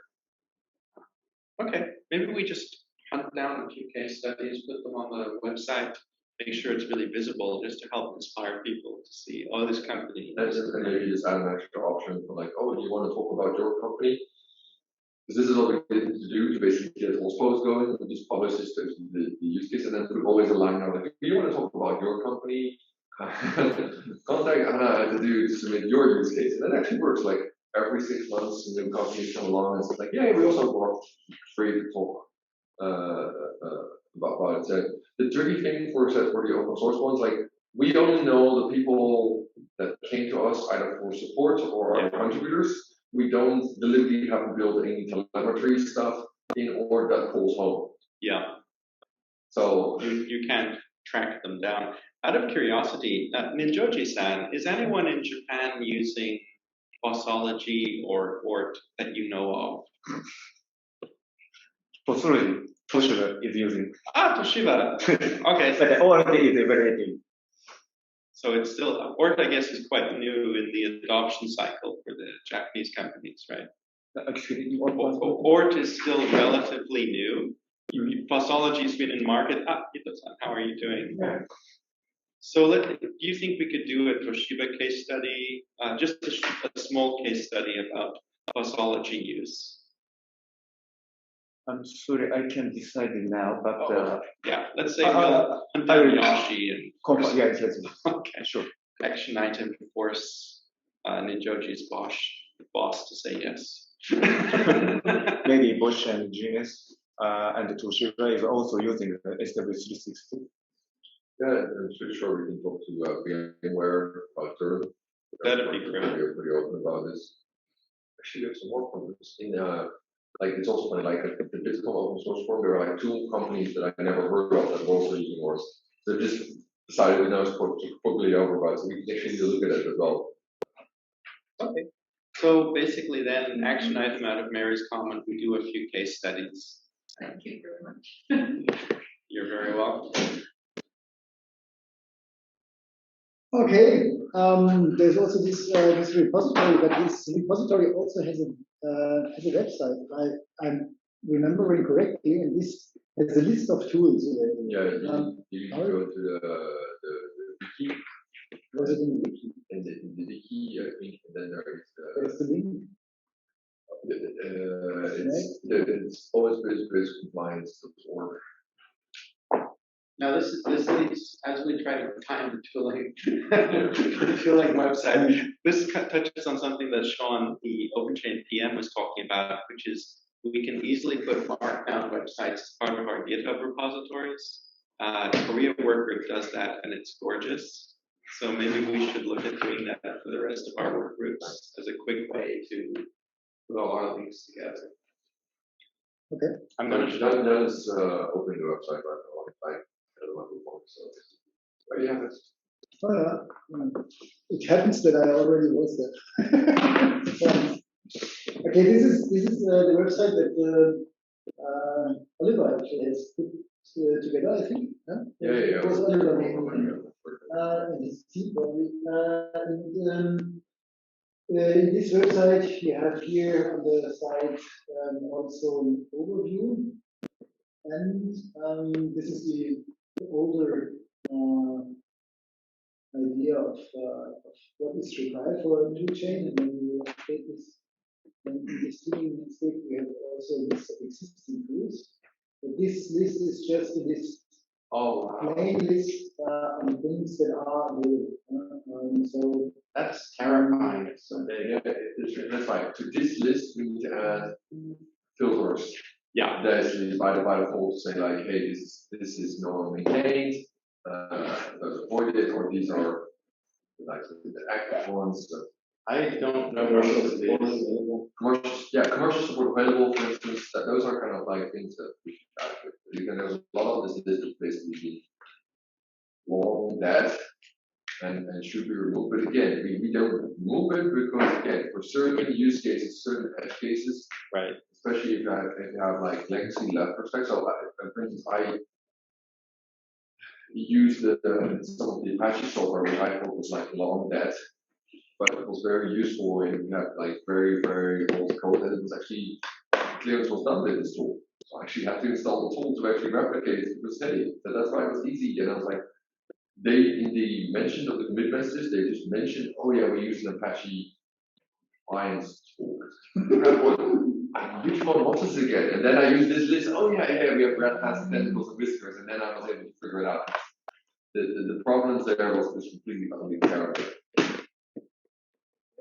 Okay, maybe we just hunt down a few case studies, put them on the website, make sure it's really visible, just to help inspire people to see, oh, this company. And maybe just add an extra option for like, oh, do you want to talk about your company? Because this is what we need to do to basically get all posts going. We just publish this to the use case, and then put always a line out like, if you want to talk about your company, contact Anna to submit your use case. And that actually works. Like every 6 months, new companies come along and it's like, yeah, we also work free to talk about it. So the tricky thing for the open source ones, like we only know the people that came to us either for support or are contributors. We don't deliberately have to build any telemetry stuff in order that calls home. Yeah. So you can't track them down. Out of curiosity, Ninjoji-san, is anyone in Japan using Fossology or ORT that you know of? Fossology, Toshiba is using. Toshiba. Okay. But ORT is evaluating. So it's still, ORT, I guess, is quite new in the adoption cycle for the Japanese companies, right? ORT is still relatively new. Fossology's been in market. How are you doing? Yeah. So do you think we could do a Toshiba case study, just a small case study about Fossology use? I'm sorry, I can't decide it now, but yeah, let's say we'll Yoshi and yes. Okay, sure. Action item force Ninjoji's boss to say yes. Maybe Bosch and GNS and Toshiba is also using the SW360. Yeah, I'm pretty sure we can talk to VMware about Turn. That'd be great. We're pretty open about this. Actually, we have some more problems in like it's also funny, like the Bitcoin open source forum, there are like 2 companies that I never heard of that were also using ORS. So just decided we know it's probably over about, so we can actually look at it as well. Okay. So basically then, action item out of Mary's comment, we do a few case studies. Thank you very much. You're very welcome. Okay, there's also this repository, but this repository also has a website. I'm remembering correctly, and this has a list of tools. Yeah, you can go to the wiki. Was it in the wiki? In the wiki, I think, and then there's the link. It's always base compliance.org. Now this leads, as we try to time the tooling website, this touches on something that Sean, the OpenChain PM, was talking about, which is we can easily put markdown websites as part of our GitHub repositories. Korea Workgroup does that, and it's gorgeous. So maybe we should look at doing that for the rest of our work groups as a quick way to put all our links together. Okay. I'm going to just open the website right now. But yeah, it happens that I already was there. Okay, this is the website that Oliver actually has put together, I think. Huh? Yeah. It was Oliver and his team probably. In this website, you have here on the side also an overview, and this is the older idea of what is required for a new chain, and then we update this. And in this tooling state, we have also a list of existing tools. But this list is just a list, plain list on things that are available. So that's terrifying. So that's right. To this list, we need to add filters. Yeah. There's by default say like, hey, this is no maintained, those avoided, or these are like the active ones. So I don't know commercial support available, for instance. Those are kind of like things that we should add. There's a lot of this list is basically long dead and should be removed. But again, we don't remove it because again, for certain use cases, certain edge cases, right? Especially if you have like legacy left perspective. So, for instance, I use some of the Apache software where I focus like long dead, but it was very useful when you had like very, very old code, and it was actually clearance was done with this tool. So I actually had to install the tool to actually replicate it. It was steady. So that's why it was easy. And I was like, they, in the mention of the commit messages, they just mentioned, oh yeah, we use an Apache clients tool. Which one was this again? And then I use this list, oh yeah, we have red hats, tentacles, and whiskers, and then I was able to figure it out. The problems there was just completely unknown character.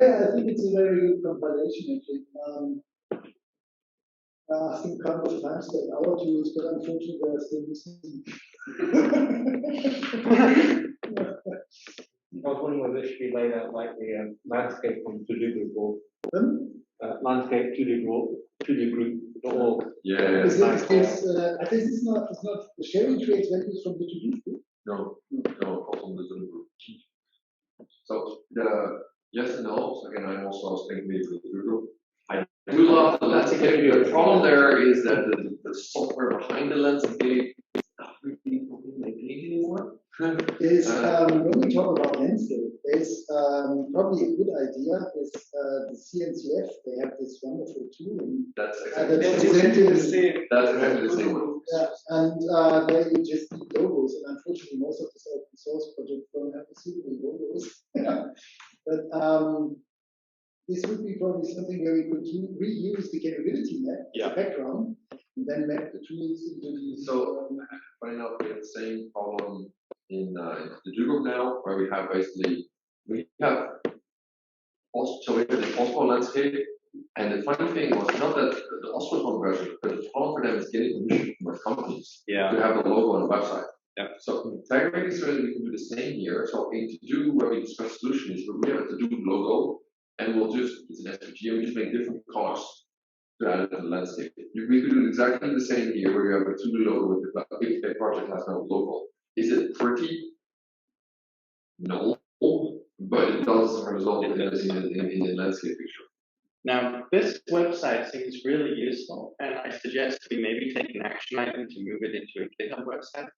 Yeah, I think it's a very good compilation actually. I think a couple of times that our tools, but unfortunately they are still missing. I was wondering whether it should be laid out like the landscape from to-do group, landscape to-do group.org. Yeah. This is not, the sharing creates values from the to-do group. No, from the to-do group. So yes and no. So again, I'm also thinking with the to-do group. I do love the landscape. The problem there is that the software behind the landscape is not really maintained anymore. When we talk about landscape, there's probably a good idea is the CNCF. They have this wonderful tool. That's exactly the same. That's exactly the same. Yeah, and they just need logos, and unfortunately, most of these open source projects don't have suitable logos. But this would be probably something where we could reuse the capability map as a background, and then map the tools into these. So, funny enough, we have the same problem in the Google now, where we have basically we have the Osmo landscape, and the funny thing was not that the Osmo conversion, but the problem for them is getting permission from companies to have the logo on the website. Yeah. So integrating so that we can do the same here. So in to do where we discuss solutions, we have a to do logo, and we'll just it's an SVG, and we just make different colors to add it to the landscape. We could do exactly the same here, where you have a to do logo with the if a project has no logo. Is it pretty? No, but it does result in the landscape picture. Now, this website seems really useful, and I suggest we maybe take an action item to move it into a GitHub website.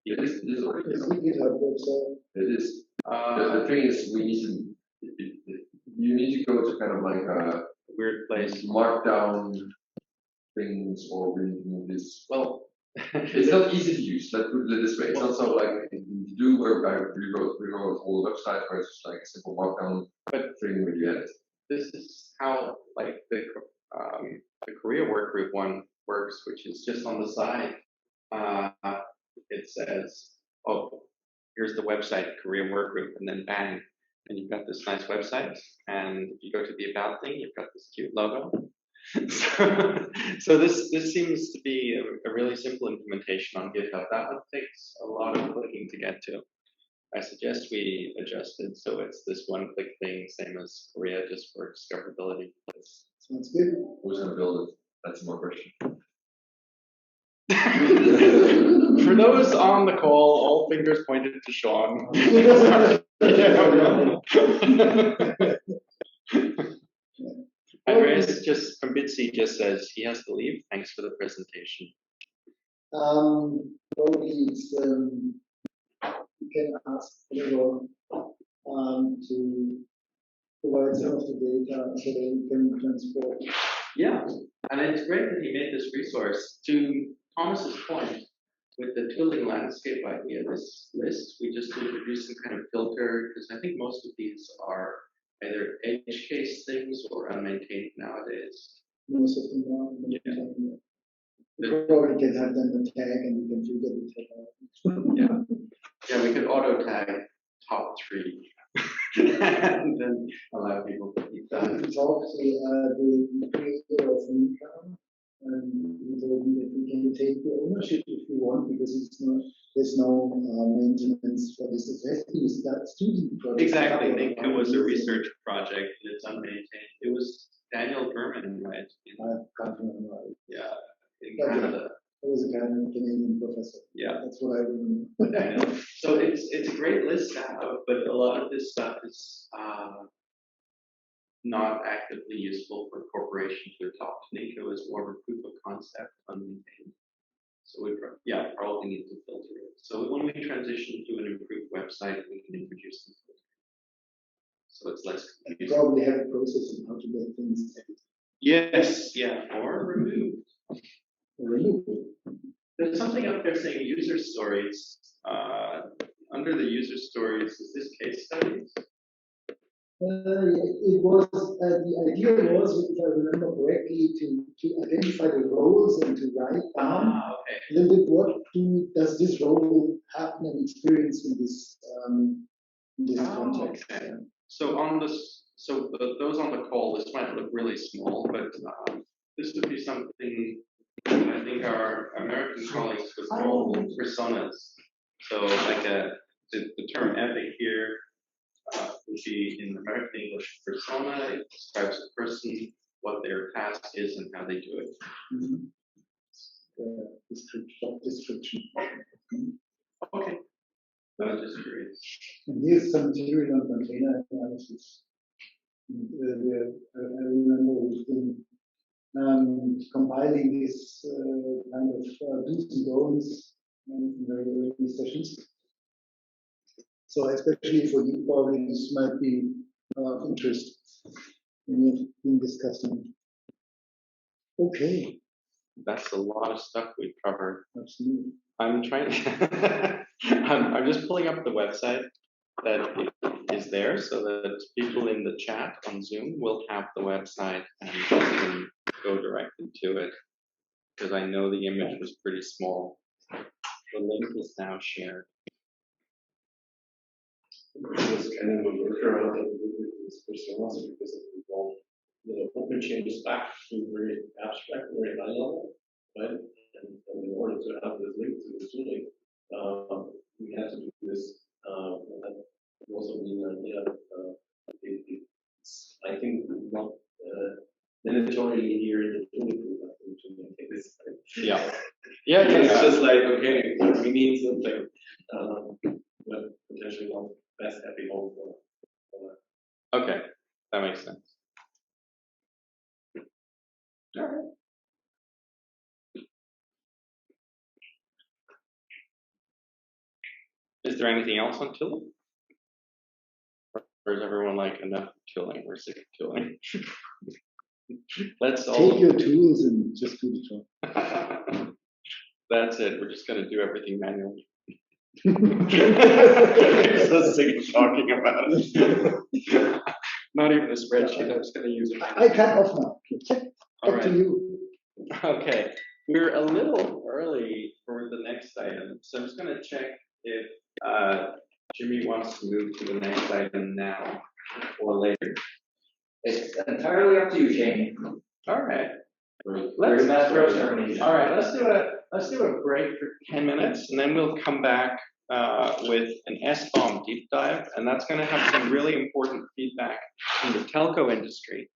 It is already a GitHub website. It is. The thing is, you need to go to kind of like a weird place, markdown things, or reading this. Well, it's not easy to use. Let's put it this way. It's not so like in to do where I rewrote all the website where it's just like a simple markdown thing where you edit. This is how like the Korea work group one works, which is just on the side. It says, "Oh, here's the website, Korea work group," and then bang, and you've got this nice website. And if you go to the about thing, you've got this cute logo. So this seems to be a really simple implementation on GitHub. That one takes a lot of clicking to get to. I suggest we adjust it so it's this one-click thing, same as Korea, just for discoverability. Sounds good. Who's going to build it? That's my question. For those on the call, all fingers pointed to Sean. Andreas just from Bitsy just says he has to leave. Thanks for the presentation. Probably it's you can ask everyone to provide some of the data so that we can transport. Yeah, and it's great that he made this resource. To Thomas's point, with the tooling landscape idea, this list, we just introduced some kind of filter, because I think most of these are either edge case things or unmaintained nowadays. Most of them are unmaintained. You probably can have them a tag and you can filter the tag. Yeah, we could auto tag top 3 and then allow people to keep that. We talked to the creator of Minecraft, and he told me that we can take the ownership if we want, because there's no maintenance for this. It's that student project. Exactly. I think it was a research project and it's unmaintained. It was Daniel Berman, right? I can't remember. Yeah, in Canada. It was a Canadian professor. Yeah, that's what I remember. Daniel. So it's a great list to have, but a lot of this stuff is not actively useful for corporations to adopt. Nico is more of a proof of concept, unmaintained. So we probably need to filter it. So when we transition to an improved website, we can introduce some filtering. So it's less confusing. Probably have a process on how to get things edited. Yes, yeah, or removed. Removed. There's something up there saying user stories. under the user stories, is this case studies? It was the idea was, if I remember correctly, to identify the roles and to write down a little bit what does this role have an experience in this context. Okay. So on this, those on the call, this might look really small, but this would be something I think our American colleagues would call personas. So like the term epic here would be in American English persona. It describes a person, what their task is, and how they do it. Description. Okay. I was just curious. And here's some material on container analysis. I remember we've been compiling this kind of do's and don'ts in very early sessions. So especially for you, probably this might be of interest when you've been discussing. Okay. That's a lot of stuff we covered. Absolutely. I'm trying to, I'm just pulling up the website that is there so that people in the chat on Zoom will have the website and can go directly to it, because I know the image was pretty small. The link is now shared. This kind of a workaround with this personas because it involved OpenChain is back to very abstract, very high level, right? And in order to have this link to the tooling, we have to do this. And that would also mean that it's, I think, not mandatory here in the tooling group to make this. Yeah. It's just like, okay, we need something, but potentially not best happy home for that. Okay, that makes sense. All right. Is there anything else on tooling? Or is everyone like, enough tooling? We're sick of tooling. Let's all take your tools and just do the job. That's it. We're just going to do everything manually. So sick of talking about it. Not even a spreadsheet. I'm just going to use it. I cut off now. All Up right. to you. Okay. We're a little early for the next item, so I'm just going to check if Jimmy wants to move to the next item now or later. It's entirely up to you, Shane. All right. All right. Let's do a break for 10 minutes, and then we'll come back with an SBOM deep dive, and that's going to have some really important feedback in the telco industry,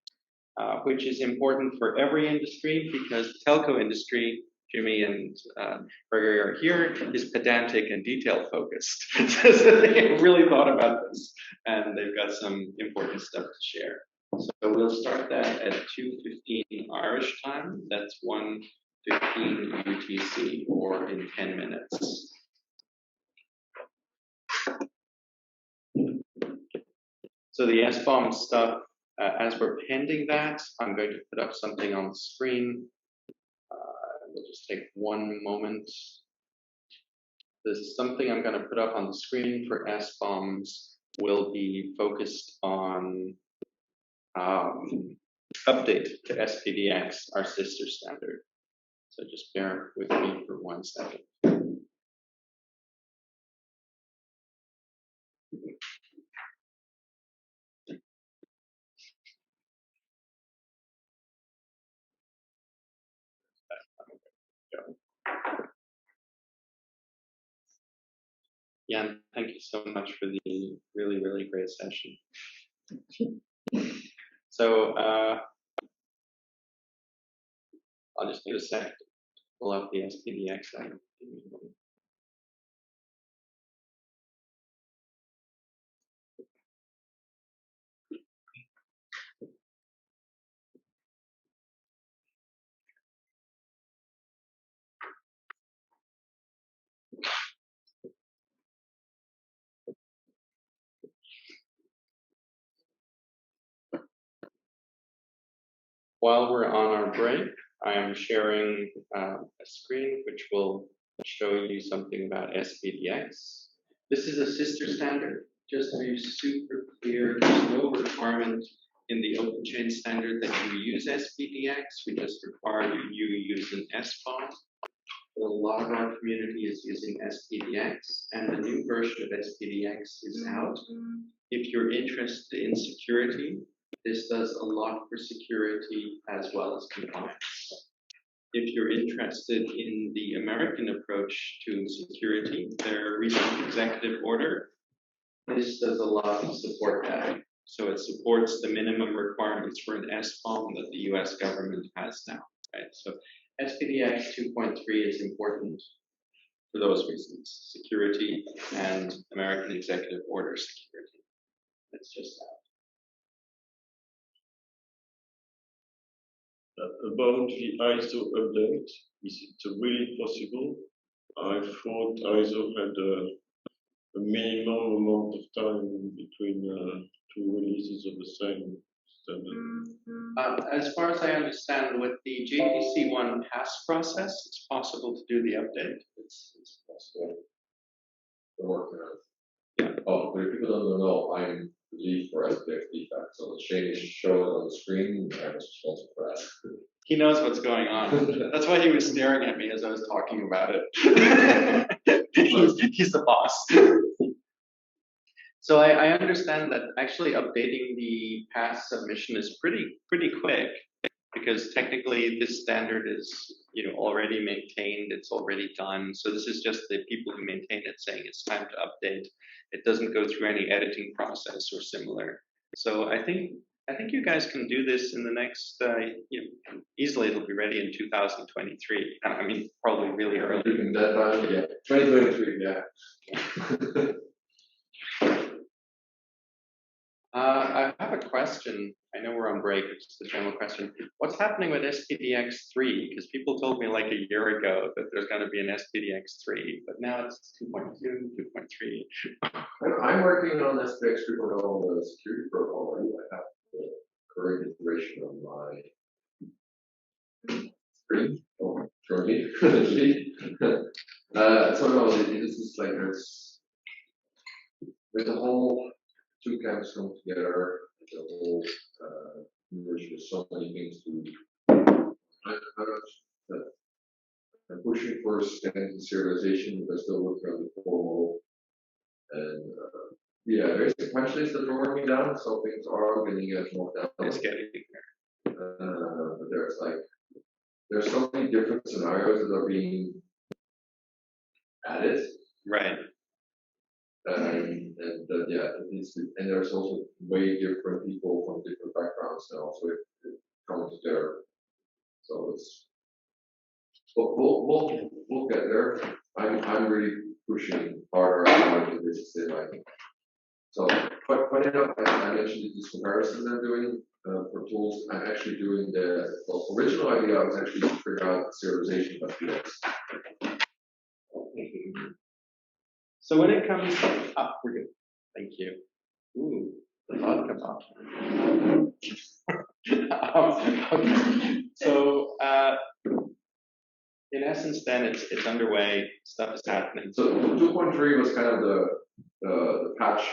which is important for every industry because the telco industry, Jimmy and Gregory are here, is pedantic and detail focused. So they really thought about this, and they've got some important stuff to share. So we'll start that at 2:15 Irish time. That's 1:15 UTC, or in 10 minutes. So the SBOM stuff, as we're pending that, I'm going to put up something on the screen. We'll just take one moment. There's something I'm going to put up on the screen for SBOMs will be focused on update to SPDX, our sister standard. So just bear with me for 1 second. Jan, thank you so much for the really, really great session. So I'll just need a sec to pull up the SPDX item. While we're on our break, I am sharing a screen which will show you something about SPDX. This is a sister standard. Just to be super clear, there's no requirement in the OpenChain standard that you use SPDX. We just require you use an SPON. But a lot of our community is using SPDX, and the new version of SPDX is out. If you're interested in security, this does a lot for security as well as compliance. If you're interested in the American approach to security, their recent executive order, this does a lot to support that. So it supports the minimum requirements for an SPOM that the US government has now, right? So SPDX 2.3 is important for those reasons, security and American executive order security. It's just that. About the ISO update, is it really possible? I thought ISO had a minimum amount of time between two releases of the same standard. As far as I understand, with the JPC1 pass process, it's possible to do the update. It's possible. We're working on it. Oh, but if people don't know, I'm the lead for SPX defect. So the change shown on the screen, I'm responsible for that. He knows what's going on. That's why he was staring at me as I was talking about it. He's the boss. So I understand that actually updating the pass submission is pretty quick, because technically this standard is already maintained, it's already done. So this is just the people who maintain it saying it's time to update. It doesn't go through any editing process or similar. So I think you guys can do this in the next easily. It'll be ready in 2023. I mean, probably really early. Yeah, 2023. Yeah. I have a question. I know we're on break, it's just a general question. What's happening with SPDX 3? Because people told me like a year ago that there's going to be an SPDX 3, but now it's 2.2, 2.3. I'm working on SPX 3.0 the security protocol. I have the current iteration on my screen. Oh, currently. So no, this is like there's a whole two camps come together. The whole version of so many things to. I'm pushing for standard serialization, but still working on the core model. And yeah, there's a punch list that we're working down, so things are getting more down. It's getting there. But there's so many different scenarios that are being added. Right. And there's also way different people from different backgrounds now, so it comes together. So it's we'll get there. I'm really pushing harder and harder to this like. So funny enough, I mentioned this comparison I'm doing for tools. I'm actually doing the original idea. I was actually to figure out serialization of PX. So when it comes to, we're good. Thank you. Ooh, the vodka bottle. Okay. So in essence, then it's underway. Stuff is happening. So 2.3 was kind of the patch.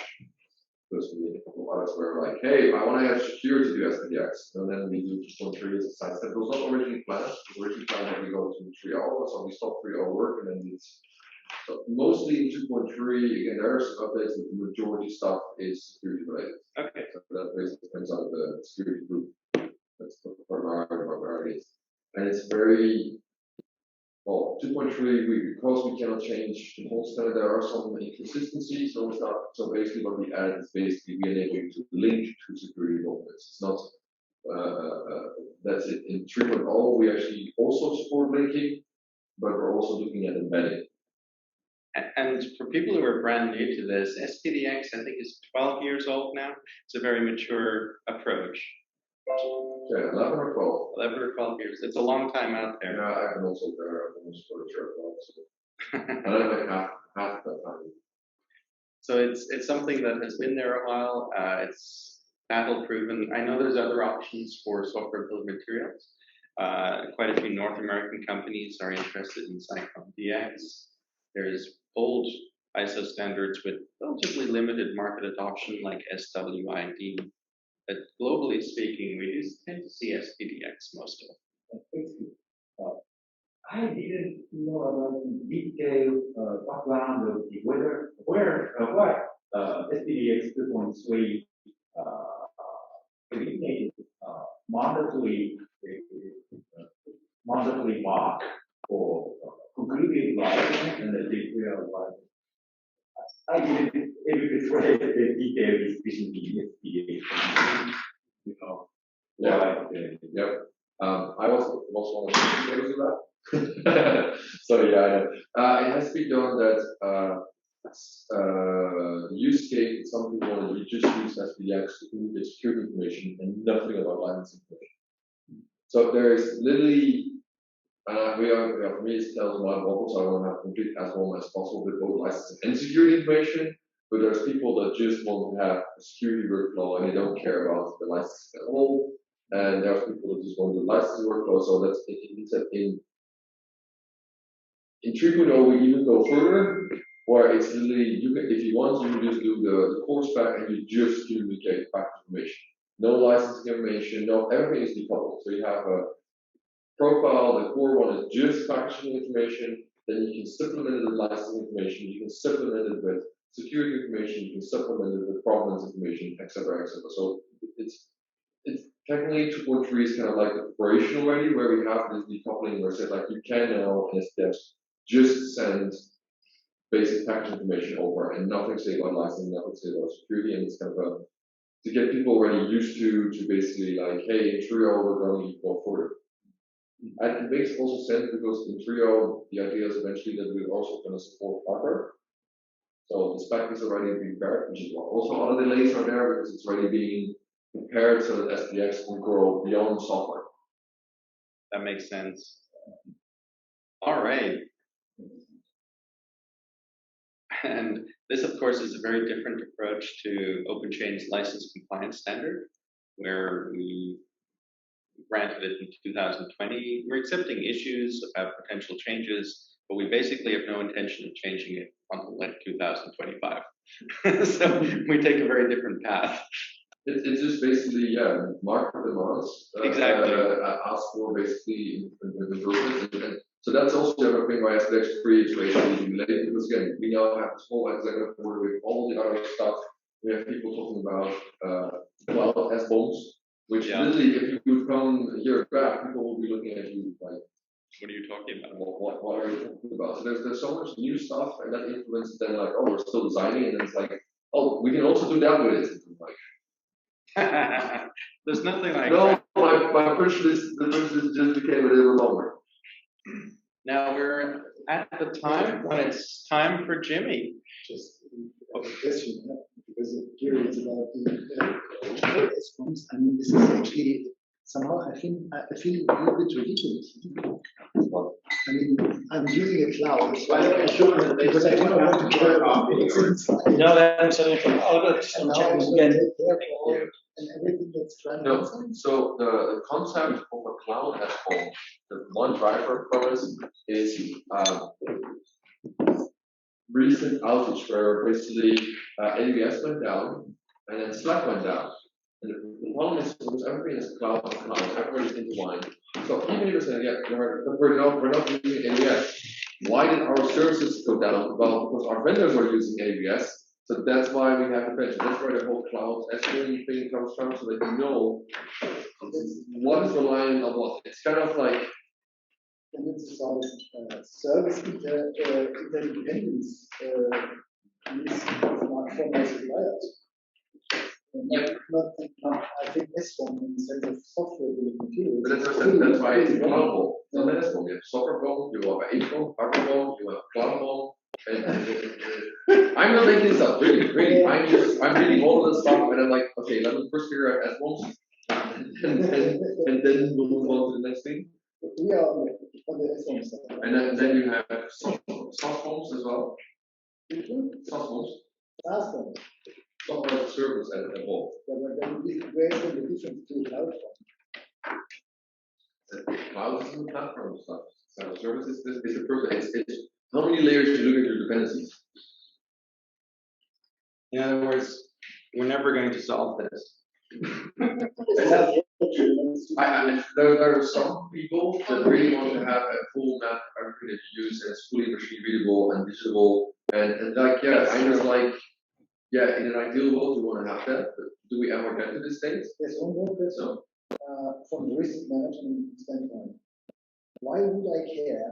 Because we a couple of others were like, hey, I want to have security to do SPDX. And then we do 2.3 as a side step. It was not originally planned. It was originally planned that we go to 3.0, so we stopped 3.0 work, and then it's so mostly in 2.3. Again, there are some updates, but the majority stuff is security related. Okay. So that basically comes out of the security group. That's where it is. And it's very well, 2.3, because we cannot change the whole standard, there are some inconsistencies. So basically what we added is basically we enable you to link to security documents. It's not, that's it. In 3.0, we actually also support linking, but we're also looking at embedding. And for people who are brand new to this, SPDX, I think, is 12 years old now. It's a very mature approach. Yeah, 11 or 12. 11 or 12 years. It's a long time out there. Yeah, I've been also there almost for a short while. So. I don't like half that time. So it's something that has been there a while. It's battle proven. I know there's other options for software bill of materials. Quite a few North American companies are interested in Cyclone DX. There's old ISO standards with relatively limited market adoption like SWID. But globally speaking, we just tend to see SPDX most of. I didn't know about the detailed background of the why SPDX 2.3 eliminated mandatory mark for concluded license and the declared license. I didn't able to the detailed discussion in SPDX. You know, Yeah. Yep. I was one of the speakers of that. So yeah, I know. It has to be done that use case, some people want to just use SPDX to communicate security information and nothing about license information. So there is literally, for me, it tells my model, so I want to have complete as long as possible with both license and security information. But there's people that just want to have a security workflow and they don't care about the license at all. And there's people that just want to do license workflow. So that's in 3.0 we even go further, where it's literally if you want, you can just do the core spec and you just communicate back information. No licensing information, no, everything is decoupled. So you have a profile, the core one is just packaging information, then you can supplement it with licensing information, you can supplement it with security information, you can supplement it with provenance information, etc., etc. So it's technically 2.3 is kind of like the operational already, where we have this decoupling where it says like you can now in steps just send basic package information over and nothing say about licensing, nothing say about security, and it's kind of to get people already used to basically like, hey, in Trio we're going to go further. And it makes also sense because in Trio the idea is eventually that we're also going to support hardware. So the spec is already being prepared, which is why also other delays are there because it's already being prepared so that SPDX can grow beyond software. That makes sense. All right. And this, of course, is a very different approach to OpenChain's license compliance standard, where we granted it in 2020. We're accepting issues about potential changes, but we basically have no intention of changing it until like 2025. So we take a very different path. It's just basically, market demands. Exactly. Ask for basically improvements. And so that's also the other thing why SPDX 3 is basically delayed, because again, we now have this whole executive board with all the other stuff. We have people talking about cloud S-bombs, which literally, if you would come a year back, people will be looking at you like, what are you talking about? What are you talking about? So there's so much new stuff, and that influences then like, oh, we're still designing, and then it's like, oh, we can also do that with it. Like, there's nothing like no, my push list just became a little longer. Now we're at the time when it's time for Jimmy. Just a question, because I'm curious about the response. I mean, this is actually somehow I feel a little bit ridiculous. I mean, I'm using a cloud. Why don't I show them because I don't want to care about what's inside. No, that's again. And everything that's running inside. So the concept of a cloud platform, the one driver for us is recent outage where basically AWS went down and then Slack went down. And the problem is because everything is cloud, everybody's intertwined. So even if you say, yeah, we're not using AWS, why did our services go down? Well, because our vendors are using AWS. So that's why we have the pension. That's where the whole cloud SQL thing comes from, so that you know what is relying on what. It's kind of like. And it's about service interdependence from my suppliers. Not, I think this one in sense of software building materials. But that's why it's cloud. So that's what we have software phone, you have an phone, hardware phone, you have cloud phone. I'm not making this up, really. I'm reading all of this stuff, and I'm like, okay, let me first figure out S-bombs, and then we'll move on to the next thing. We are on the S-bomb side. And then you have soft bombs as well. Soft bombs. Fast bombs. Software as a service at all. But then where's the difference to cloud form? Cloud is a platform stuff. So service is a person. It's how many layers you look at your dependencies. In other words, we're never going to solve this. There are some people that really want to have a full map of everything that you use, and it's fully machine readable and digitable, and like, yeah, I know, like, yeah, in an ideal world you want to have that, but do we ever get to this state? There's one more question. From the risk management standpoint, why would I care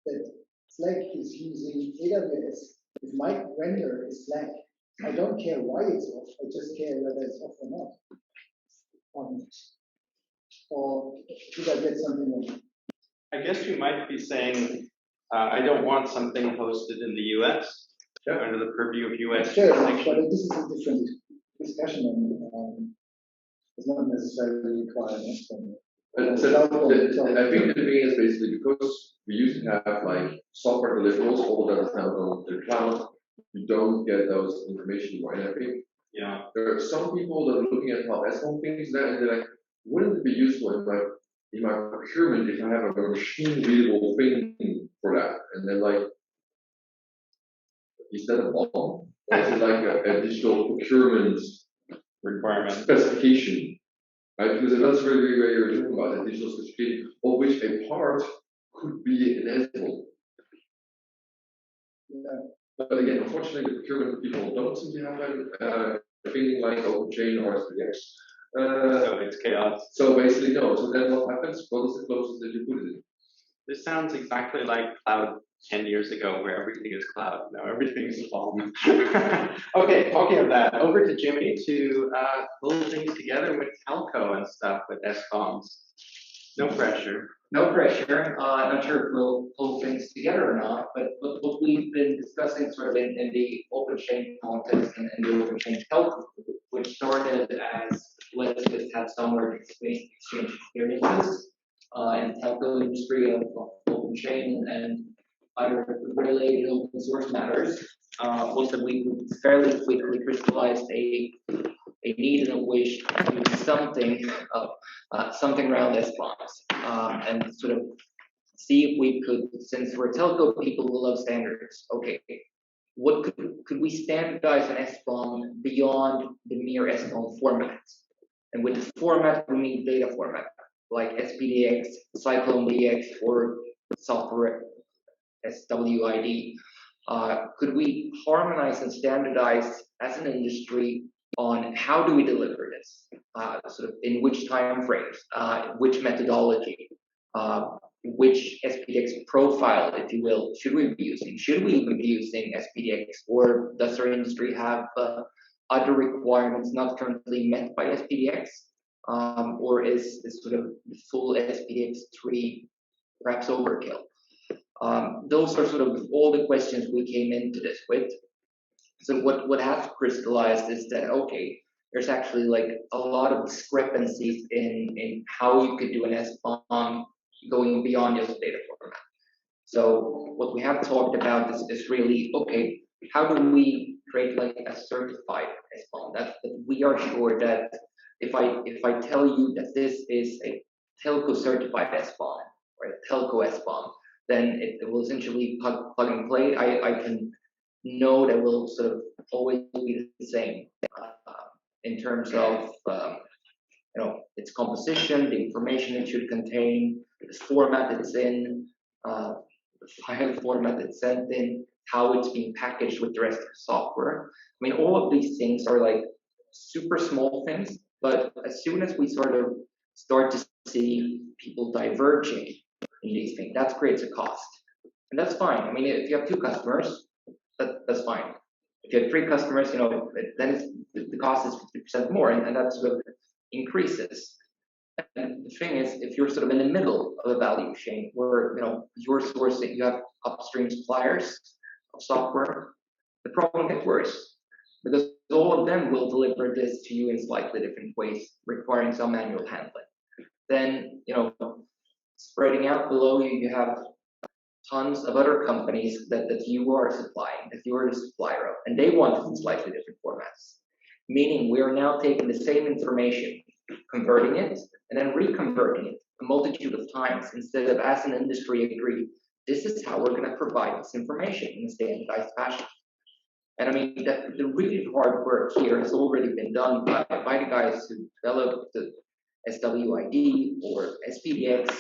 that Slack is using AWS if my vendor is Slack? I don't care why it's off, I just care whether it's off or not. Or should I get something wrong? I guess you might be saying, I don't want something hosted in the US, under the purview of US Sure, jurisdiction. but this is a different discussion, and it's not necessarily required. So I think the thing is basically because we used to have like software deliverables, all that is now on the cloud, you don't get those information anymore. And I think there are some people that are looking at how SBOM things there, and they're like, wouldn't it be useful in my procurement if I have a machine readable thing for that? And then like, is that a bomb? Or is it like a digital procurement requirement specification? Right? Because that's really where you're talking about, a digital specification, of which a part could be an SBOM. But again, unfortunately, the procurement people don't seem to have a thing like OpenChain or SPDX. So it's chaos. So basically, no. So then what happens? What is the closest that you put it in? This sounds exactly like cloud 10 years ago, where everything is cloud. Now everything is a bomb. Okay, talking of that, over to Jimmy to pull things together with telco and stuff with SBOMs. No pressure. No pressure. Not sure if we'll pull things together or not, but what we've been discussing sort of in the OpenChain context and the OpenChain telco, which started as let's just have somewhere to exchange experiences in the telco industry of OpenChain and other related open source matters, was that we fairly quickly crystallized a need and a wish to do something around SBOMs, and sort of see if we could, since we're telco people who love standards, okay, what could we standardize an SBOM beyond the mere SBOM format? And with the format, we mean data format, like SPDX, CycloneDX, or software SWID. Could we harmonize and standardize as an industry on how do we deliver this, sort of in which time frames, which methodology, which SPDX profile, if you will, should we be using? Should we even be using SPDX, or does our industry have other requirements not currently met by SPDX, or is sort of the full SPDX 3 perhaps overkill? Those are sort of all the questions we came into this with. So what has crystallized is that, okay, there's actually like a lot of discrepancies in how you could do an SBOM going beyond just data format. So what we have talked about is really, okay, how do we create like a certified SBOM that we are sure that if I tell you that this is a telco certified SBOM or a telco SBOM, then it will essentially plug and play. I can know that will sort of always be the same in terms of its composition, the information it should contain, the format it's in, the file format it's sent in, how it's being packaged with the rest of the software. I mean, all of these things are like super small things, but as soon as we sort of start to see people diverging in these things, that creates a cost. And that's fine. I mean, if you have 2 customers, that's fine. If you have 3 customers, then the cost is 50% more, and that sort of increases. And the thing is, if you're sort of in the middle of a value chain where you're sourcing, you have upstream suppliers of software, the problem gets worse because all of them will deliver this to you in slightly different ways, requiring some manual handling. Then spreading out below you, you have tons of other companies that you are supplying, that you are the supplier of, and they want it in slightly different formats. Meaning we are now taking the same information, converting it, and then reconverting it a multitude of times instead of, as an industry, agree, this is how we're going to provide this information in a standardized fashion. And I mean, the really hard work here has already been done by the guys who developed the SWID or SPDX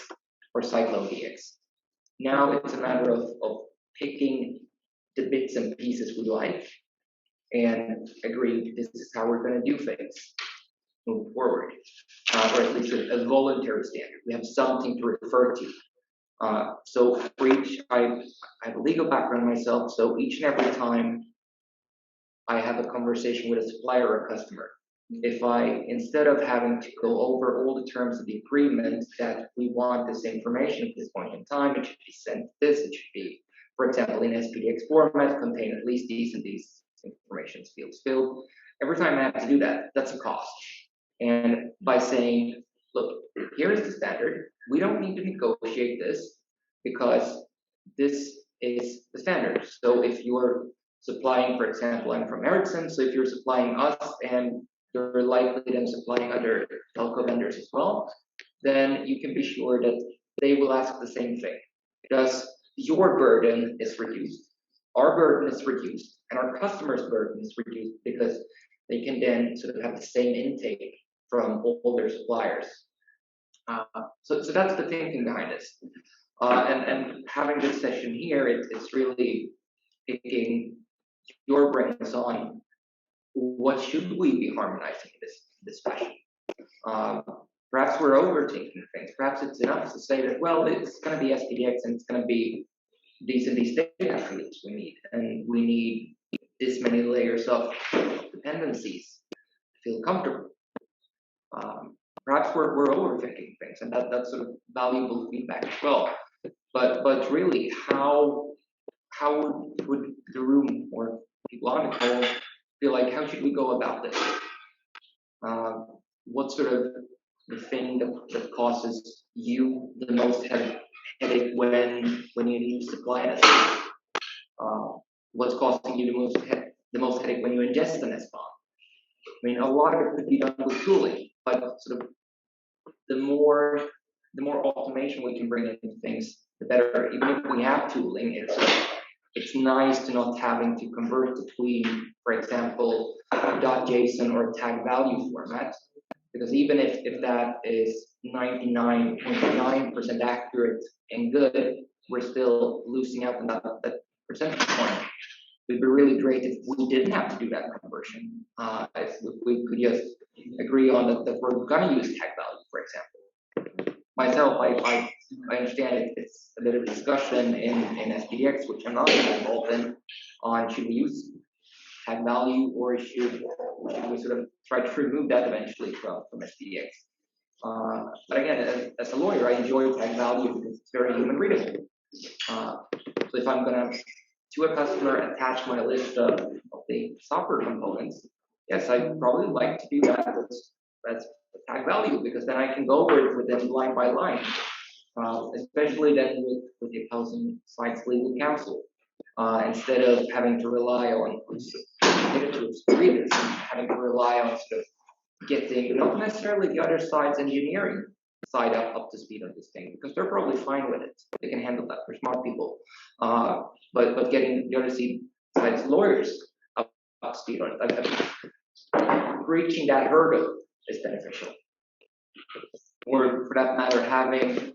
or Cyclone DX. Now it's a matter of picking the bits and pieces we like and agreeing this is how we're going to do things moving forward, or at least a voluntary standard. We have something to refer to. So for each, I have a legal background myself, so each and every time I have a conversation with a supplier or a customer, if I, instead of having to go over all the terms of the agreement that we want this information at this point in time, it should be sent to this, it should be, for example, in SPDX format, contain at least these and these information fields filled. Every time I have to do that, that's a cost. And by saying, look, here's the standard, we don't need to negotiate this because this is the standard. So if you're supplying, for example, I'm from Ericsson, so if you're supplying us and you're likely then supplying other telco vendors as well, then you can be sure that they will ask the same thing. Thus, your burden is reduced, our burden is reduced, and our customer's burden is reduced because they can then sort of have the same intake from all their suppliers. So that's the thinking behind this. And having this session here, it's really picking your brains on what should we be harmonizing in this fashion. Perhaps we're overthinking things. Perhaps it's enough to say that, well, it's going to be SPDX and it's going to be these and these data fields we need, and we need this many layers of dependencies to feel comfortable. Perhaps we're overthinking things, and that's sort of valuable feedback as well. But really, how would the room or people on the call feel like? How should we go about this? What's sort of the thing that causes you the most headache when you need to supply an SBOM? What's causing you the most headache when you ingest an SBOM? I mean, a lot of it could be done with tooling, but sort of the more automation we can bring into things, the better. Even if we have tooling, it's nice to not having to convert between, for example, .json or tag value format, because even if that is 99.9% accurate and good, we're still losing out on that percentage point. It'd be really great if we didn't have to do that conversion. If we could just agree on that we're going to use tag value, for example. Myself, I understand it's a bit of a discussion in SPDX, which I'm not involved in, on should we use tag value or should we sort of try to remove that eventually from SPDX. But again, as a lawyer, I enjoy tag value because it's very human readable. So if I'm going to a customer attach my list of the software components, yes, I'd probably like to do that as tag value, because then I can go over it with them line by line, especially then with the opposing side's legal counsel, instead of having to rely on editors to read it, and having to rely on sort of getting not necessarily the other side's engineering side up to speed on this thing, because they're probably fine with it. They can handle that. They're smart people. But getting the other side's lawyers up to speed on it, reaching that hurdle is beneficial. Or for that matter, having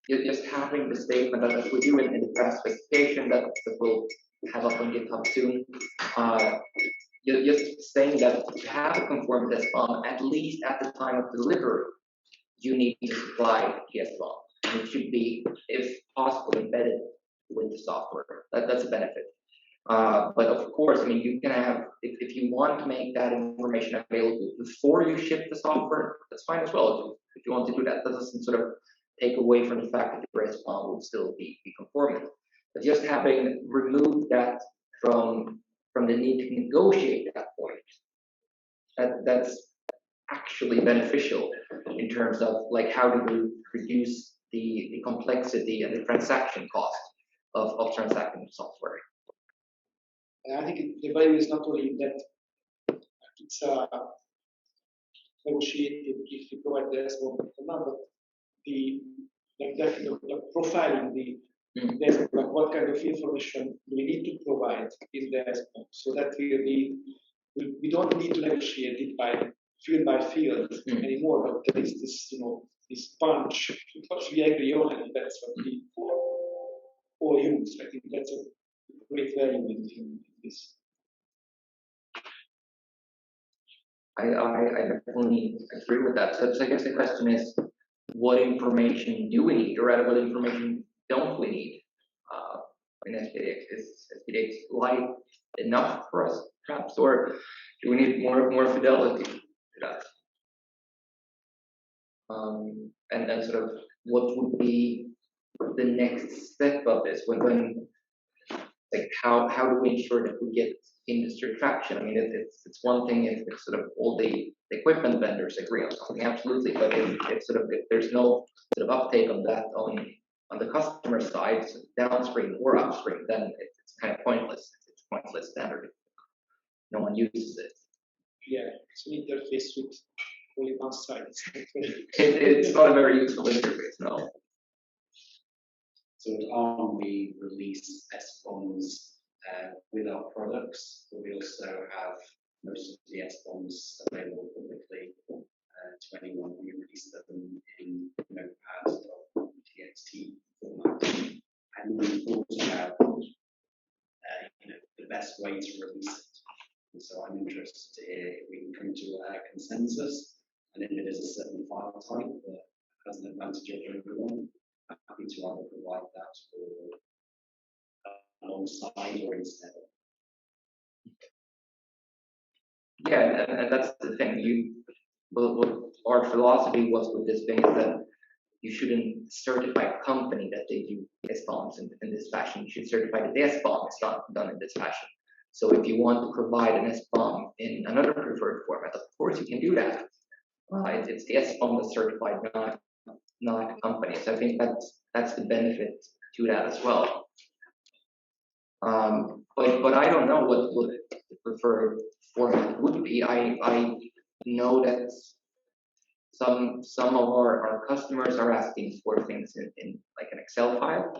the statement that as we do in the draft specification that we'll have up on GitHub soon, just saying that to have a conform SBOM, at least at the time of delivery, you need to supply the SBOM. And it should be, if possible, embedded with the software. That's a benefit. But of course, I mean, you can have, if you want to make that information available before you ship the software, that's fine as well. If you want to do that, that doesn't sort of take away from the fact that your SBOM will still be conformant. But just having removed that from the need to negotiate that point, that's actually beneficial in terms of like how do we reduce the complexity and the transaction cost of transacting software. And I think the value is not only that it's negotiated if you provide the SBOM or not, but the profiling, the There's like what kind of information we need to provide in the SBOM, so that we don't need to negotiate it by field anymore, but there is this, this punch, what we agree on, and that's what we all use. I think that's a great value in this. I definitely agree with that. So I guess the question is, what information do we need, or rather, what information don't we need in SPDX? Is SPDX light enough for us, perhaps, or do we need more fidelity to that? And then sort of what would be the next step of this? When like how do we ensure that we get industry traction? I mean, it's one thing if sort of all the equipment vendors agree on something, absolutely, but if sort of if there's no sort of uptake on that on the customer side, so downstream or upstream, then it's kind of pointless. It's a pointless standard. No one uses it. Yeah, it's an interface with only one side. It's not a very useful interface, no. So at ARM, we release SBOMs with our products, but we also have most of the SBOMs available publicly to anyone. We release them in Notepad.txt format, and we thought about the best way to release it. And so I'm interested to hear if we can come to a consensus, and if it is a certain file type that has an advantage over everyone, I'm happy to either provide that or alongside or instead of. Yeah, and that's the thing. What our philosophy was with this thing is that you shouldn't certify a company that they do SBOMs in this fashion. You should certify that the SBOM is not done in this fashion. So if you want to provide an SBOM in another preferred format, of course you can do that. It's the SBOM that's certified, not a company. So I think that's the benefit to that as well. But I don't know what the preferred format would be. I know that some of our customers are asking for things in like an Excel file,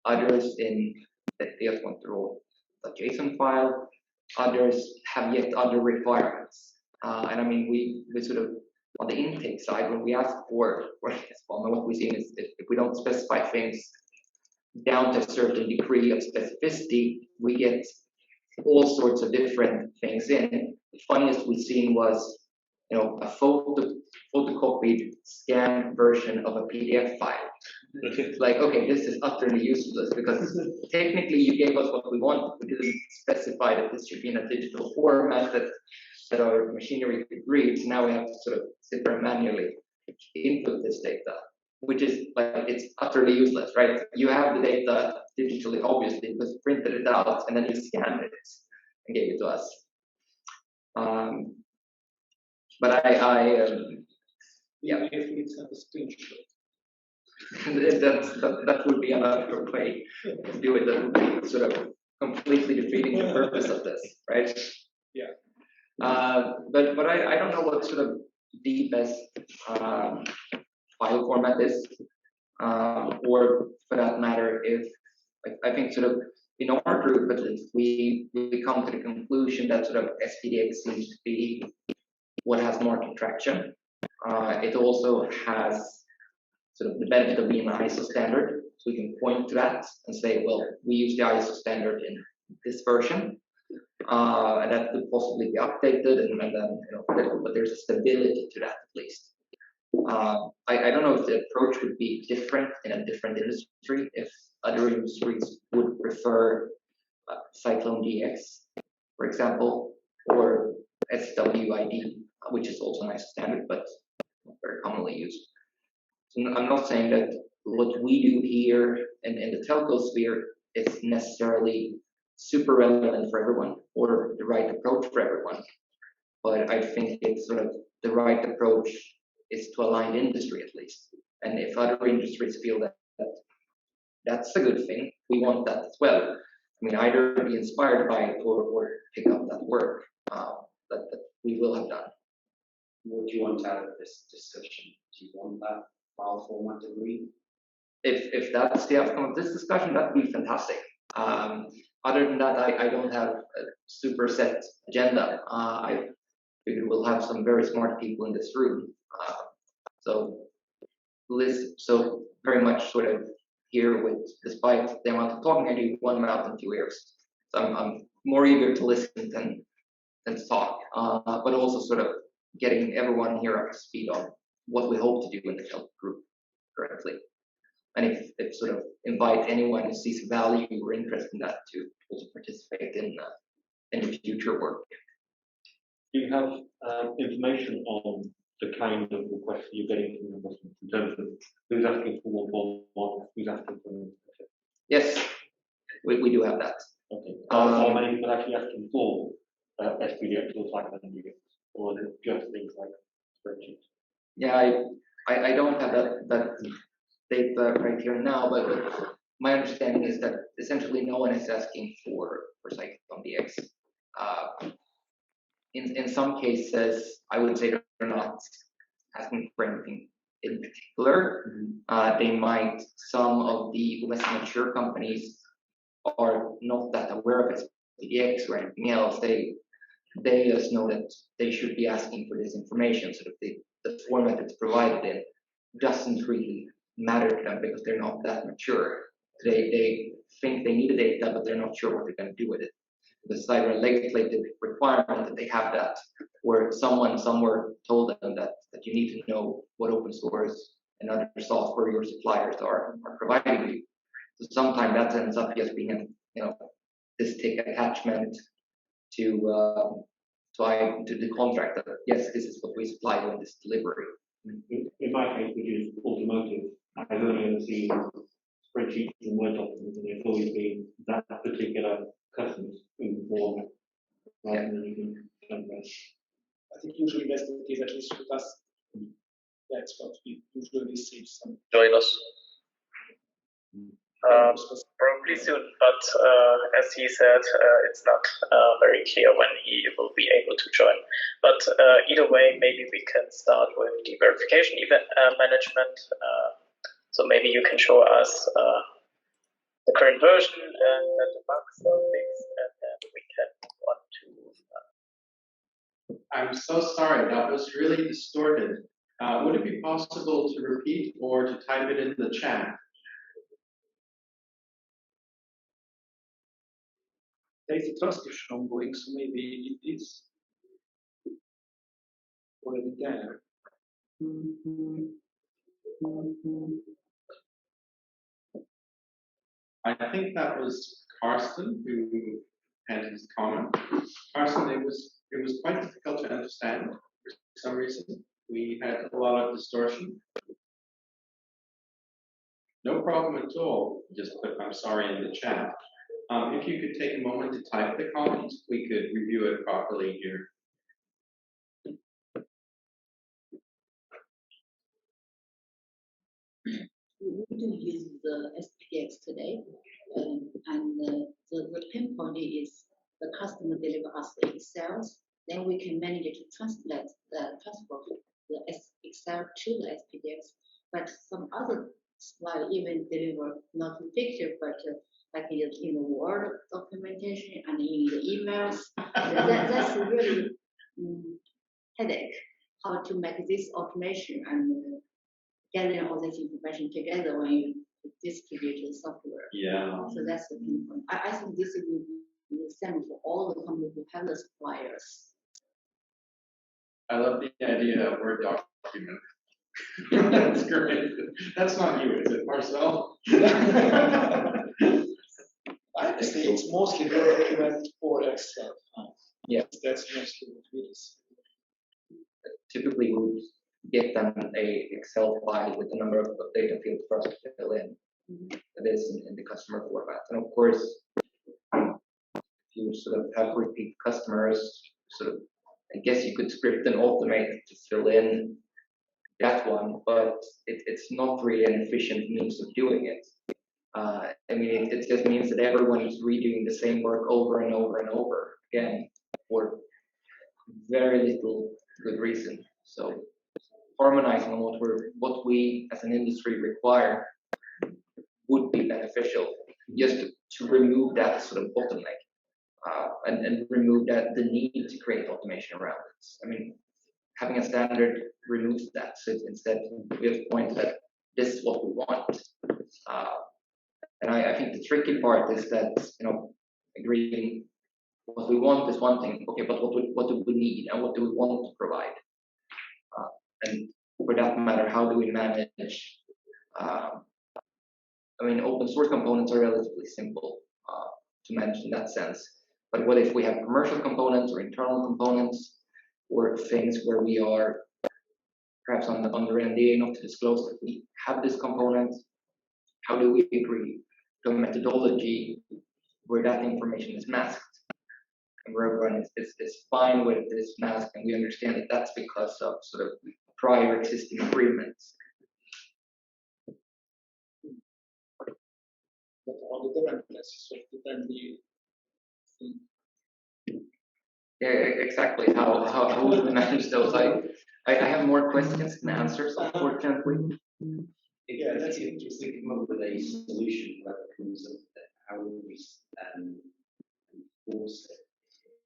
others in that they just want to roll a JSON file, others have yet other requirements. And I mean, we sort of on the intake side, when we ask for SBOM, what we see is if we don't specify things down to a certain degree of specificity, we get all sorts of different things in. The funniest we've seen was, a photocopied scanned version of a PDF file. It's like, okay, this is utterly useless because technically you gave us what we want. We didn't specify that this should be in a digital format that our machinery could read. So now we have to sort of sit there and manually input this data, which is like, it's utterly useless, right? You have the data digitally, obviously, because you printed it out and then you scanned it and gave it to us. But yeah. that would be another way to do it. That would be sort of completely defeating the purpose of this, right? Yeah. But I don't know what sort of the best file format is, or for that matter, if I think sort of in our group at least we come to the conclusion that sort of SPDX seems to be what has market traction. It also has sort of the benefit of being an ISO standard, so we can point to that and say, well, we use the ISO standard in this version, and that could possibly be updated, and then but there's a stability to that at least. I don't know if the approach would be different in a different industry, if other industries would prefer Cyclone DX, for example, or SWID, which is also a nice standard, but not very commonly used. So I'm not saying that what we do here in the telco sphere is necessarily super relevant for everyone or the right approach for everyone, but I think it's sort of the right approach is to align the industry at least. And if other industries feel that that's a good thing, we want that as well. I mean, either be inspired by it or pick up that work that we will have done. What do you want out of this discussion? Do you want that file format agreed? if that's the outcome of this discussion, that'd be fantastic. Other than that, I don't have a super set agenda. I figure we'll have some very smart people in this room. So very much sort of here with, despite the amount of talking I do, one mouth and 2 ears. So I'm more eager to listen than to talk, but also sort of getting everyone here up to speed on what we hope to do in the help group currently. And if sort of invite anyone who sees value or interest in that to also participate in the future work. Do you have information on the kind of requests you're getting from investors in terms of who's asking for one, who's asking for one? Yes, we do have that. Okay. Are many people actually asking for SPDX or SciPy, or is it just things like spreadsheets? Yeah, I don't have that data right here now, but my understanding is that essentially no one is asking for SciPy. In some cases, I would say they're not asking for anything in particular. They might, some of the less mature companies are not that aware of SPDX or anything else. They just know that they should be asking for this information, so that the format it's provided in doesn't really matter to them because they're not that mature. They think they need the data, but they're not sure what they're going to do with it. Because it's either a legislative requirement that they have that, or someone somewhere told them that you need to know what open source and other software your suppliers are providing you. So sometimes that ends up just being this tick attachment to the contract that yes, this is what we supply you in this delivery. In my case, which is automotive, I've only ever seen spreadsheets and Word documents, and it's always been that particular customer's format rather than anything like that. I think usually that's the case, at least with us. That's what we usually see. Join us. Probably soon, but as he said, it's not very clear when he will be able to join. But either way, maybe we can start with the verification event management. So maybe you can show us the current version and that the bugs are fixed, and then we can move on to. I'm so sorry, that was really distorted. Would it be possible to repeat or to type it in the chat? There is a transcription ongoing, so maybe it is already there. I think that was Carsten who had his comment. Carsten, it was quite difficult to understand for some reason. We had a lot of distortion. No problem at all. Just put "I'm sorry" in the chat. If you could take a moment to type the comment, we could review it properly here. We do use the SPDX today, and the pain point is the customer deliver us the Excel, then we can manage to transport the Excel to the SPDX. But some other supplier even deliver not in picture, but like in the Word documentation and in the emails. That's really headache. How to make this automation and gathering all this information together when you distribute the software. Yeah. So that's the main point. I think this will be the same for all the companies who have the suppliers. I love the idea of Word document. That's great. That's not you, is it, Marcel? I say it's mostly Word document or Excel. Yeah. That's mostly what it is. Typically, we get them a Excel file with a number of data fields for us to fill in. This in the customer format. And of course, if you sort of have repeat customers, sort of, I guess you could script and automate to fill in that one, but it's not really an efficient means of doing it. I mean, it just means that everyone is redoing the same work over and over and over again for very little good reason. So harmonizing on what we as an industry require beneficial just to remove that sort of bottleneck and remove that the need to create automation around it. I mean, having a standard removes that. So instead, we have pointed that this is what we want. And I think the tricky part is that, agreeing what we want is one thing, okay, but what do we need and what do we want to provide? And for that matter, how do we manage? I mean, open source components are relatively simple to manage in that sense. But what if we have commercial components or internal components or things where we are perhaps under NDA not to disclose that we have this component? How do we agree to a methodology where that information is masked? And where everyone is fine with this mask, and we understand that that's because of sort of prior existing agreements. But all the different classes of the Yeah, exactly. How would we manage those? I have more questions than answers, unfortunately. Yeah, that's interesting to come up with a solution where it comes up that how would we enforce it?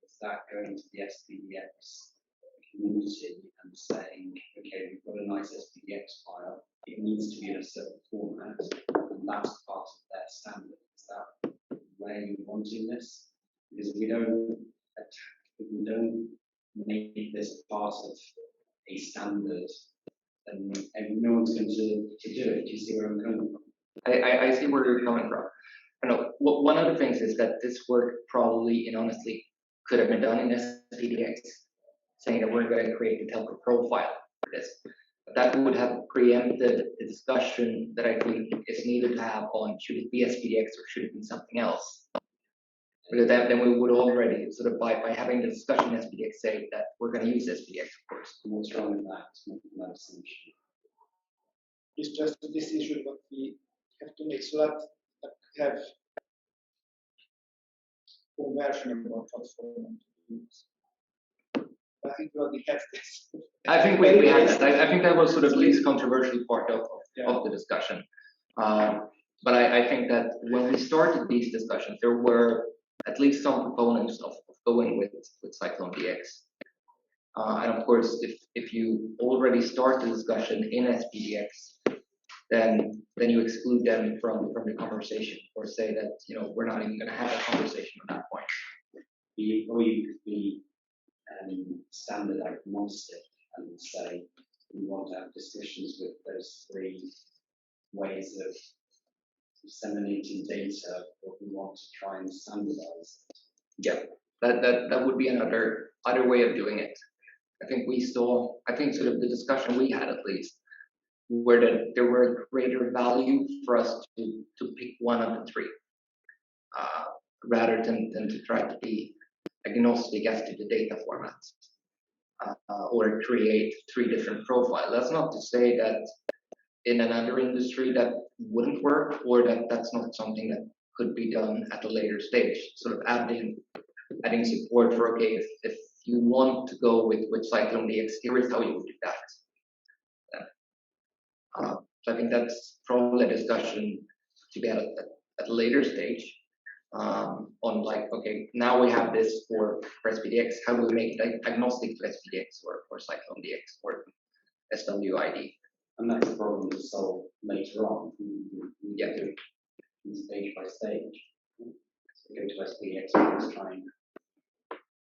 Is that going to the SPDX community and saying, okay, we've got a nice SPDX file, it needs to be in a certain format, and that's part of their standard. Is that where you're wanting this? Because if we don't make this part of a standard, then no one's going to do it. Do you see where I'm coming from? I see where you're coming from. I know one of the things is that this work probably and honestly could have been done in SPDX, saying that we're going to create a telco profile for this. But that would have preempted the discussion that I think is needed to have on should it be SPDX or should it be something else. Because then we would already sort of by having the discussion in SPDX say that we're going to use SPDX, of course. What's wrong with that assumption? It's just a decision that we have to make so that we have conversion of platform to use. I think we already have this. I think we had that. I think that was sort of the least controversial part of the discussion. But I think that when we started these discussions, there were at least some proponents of going with Cyclone DX. And of course, if you already start the discussion in SPDX, then you exclude them from the conversation, or say that we're not even going to have a conversation at that point. Or you could be standard agnostic and say we want to have discussions with those three ways of disseminating data, but we want to try and standardize it. Yeah, that would be another way of doing it. I think sort of the discussion we had at least, where there were greater value for us to pick one of the three, rather than to try to be agnostic as to the data formats, or create three different profiles. That's not to say that in another industry that wouldn't work, or that's not something that could be done at a later stage. Sort of adding support for, okay, if you want to go with Cyclone DX, here is how you would do that. So I think that's probably a discussion to be had at a later stage, on like, okay, now we have this for SPDX, how do we make it agnostic to SPDX or Cyclone DX or SWID? And that's a problem to solve later on. Yeah. Stage by stage. So go to SPDX and try and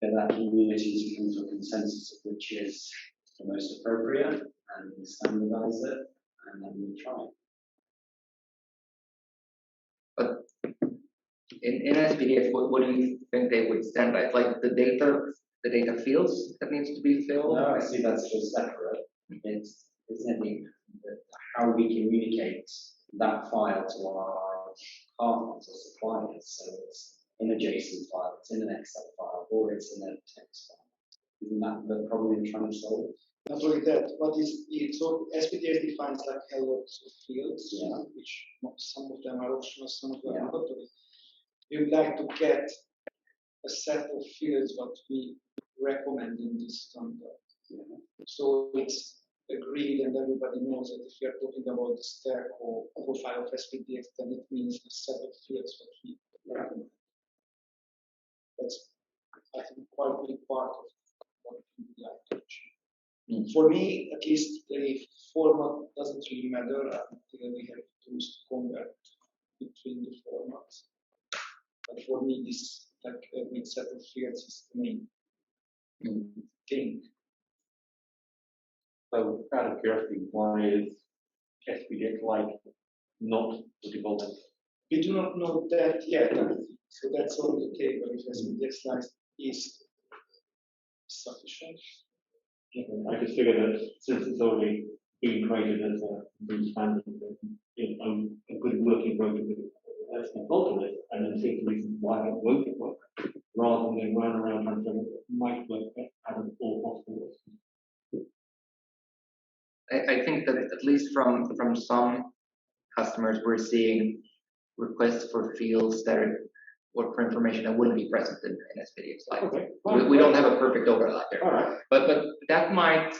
get that community to come to a consensus of which is the most appropriate and standardize it, and then we try. But in SPDX, what do you think they would standardize? Like the data fields that needs to be filled? No, I see that's just separate. It's how we communicate that file to our partners or suppliers. So it's in a JSON file, it's in an Excel file, or it's in a text file. Isn't that the problem you're trying to solve? Not only that, what is it? So SPDX defines like hello fields, which some of them are optional, some of them are not. We would like to get a set of fields what we recommend in this standard. So it's agreed and everybody knows that if we are talking about the stack or profile of SPDX, then it means a set of fields that we run. That's, I think, quite a big part of what we would like to achieve. For me, at least, the format doesn't really matter until we have tools to convert between the formats. But for me, this like every set of fields is the main thing. So, out of curiosity, why is SPDX Lite not the default? We do not know that yet, so that's on the table. If SPDX Lite is sufficient. I just figured that since it's already being created as a standard, a good working project that's default of it, and then see the reasons why it won't work, rather than run around trying to might work out of all possible. I think that at least from some customers, we're seeing requests for fields that are or for information that wouldn't be present in SPDX Lite. Okay. We don't have a perfect overlap there. All right. But that might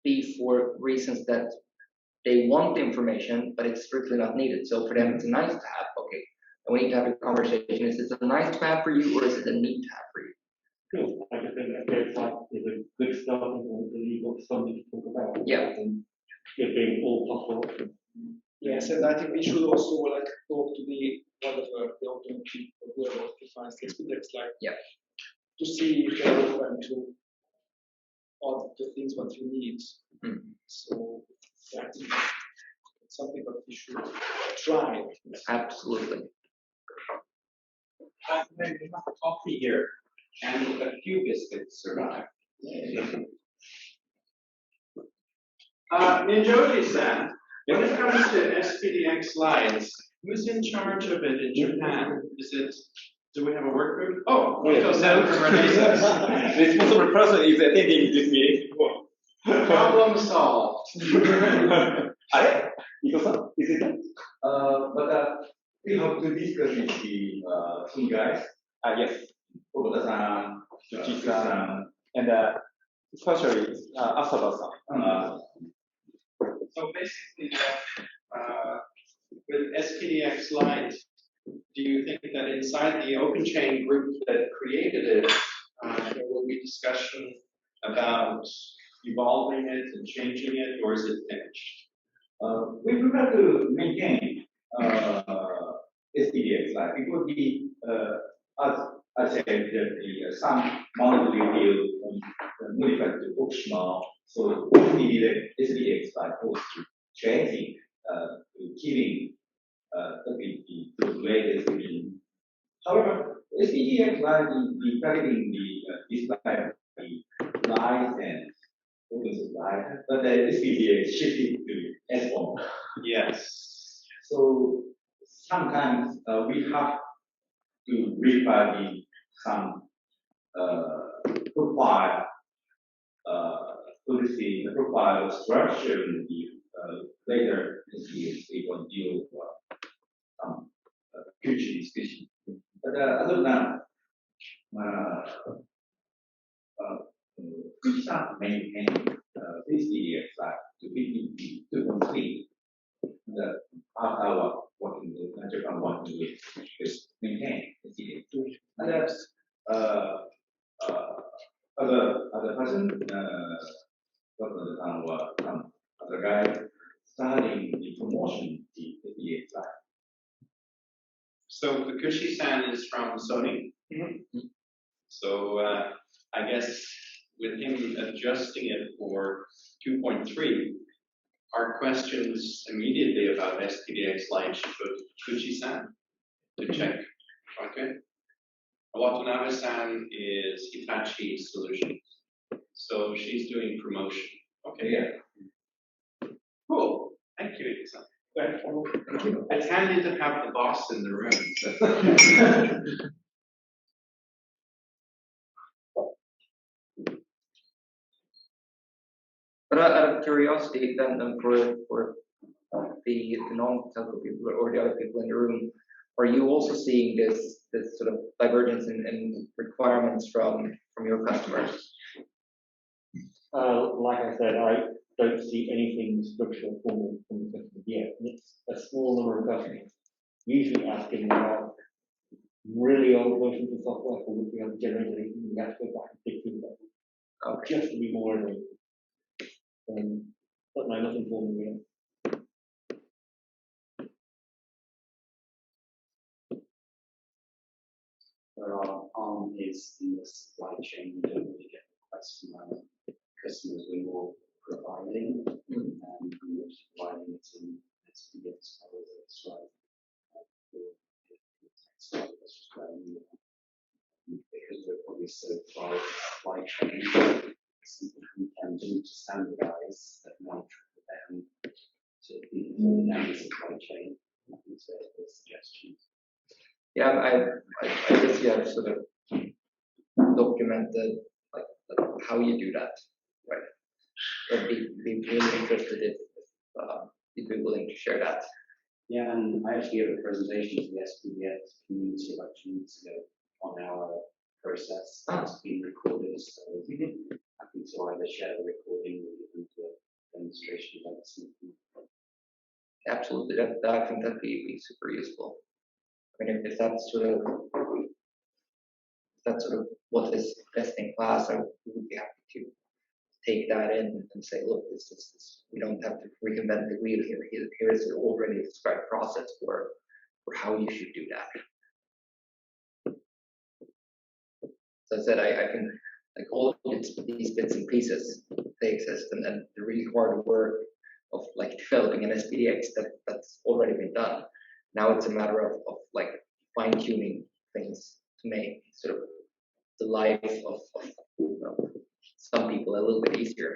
be for reasons that they want the information, but it's strictly not needed. So for them, it's a nice to have. Okay, and we need to have a conversation. Is this a nice to have for you, or is it a need to have for you? Cool. I just think SPDX Lite is a good starting point. You've got something to talk about. Yeah. And it being all possible options. Yes, and I think we should also like talk to the whatever the open people whoever defines the SPDX Lite, to see if they're open to all the things what you need. So yeah, I think it's something that we should try. Absolutely. Maybe we have coffee here and a few biscuits arrived. Ninjoji-san, when it comes to SPDX Lite, who's in charge of it in Japan? Do we have a work group? Oh, Ito-san from Renaissance. Responsible person is attending this meeting. Problem solved. Ito-san, is it? But we have to discuss with the two guys. Yes. Oda-san, Tsuchi-san, and especially Asada-san. So basically, with SPDX Lite, do you think that inside the OpenChain group that created it, there will be discussion about evolving it and changing it, or is it finished? We prefer to maintain SPDX Lite. It would be, as I said, some monolith modified to optional. So SPDX Lite was changing, keeping ability to latest version. However, SPDX Lite is targeting the display the light and focus light, but the SPDX shifted to S1. Yes. So sometimes we have to refine some profile policy, profile structure in the later SPDX we will deal with some future discussion. But other than that, we start maintaining this SPDX Lite to be to complete the our working with Japan working with is maintain SPDX. And that's other person other guy starting the promotion the SPDX Lite. So Fukushi-san is from Sony. So I guess with him adjusting it for 2.3, our questions immediately about SPDX Lite should go to Fukushi-san to check. Okay. Watanabe-san is Hitachi Solutions. So she's doing promotion. Okay. Yeah. Cool. Thank you, Ita-san. It's handy to have the boss in the room. So. But out of curiosity, then for the non-telco people or the other people in the room, are you also seeing this sort of divergence in requirements from your customers? Like I said, don't see anything structural formal from the customers yet. And it's a small number of customers usually asking about really old versions of software for which we haven't generated anything. We have to go back and dig through that. Just to be more of but no, nothing formal yet. Is in the supply chain, we don't really get requests from customers. We're more providing, and we're providing it in SPDX as well. Because we're probably so far in the supply chain, something we can do to standardize that might trickle down to the down the supply chain. Those suggestions. Yeah, I guess you have sort of documented like how you do that, right? I'd be really interested if you'd be willing to share that. Yeah, and I actually gave a presentation to the SPDX community about 2 weeks ago on our process. It's been recorded, so happy to either share the recording or give them to a demonstration event. Absolutely, I think that'd be super useful. I mean, if that's sort of what is best in class, I would be happy to take that in and say, look, this we don't have to reinvent the wheel here. Here is an already described process for how you should do that. So I said, I think like all of these bits and pieces, they exist, and then the really hard work of like developing an SPDX that's already been done. Now it's a matter of like fine-tuning things to make sort of the life of some people a little bit easier.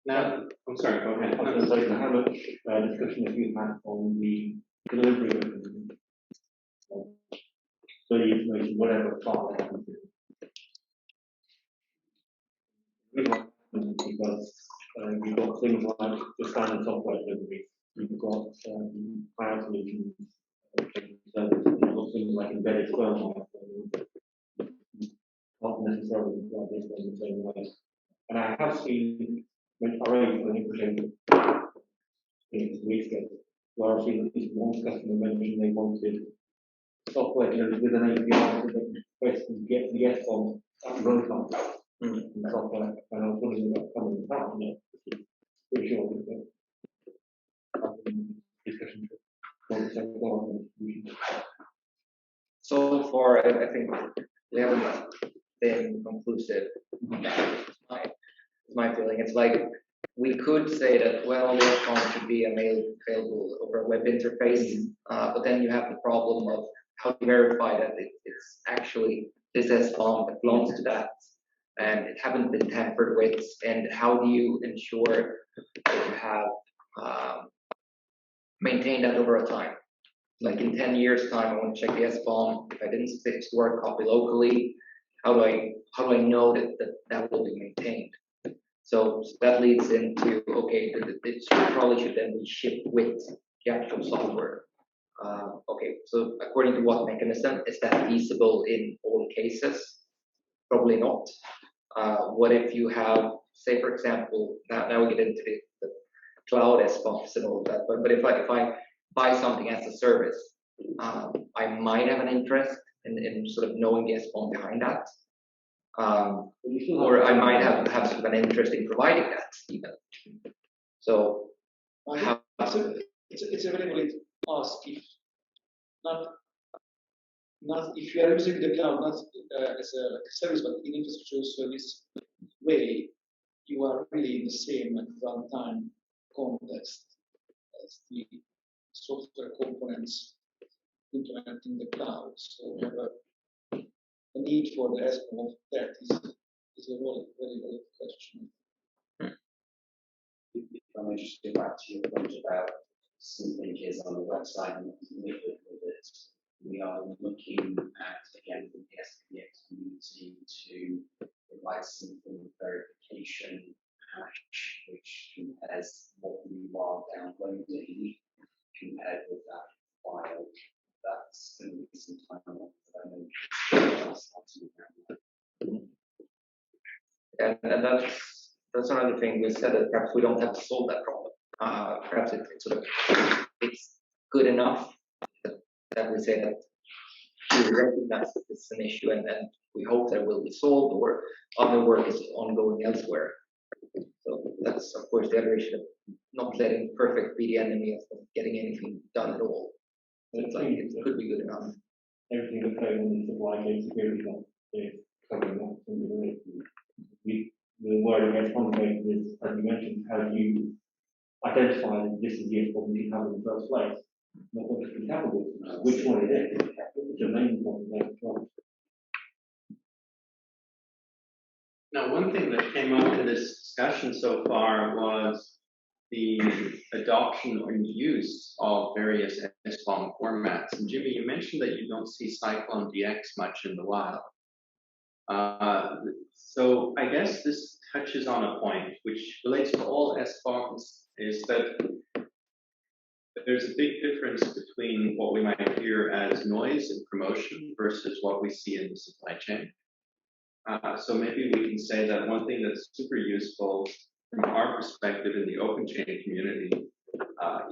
Now, I'm sorry, go ahead. I was going to say, how much discussion have you had on the delivery mechanism? So the information, whatever file it happens to. Because you've got things like the standard software delivery, you've got cloud solutions, you've got things like embedded firmware, not necessarily like this in the same way. And I have seen, I raised an impression weeks ago, where I've seen at least one customer mention they wanted software delivered with an API so they could basically get the S-bomb at runtime in software. And I was wondering about coming about, pretty sure discussion. So far, I think we haven't been conclusive. My feeling. It's like we could say that, well, the account should be available over a web interface, but then you have the problem of how to verify that it's actually this S-bomb that belongs to that, and it haven't been tampered with, and how do you ensure that you have maintained that over a time? Like in 10 years' time, I want to check the S-bomb. If I didn't store a copy locally, how do I know that will be maintained? So that leads into, okay, it probably should then be shipped with the actual software. Okay, so according to what mechanism? Is that feasible in all cases? Probably not. What if you have, say for example, now we get into the cloud S-bombs and all that, but if I buy something as a service, I might have an interest in sort of knowing the S-bomb behind that. Or I might have sort of an interest in providing that even. So it's a very valid ask. If not if you are using the cloud not as a service but in infrastructure service way, you are really in the same runtime context as the software components implementing the cloud. So we have a need for the S-bomb of that is a very valid question. If I may just go back to your point about something is on the website and live with it, we are looking at, again, with the SPDX community to provide something verification hash, which compares what you are downloading compared with that file. That's going to be some time on that I know. and that's another thing we said, that perhaps we don't have to solve that problem. Perhaps it's good enough that we say that we recognize that this is an issue, and then we hope that it will be solved, or other work is ongoing elsewhere. So that's of course the other issue, of not letting perfect be the enemy of getting anything done at all. It's like it could be good enough. Everything that's going on in supply chain security is covering that. The worry against conservation is, as you mentioned, how do you identify that this is the problem you have in the first place? Not what it's compatible with, which one it is, which are main problem. Now, one thing that came up in this discussion so far was the adoption and use of various SBOM formats. And Jimmy, you mentioned that you don't see Cyclone DX much in the wild. So I guess this touches on a point which relates to all SBOMs, is that there's a big difference between what we might hear as noise and promotion versus what we see in the supply chain. So maybe we can say that one thing that's super useful from our perspective in the OpenChain community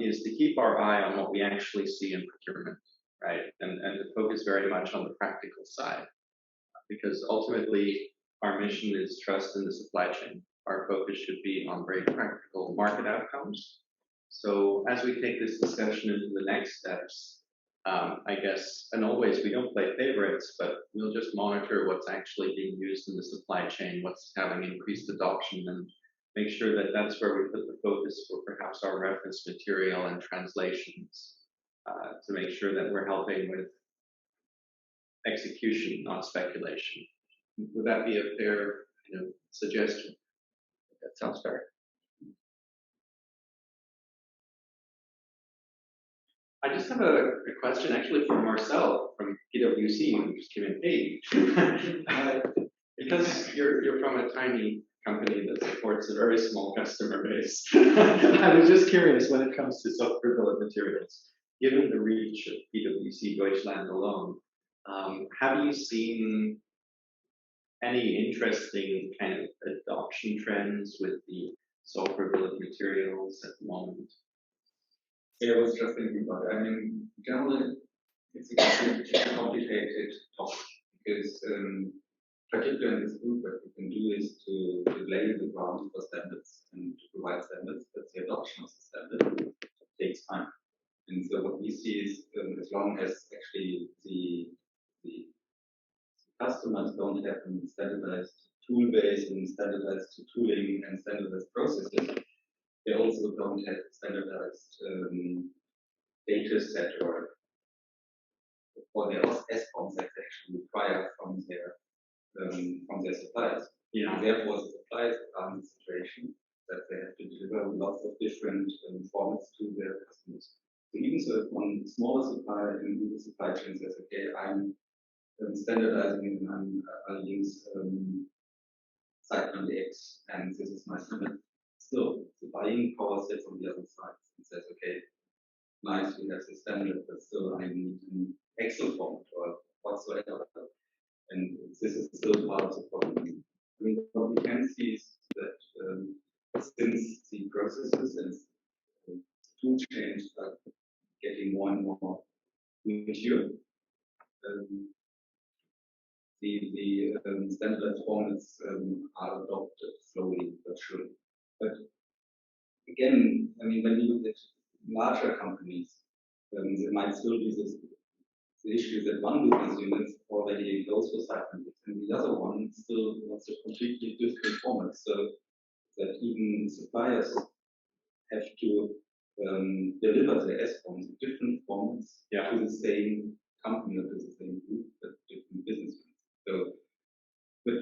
is to keep our eye on what we actually see in procurement, right? And to focus very much on the practical side, because ultimately our mission is trust in the supply chain. Our focus should be on very practical market outcomes. So as we take this discussion into the next steps, I guess, and always we don't play favorites, but we'll just monitor what's actually being used in the supply chain, what's having increased adoption, and make sure that that's where we put the focus for perhaps our reference material and translations to make sure that we're helping with execution, not speculation. Would that be a fair suggestion? That sounds fair. I just have a question actually from Marcel from PwC, who just came in. Hey, because you're from a tiny company that supports a very small customer base, I was just curious when it comes to software bill of materials, given the reach of PwC Deutschland alone, have you seen any interesting kind of adoption trends with the software bill of materials at the moment? Yeah, I was just thinking about it. I mean, generally, it's a complicated topic because, particularly in this group, what we can do is to lay the ground for standards and to provide standards, but the adoption of the standard takes time. And so what we see is, as long as actually the customers don't have a standardized tool base and standardized tooling and standardized processes, they also don't have standardized data set or for their SBOMs that they actually require from their suppliers. Yeah. And therefore, the suppliers are in the situation that they have to deliver lots of different formats to their customers. So even so, if one smaller supplier in the supply chain says, okay, I'm standardizing and I'll use Cyclone X, and this is my standard. Still, the buying power sits on the other side and says, okay, nice, we have the standard, but still I need an Excel format or whatsoever. And this is still part of the problem. I mean, what we can see is that since the processes and tool chains are getting more and more mature, the standardized formats are adopted slowly but surely. But again, I mean, when you look at larger companies, there might still be the issue that one business unit already goes for Cyclone, and the other one still wants a completely different format. So that even suppliers have to deliver their SBOMs in different formats to the same company or to the same group, but different business units. So, but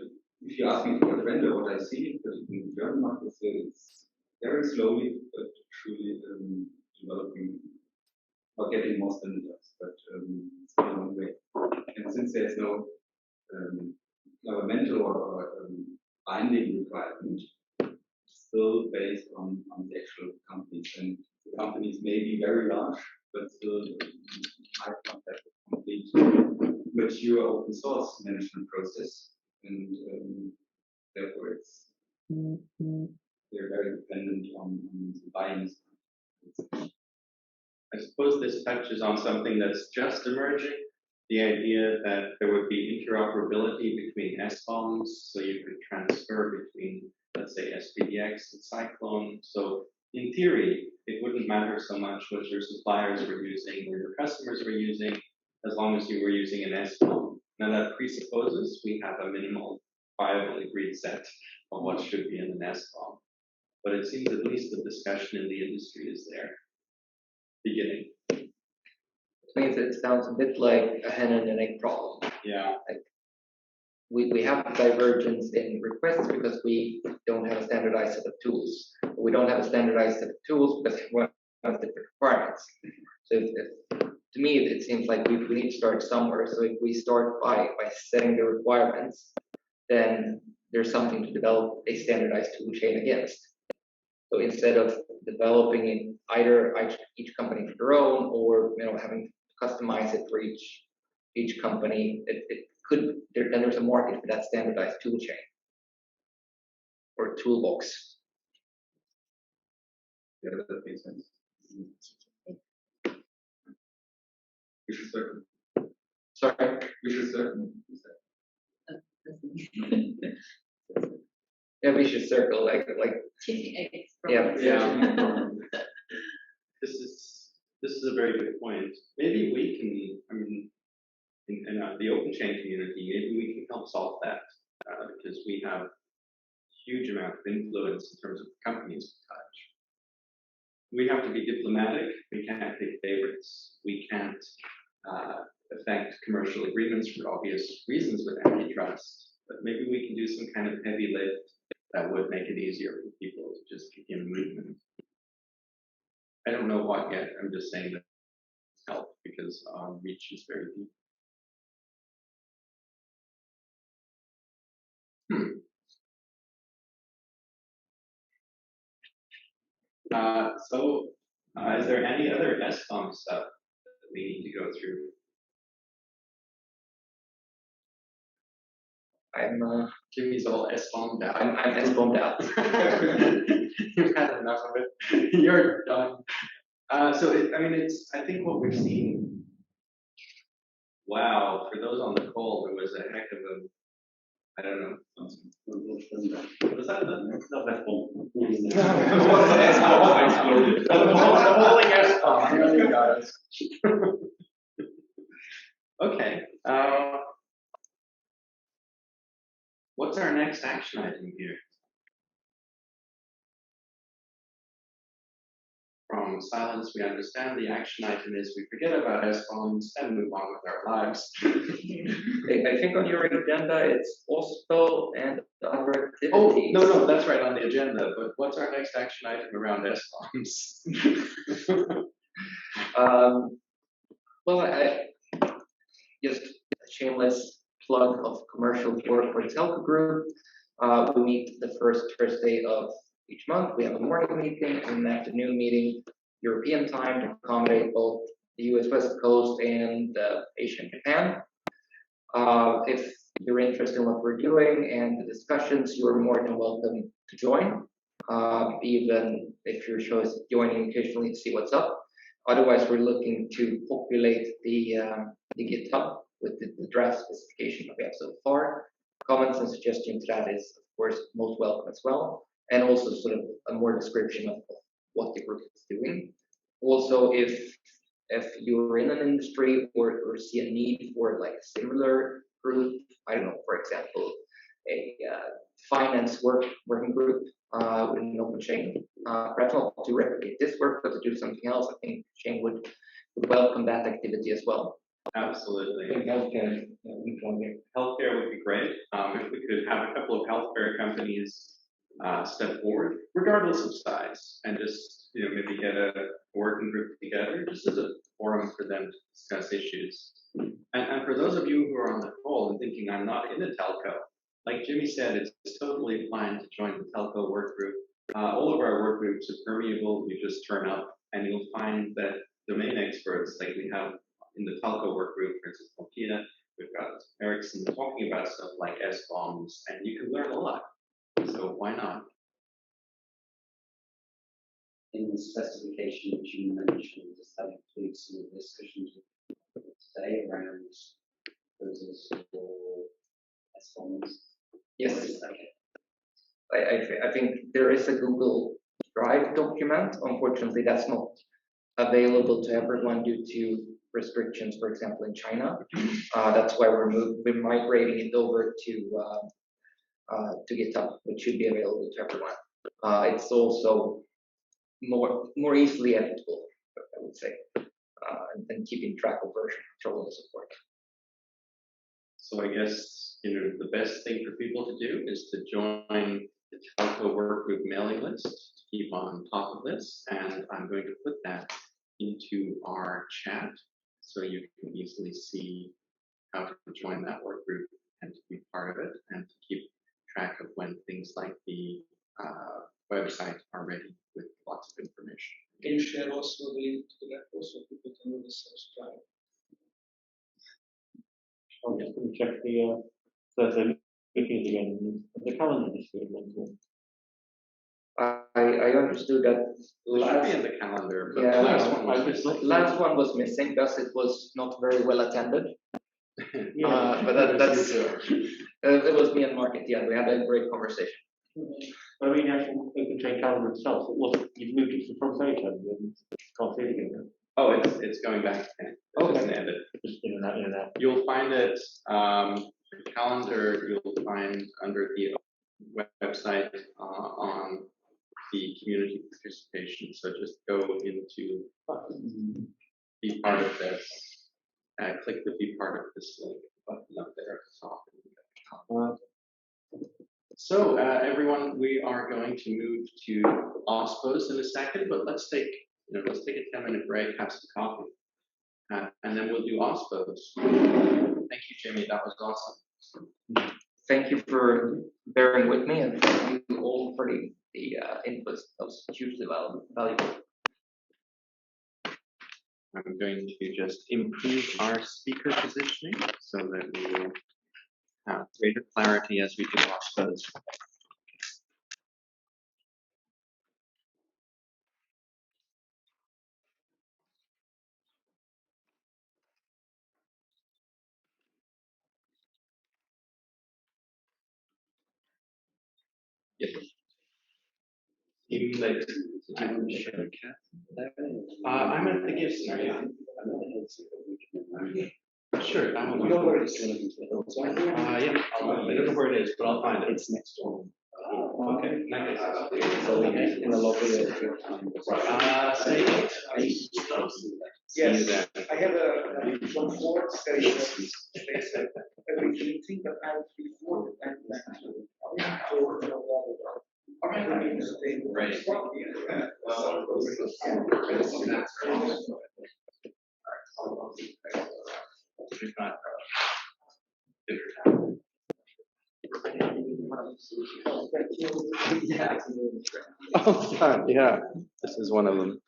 if you ask me for a vendor, what I see, particularly in the German market, so it's very slowly but truly developing or getting more standardized, but it's a long way. And since there's no governmental or binding requirement, it's still based on the actual companies. And the companies may be very large, but still might not have a complete mature open source management process. And therefore it's They're very dependent on buying. I suppose this touches on something that's just emerging, the idea that there would be interoperability between SBOMs, so you could transfer between, let's say, SPDX and Cyclone. So in theory, it wouldn't matter so much what your suppliers were using or your customers were using, as long as you were using an SBOM. Now that presupposes we have a minimal viable agreed set of what should be in an SBOM. But it seems at least the discussion in the industry is there. Beginning. Means it sounds a bit like a hen and an egg problem. Yeah. Like we have divergence in requests because we don't have a standardized set of tools. We don't have a standardized set of tools because everyone has different requirements. So to me, it seems like we need to start somewhere. So if we start by setting the requirements, then there's something to develop a standardized tool chain against. So instead of developing it either each company for their own, or having to customize it for each company, then there's a market for that standardized tool chain or toolbox. Yeah, that makes sense. Vicious circle. Sorry. Vicious circle. Yeah, vicious circle, like yeah. This is a very good point. Maybe we can, I mean, in the OpenChain community, maybe we can help solve that because we have a huge amount of influence in terms of the companies we touch. We have to be diplomatic. We can't pick favorites. We can't affect commercial agreements for obvious reasons with antitrust. But maybe we can do some kind of heavy lift that would make it easier for people to just begin movement. I don't know what yet. I'm just saying that it's help because our reach is very deep. Is there any other SBOM stuff that we need to go through? Jimmy's all SBOM'd out. I'm SBOM'd out. You've had enough of it. You're done. I think what we've seen. Wow, for those on the call, there was a heck of a, I don't know. Was that not that one? Okay. What's our next action item here? From silence, we understand the action item is we forget about SBOMs and move on with our lives. I think on your agenda it's OSPO and other activities. Oh, no, that's right on the agenda, but what's our next action item around SBOMs? Well, I just a shameless plug of commercial work for the Telco Group. We meet the first Thursday of each month. We have a morning meeting and an afternoon meeting, European time, to accommodate both the US West Coast and Asia and Japan. If you're interested in what we're doing and the discussions, you're more than welcome to join, even if you're joining occasionally to see what's up. Otherwise, we're looking to populate the GitHub with the draft specification that we have so far. Comments and suggestions to that is, of course, most welcome as well. And also sort of a more description of what the group is doing. Also, if you're in an industry or see a need for like a similar group, I don't know, for example, a finance working group within OpenChain, perhaps not to replicate this work, but to do something else, I think Chain would welcome that activity as well. Absolutely. And healthcare, healthcare would be great. If we could have a couple of healthcare companies step forward, regardless of size, and just maybe get a working group together, just as a forum for them to discuss issues. And for those of you who are on the call and thinking I'm not in a telco, like Jimmy said, it's totally fine to join the telco work group. All of our work groups are permeable. You just turn up, and you'll find that domain experts, like we have in the telco work group, for instance, Mokina, we've got Ericsson talking about stuff like SBOMs, and you can learn a lot. So why not? in the specification which you mentioned, does that include some of the discussions today around proposals for SOMs? Yes. I think there is a Google Drive document. Unfortunately, that's not available to everyone due to restrictions, for example, in China. That's why we're migrating it over to GitHub, which should be available to everyone. It's also more easily editable, I would say, and keeping track of version control and support. So I guess the best thing for people to do is to join the Telco Workgroup mailing list to keep on top of this, and I'm going to put that into our chat so you can easily see how to join that work group and to be part of it and to keep track of when things like the website are ready with lots of information. Can you share also the link to that so people can really subscribe? I'm just going to check the Thursday meetings again. The calendar this week. I understood that last in the calendar, but yeah, last one was missing because it was not very well attended. Yeah, but that's it was me and Market. Yeah, we had a great conversation. I mean, actual OpenChain calendar itself, it wasn't, you've moved it to the front page, haven't you? Can't see it again. Oh, it's going back. It doesn't end it. Just in and out. You'll find it, the calendar you'll find under the website on the community participation. So just go into be part of this, click the be part of this link button up there at the top. So everyone, we are going to move to OSPOs in a second, but let's take a 10-minute break, have some coffee, and then we'll do OSPOs. Thank you, Jimmy. That was awesome. Thank you for bearing with me, and thank you all for the inputs. That was hugely valuable. I'm going to just improve our speaker positioning so that we will have greater clarity as we do OSPOs. Yes. Even like I'm at the gift area. Sure, that one. You know where it is? Yeah, I don't know where it is, but I'll find it. It's next door. Oh, okay. Nice. So in the lobby. Say 8. Yes, I have a some forts that is every meeting, but I before Yeah. Oh, fun. Yeah. This is one of them.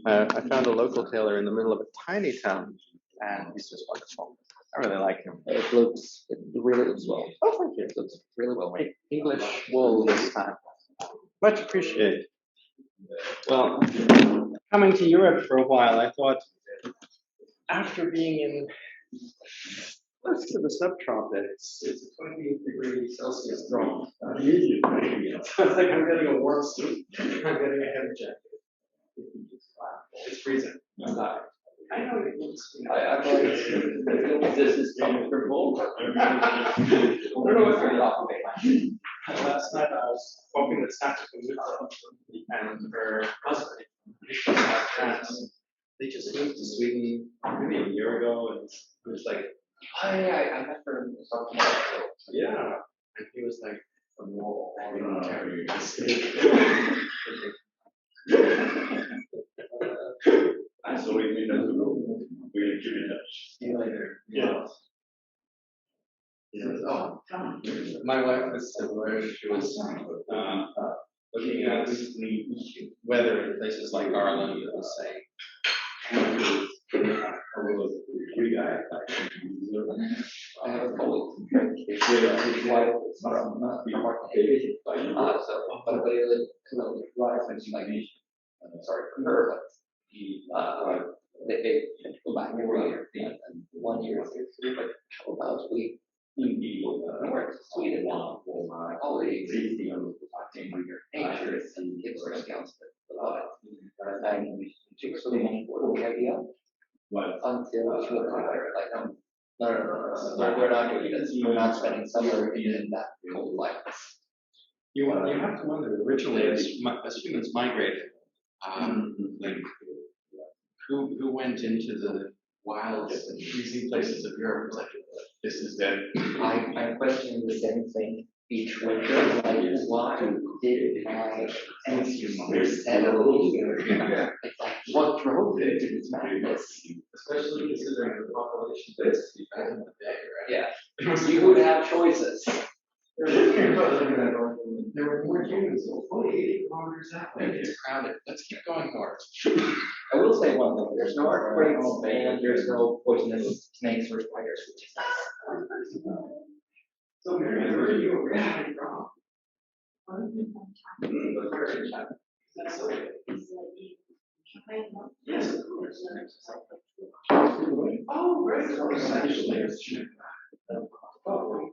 I found a local tailor in the middle of a tiny town, and he's just wonderful. I really like him. It really looks well. Oh, thank you. It looks really well made. English wool this time. Much appreciated. Well, coming to Europe for a while, I thought, after being in close to the subtropics, it's 28 degrees Celsius drop. So it's like I'm getting a warm suit. I'm getting a heavy jacket. It's freezing. I'm dying. I know it looks. I'm like, this is comfortable. I don't know if you're laughing. Last night I was hoping that Santa and her husband, they just moved to Sweden maybe a year ago, and it was like, Oh yeah, I met her in South America. yeah, and he was like, "No, I don't carry this." So we have to go. We'll keep in touch. See you later. Yeah. Oh, my wife was similar. She was looking at weather in places like Ireland and was saying, you guys. I have a colleague. His wife is from Market. So, but they live in Malaysia. sorry for her, but they tend to go back every year. And 1 year, but how about we north Sweden for my colleagues, nature and give our scouts a lot. And we took so much for the idea until 2 o'clock. Like, no, we're not doing this. We're not spending summer in that cold like this. You have to wonder, originally, as humans migrated, like, who went into the wilds and freezing places of Europe? Like, this is it. I'm questioning the same thing each winter. Like, why did my ancestors settle here? It's like, what drove them to this madness? Especially considering the population density back in the day, right? Yeah, you would have choices. There were more humans, only 80 kilometers that way. It's crowded. Let's keep going north. I will say one thing, there's no earthquakes and there's no poisonous snakes or spiders, which is nice. So Mary, where are you originally from? Yes, of course. Oh, very close, actually. Oh,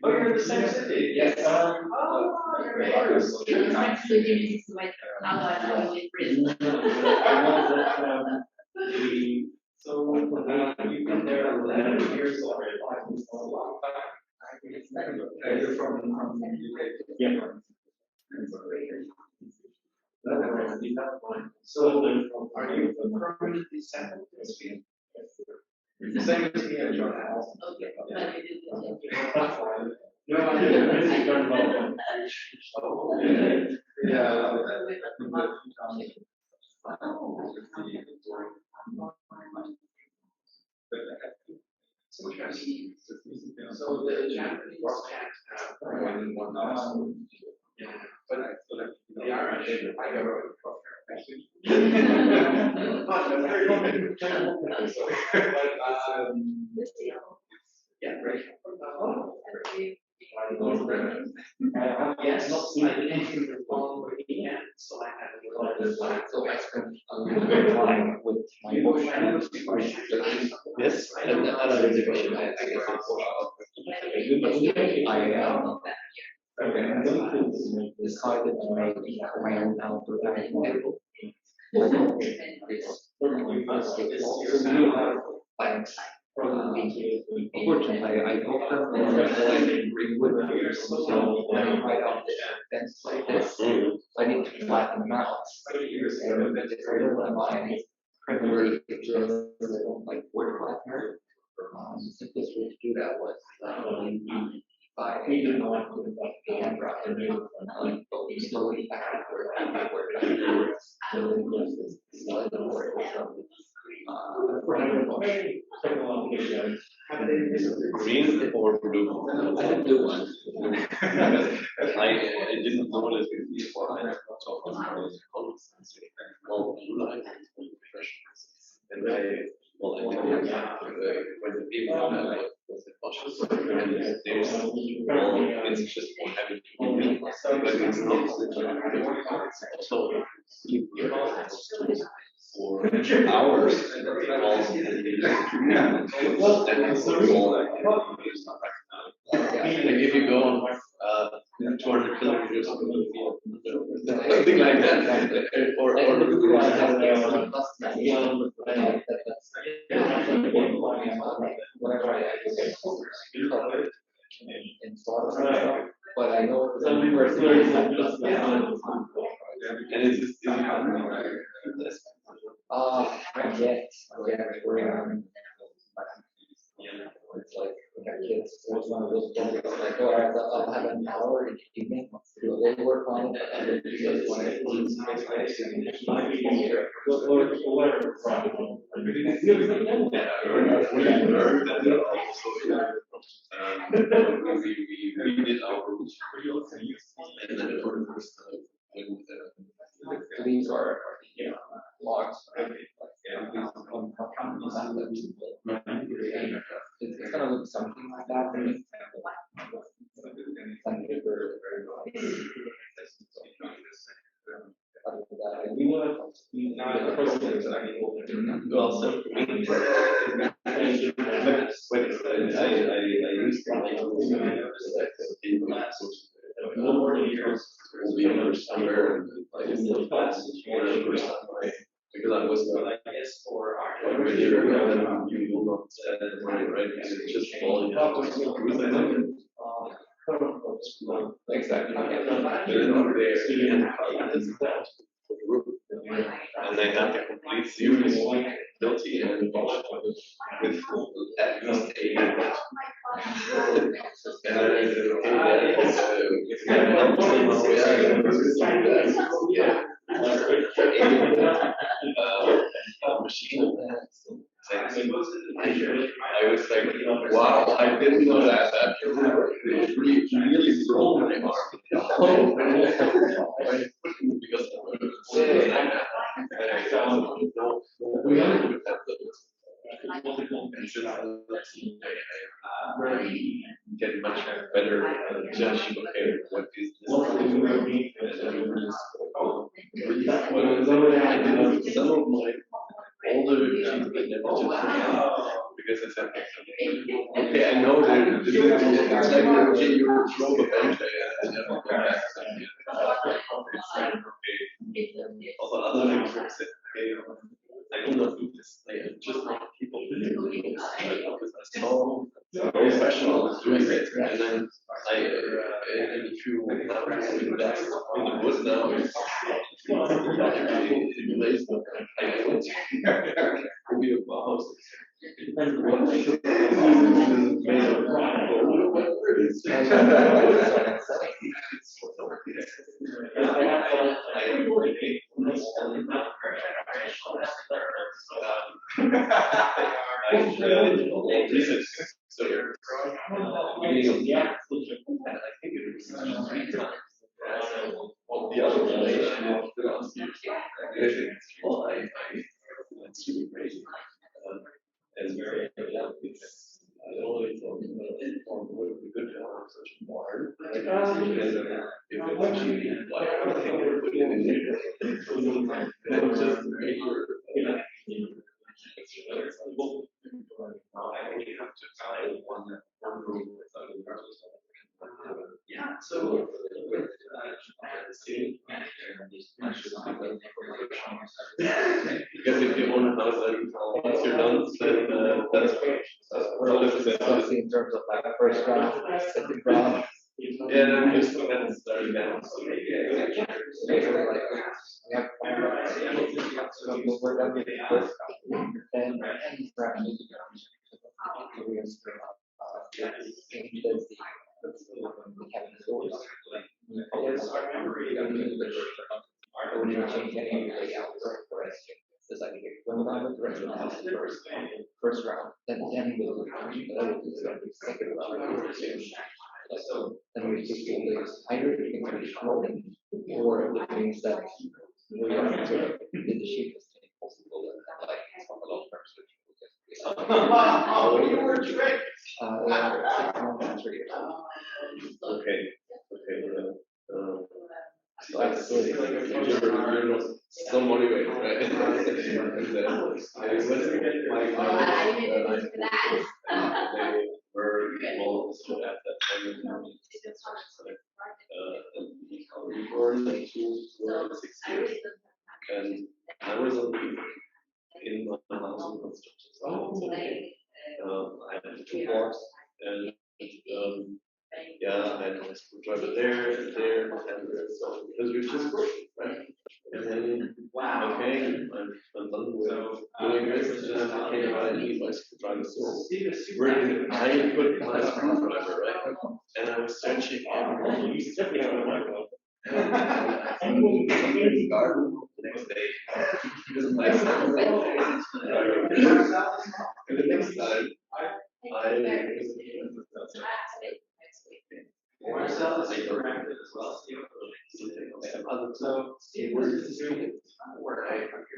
you're in the same city? Yes. So you've been there 11 years already. A long time. You're from the UK? Yeah. So are you permanently settled in Sweden? Same as me and John. Okay. No, I didn't. Yeah. So the Japanese can't have more than one novel. Yeah, but the Irish, I go over yeah, right. Yes, I came on the weekend, so I had a lot of time. So I spent time with my boyfriend. Yes, and another exhibition, I guess I decided to make my own outdoor dining table. Unfortunately, I hope that I bring with me, so when I write on the fence like this, I need to flatten them out. And it's really one of my primary pictures, like word flattener. The simplest way to do that was by hand writing, going slowly backward, Green or blue? I had blue one. I didn't notice it before. I thought well, blue light is fresh. And I didn't when the people was it cautious and there's it's just more having to be but it's not so sleep for hours and if you go on 200 kilometers something like that or whatever I but I know it's only person and it's It's like, we got kids, it was one of those projects, like, oh, I'll have an hour in the evening to do a little work on it, and then you guys want to we did our route, and then for the first time, when these are logs, right? It's gonna look something like that. Well, so because I was when you will not spend money, right? It's just falling out. Exactly. And they had the complete series built in with at least 8. And then I said, machine. I was like, wow, I didn't know that. That really broke my arm. Because get much better judge what is this. Some of my older machines I never took because I said, okay, I know that this is it's like you throw the bench and never go back. Also other things were said, okay, I will not do this. I just want people to do this. Because I saw professionals doing it, and then and if you invest in the wood now, it's in place. I don't be a house. So the other relation of the it's really great. And it's I always thought it would be good to have such a barn. If it's actually like I think we're putting it in there, then just make your I only have to find one room without a yeah, so because if you own a house and once you're done, then that's Especially in terms of like first round, second round. Yeah, then you just go ahead and start again. So we're done with the first round, and I wouldn't change any of the deciding when I'm with the rest of the house first round, then we'll do the second round. So then we take all these either the things that are rolling or the things that we are to in the cheapest thing possible like a lot of firms which will get 6 months and 3 years. Okay. Like you're not so motivated, right? And then I was they were also at that time before 2 or 6 years, and I was in my house in construction. So I had 2 blocks, and yeah, I had a screwdriver there, and there, and there. So because we're just working, right? And then, wow, okay, I'm done with doing this. And then I came out and need my screwdriver. So where did I put my screwdriver, right? And I was searching everywhere. You definitely have my phone. And in the garden the next day. Because my son and the next time myself is corrected as well. So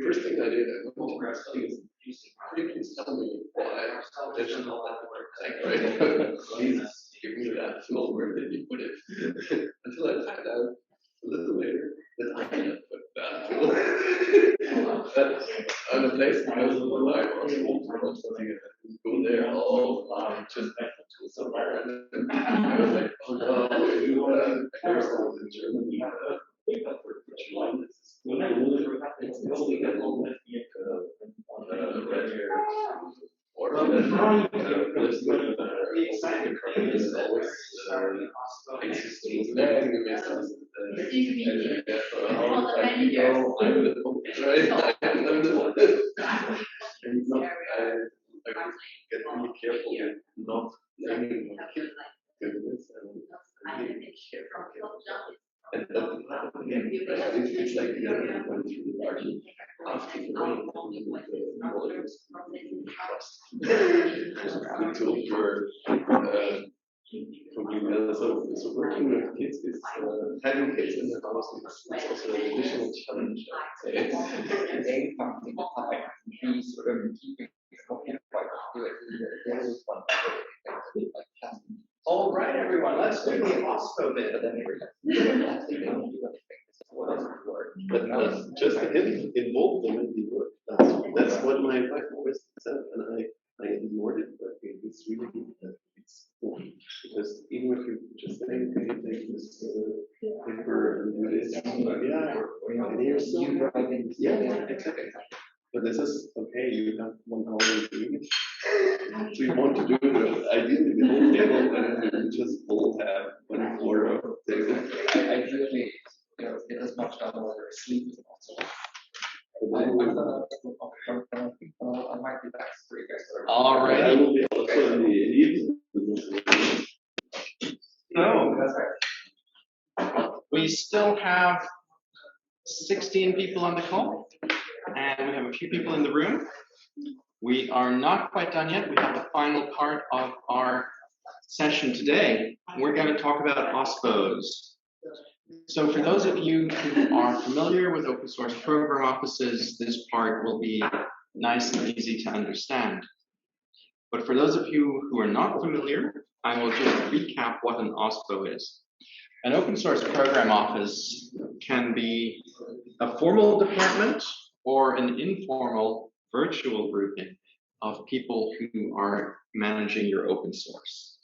first thing I did, I went to grab something. Could you please tell me why attention all that work? Right? Please give me that fill. Where did you put it? Until I found out a little later that I had put that fill. But on the place because when I was go there all just somewhere. And I was like, oh no, I was in Germany. Get really careful not naming my kid goodness and really careful. And again, it's like going through the garden after the rain, the tool for so working with kids is having kids in the house is also an additional challenge. A something like B sort of keeping All right, everyone, let's do the OSPO bit. But just him involve them in the work. That's what my wife always said, and I ignored it, but it's really it's important because even if you just say, okay, take this paper and do this, and here's yeah, exactly. But this is okay. You have 1 hour doing it, so you want to do it ideally the whole table, and you just all have 1 floor of table. Ideally, get as much done while they're asleep as possible. I might be back for you guys. All right. I will be also in the evening. So, we still have 16 people on the call, and we have a few people in the room. We are not quite done yet. We have the final part of our session today. We're going to talk about OSPOs. So for those of you who are familiar with open source program offices, this part will be nice and easy to understand. But for those of you who are not familiar, I will just recap what an OSPO is. An open source program office can be a formal department or an informal virtual grouping of people who are managing your open source.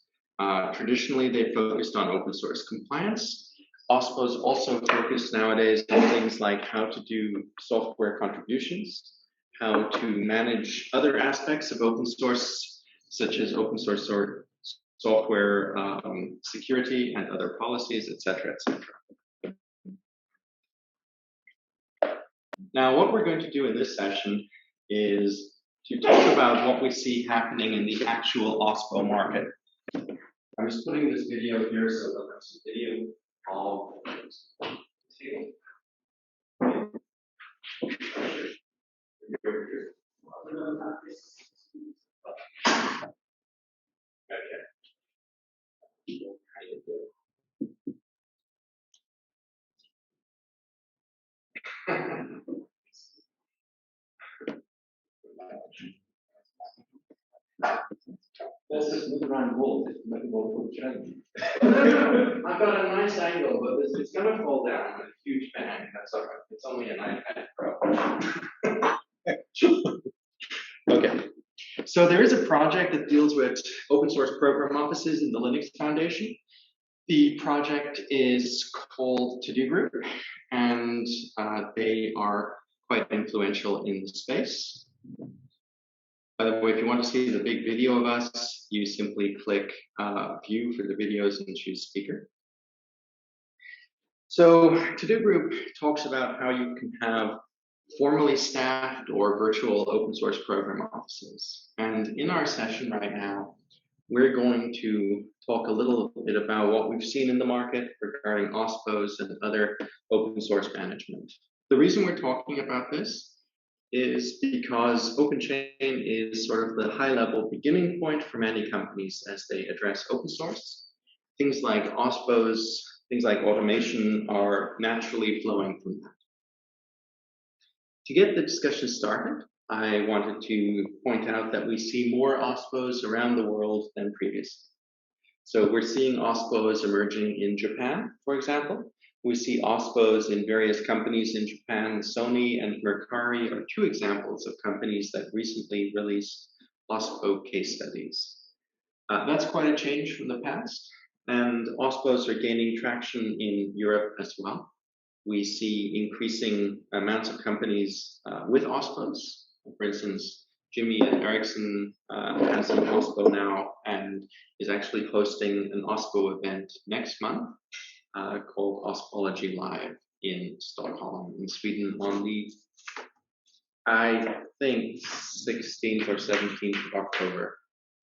Traditionally, they focused on open source compliance. OSPOs also focus nowadays on things like how to do software contributions, how to manage other aspects of open source, such as open source software security and other policies, etc., etc. Now, what we're going to do in this session is to talk about what we see happening in the actual OSPO market. I'm just putting this video here so we'll have some video of Let's just move around the wall just to make it more challenge. I've got a nice angle, but it's going to fall down with a huge bang. That's all right. It's only an iPad Pro. Okay. So there is a project that deals with open source program offices in the Linux Foundation. The project is called To Do Group, and they are quite influential in the space. By the way, if you want to see the big video of us, you simply click View for the videos and choose Speaker. So To-Do Group talks about how you can have formally staffed or virtual open source program offices. And in our session right now, we're going to talk a little bit about what we've seen in the market regarding OSPOs and other open source management. The reason we're talking about this is because OpenChain is sort of the high-level beginning point for many companies as they address open source. Things like OSPOs, things like automation are naturally flowing from that. To get the discussion started, I wanted to point out that we see more OSPOs around the world than previously. So we're seeing OSPOs emerging in Japan, for example. We see OSPOs in various companies in Japan. Sony and Mercari are two examples of companies that recently released OSPO case studies. That's quite a change from the past, and OSPOs are gaining traction in Europe as well. We see increasing amounts of companies with OSPOs. For instance, Jimmy at Ericsson has an OSPO now and is actually hosting an OSPO event next month called Ospology Live in Stockholm, in Sweden, on the, I think, 16th or 17th of October.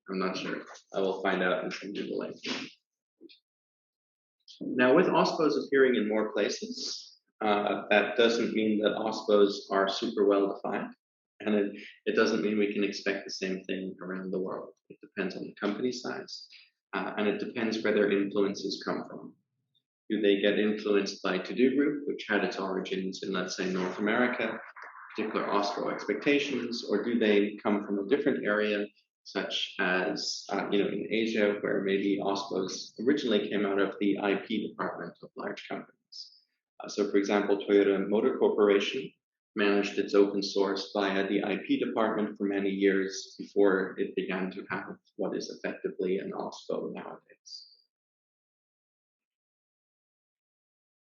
I'm not sure. I will find out and send you the link. Now, with OSPOs appearing in more places, that doesn't mean that OSPOs are super well defined, and it doesn't mean we can expect the same thing around the world. It depends on the company size, and it depends where their influences come from. Do they get influenced by To-Do Group, which had its origins in, let's say, North America, particular OSPO expectations, or do they come from a different area, such as in Asia, where maybe OSPOs originally came out of the IP department of large companies? So, for example, Toyota Motor Corporation managed its open source via the IP department for many years before it began to have what is effectively an OSPO nowadays.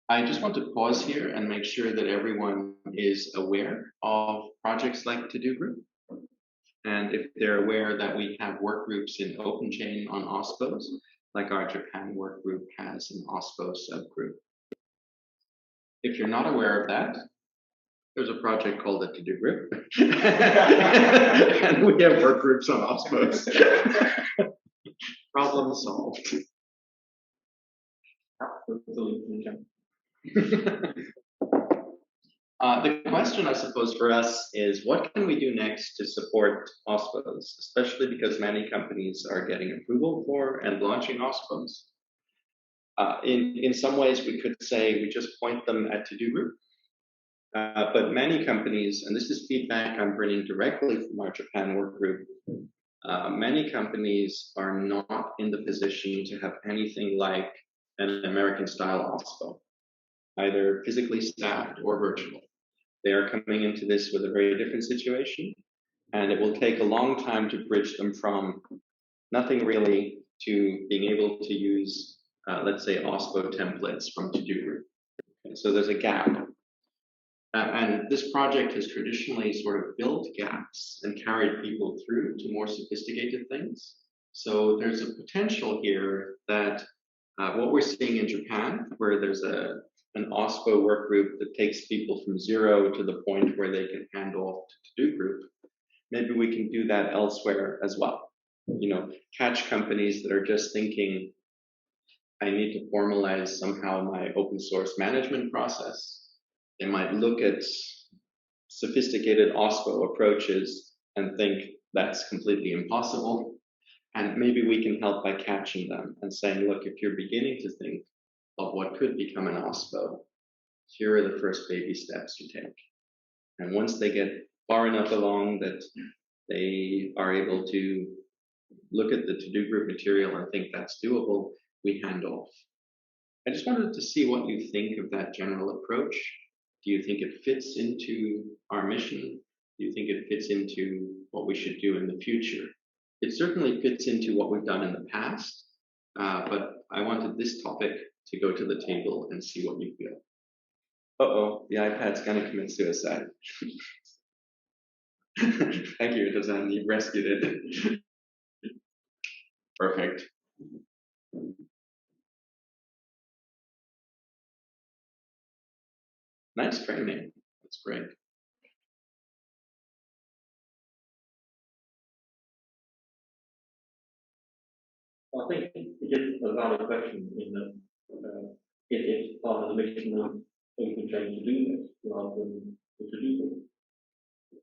I just want to pause here and make sure that everyone is aware of projects like To-Do Group. And if they're aware that we have work groups in OpenChain on OSPOs, like our Japan work group has an OSPO subgroup. If you're not aware of that, there's a project called the To-Do Group. And we have work groups on OSPOs. Problem solved. The question, I suppose, for us is what can we do next to support OSPOs, especially because many companies are getting approval for and launching OSPOs. In some ways, we could say we just point them at To-Do Group, but many companies, and this is feedback I'm bringing directly from our Japan work group, many companies are not in the position to have anything like an American-style OSPO, either physically staffed or virtual. They are coming into this with a very different situation, and it will take a long time to bridge them from nothing really to being able to use, let's say, OSPO templates from To-Do Group. Okay, so there's a gap. And this project has traditionally sort of built gaps and carried people through to more sophisticated things. So there's a potential here that what we're seeing in Japan, where there's an OSPO work group that takes people from zero to the point where they can hand off to To-Do Group, maybe we can do that elsewhere as well. Catch companies that are just thinking, I need to formalize somehow my open source management process. They might look at sophisticated OSPO approaches and think that's completely impossible. And maybe we can help by catching them and saying, look, if you're beginning to think of what could become an OSPO, here are the first baby steps you take. And once they get far enough along that they are able to look at the To-Do Group material and think that's doable, we hand off. I just wanted to see what you think of that general approach. Do you think it fits into our mission? Do you think it fits into what we should do in the future? It certainly fits into what we've done in the past, but I wanted this topic to go to the table and see what you feel. Uh-oh, the iPad's gonna commit suicide. Thank you, Dozan, you've rescued it. Perfect. Nice framing. That's great. I think it's a valid question in that if it's part of the mission of OpenChain to do this rather than to do this.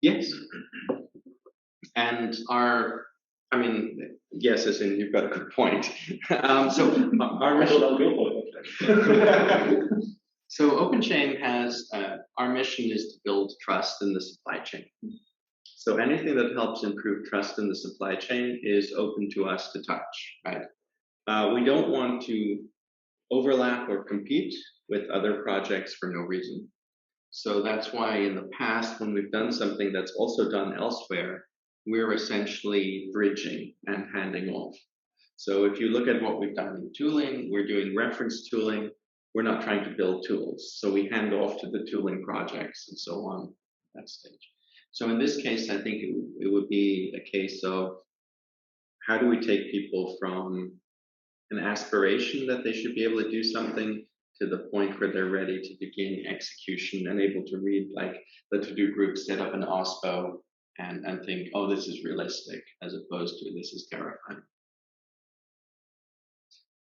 Yes. And yes, as in you've got a good point. So our mission. So OpenChain has our mission is to build trust in the supply chain. So anything that helps improve trust in the supply chain is open to us to touch, right? We don't want to overlap or compete with other projects for no reason. So that's why in the past, when we've done something that's also done elsewhere, we're essentially bridging and handing off. So if you look at what we've done in tooling, we're doing reference tooling. We're not trying to build tools. So we hand off to the tooling projects and so on at that stage. So in this case, I think it would be a case of how do we take people from an aspiration that they should be able to do something to the point where they're ready to begin execution and able to read, like the to-do group set up an OSPO and think, oh, this is realistic, as opposed to this is terrifying.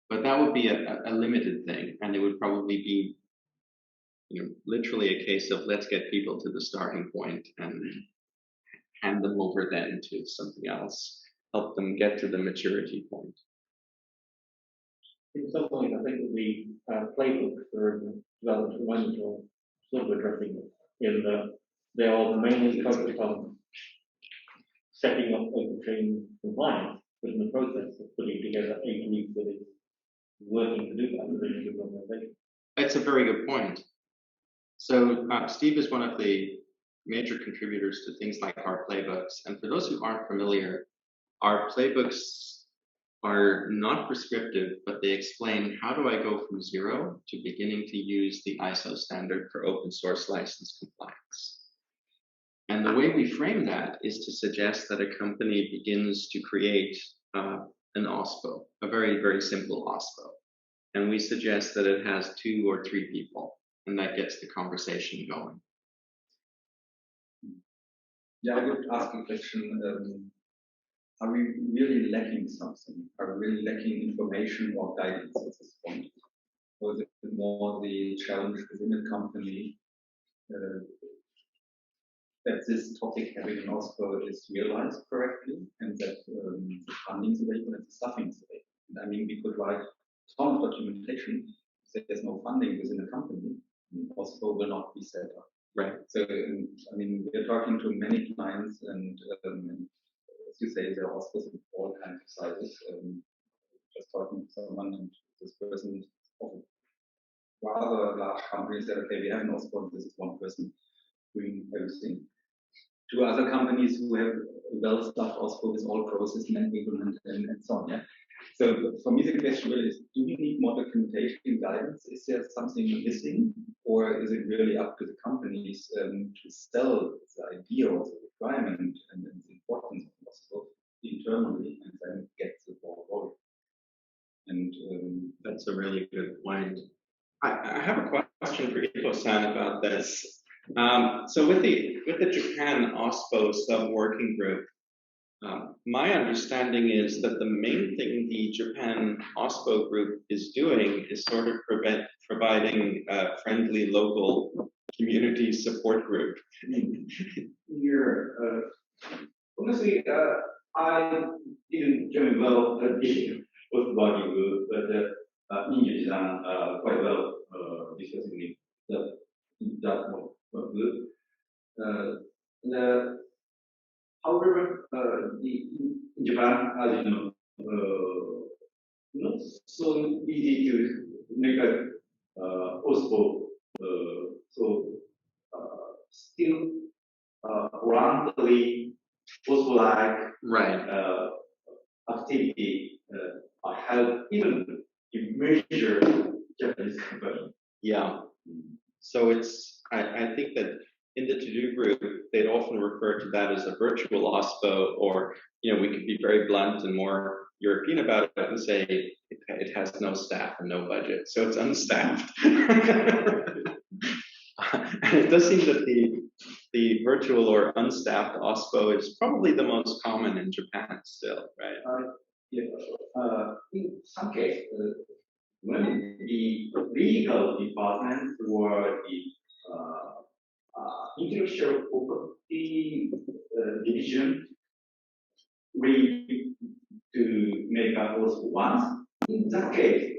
But that would be a limited thing, and it would probably be, literally a case of let's get people to the starting point and hand them over then to something else, help them get to the maturity point. In some ways, I think the playbook for development at the moment are sort of addressing it, in that they are mainly focused on setting up OpenChain compliance, but in the process of putting together a group that is working to do that within a good organization. That's a very good point. So Steve is one of the major contributors to things like our playbooks. And for those who aren't familiar, our playbooks are not prescriptive, but they explain how do I go from zero to beginning to use the ISO standard for open source license compliance. And the way we frame that is to suggest that a company begins to create an OSPO, a very, very simple OSPO. And we suggest that it has 2 or 3 people, and that gets the conversation going. Yeah, I would ask a question. Are we really lacking something? Are we really lacking information or guidance at this point? Or is it more the challenge within a company that this topic having an OSPO is realized correctly and that the funding is available and the staffing is available? And I mean, we could write a ton of documentation. If there's no funding within a company, OSPO will not be set up. Right. So, I mean, we're talking to many clients, and as you say, there are OSPOs in all kinds of sizes. Just talking to someone, and this person of a rather large company said, okay, we have an OSPO, this is one person doing everything. To other companies who have well-staffed OSPO with all process enablement and so on. Yeah. So for me, the question really is, do we need more documentation guidance? Is there something missing, or is it really up to the companies to sell the idea or the requirement and the importance of OSPO internally and then get the ball rolling? And that's a really good point. I have a question for Ito-san about this. So with the Japan OSPO sub-working group, my understanding is that the main thing the Japan OSPO group is doing is sort of providing a friendly local community support group. Here, honestly, I didn't join well at the working group, but Ninja-san quite well discussing that group. However, in Japan, as you know, not so easy to make a OSPO. So still voluntarily OSPO-like activity help even in major Japanese company. Yeah. So it's I think that in the to-do group, they'd often refer to that as a virtual OSPO, or, we could be very blunt and more European about it and say it has no staff and no budget, so it's unstaffed. it does seem that the virtual or unstaffed OSPO is probably the most common in Japan still, right? Yeah. In some cases, when the legal department or the intellectual property division ready to make a post once, in that case,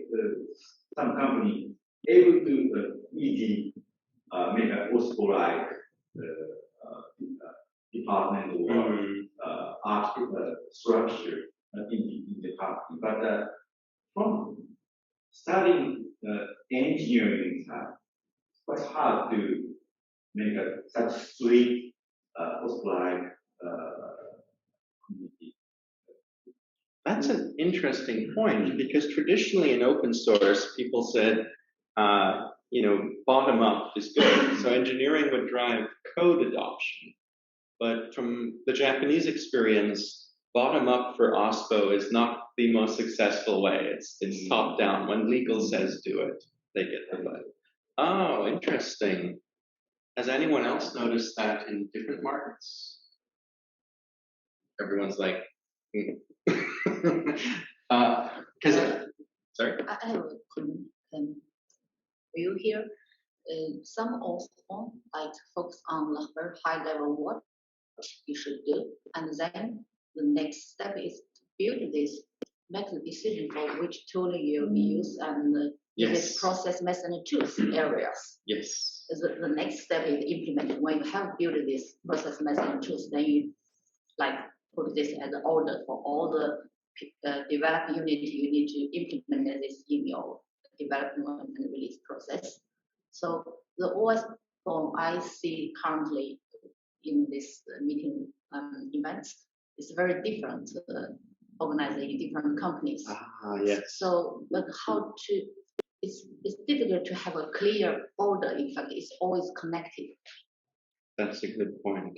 some company able to easily make a post like department or art structure in the company. But from studying engineering side, it's quite hard to make such strict post-like community. That's an interesting point, because traditionally in open source, people said, bottom up is good. So engineering would drive code adoption. But from the Japanese experience, bottom up for OSPO is not the most successful way. It's top down. When legal says do it, they get the vote. Oh, interesting. Has anyone else noticed that in different markets? Everyone's like, sorry? I have a view here. Some also like focus on the very high level what you should do, and then the next step is to build this, make the decision for which tool you will use, and this process method and tools areas. Yes. The next step is implement. When you have built this process method and tools, then you like put this as an order for all the develop unit. You need to implement this in your development and release process. So the OS form I see currently in this meeting events is very different, organized in different companies. Yes. So, but how to? It's difficult to have a clear order. In fact, it's always connected. That's a good point.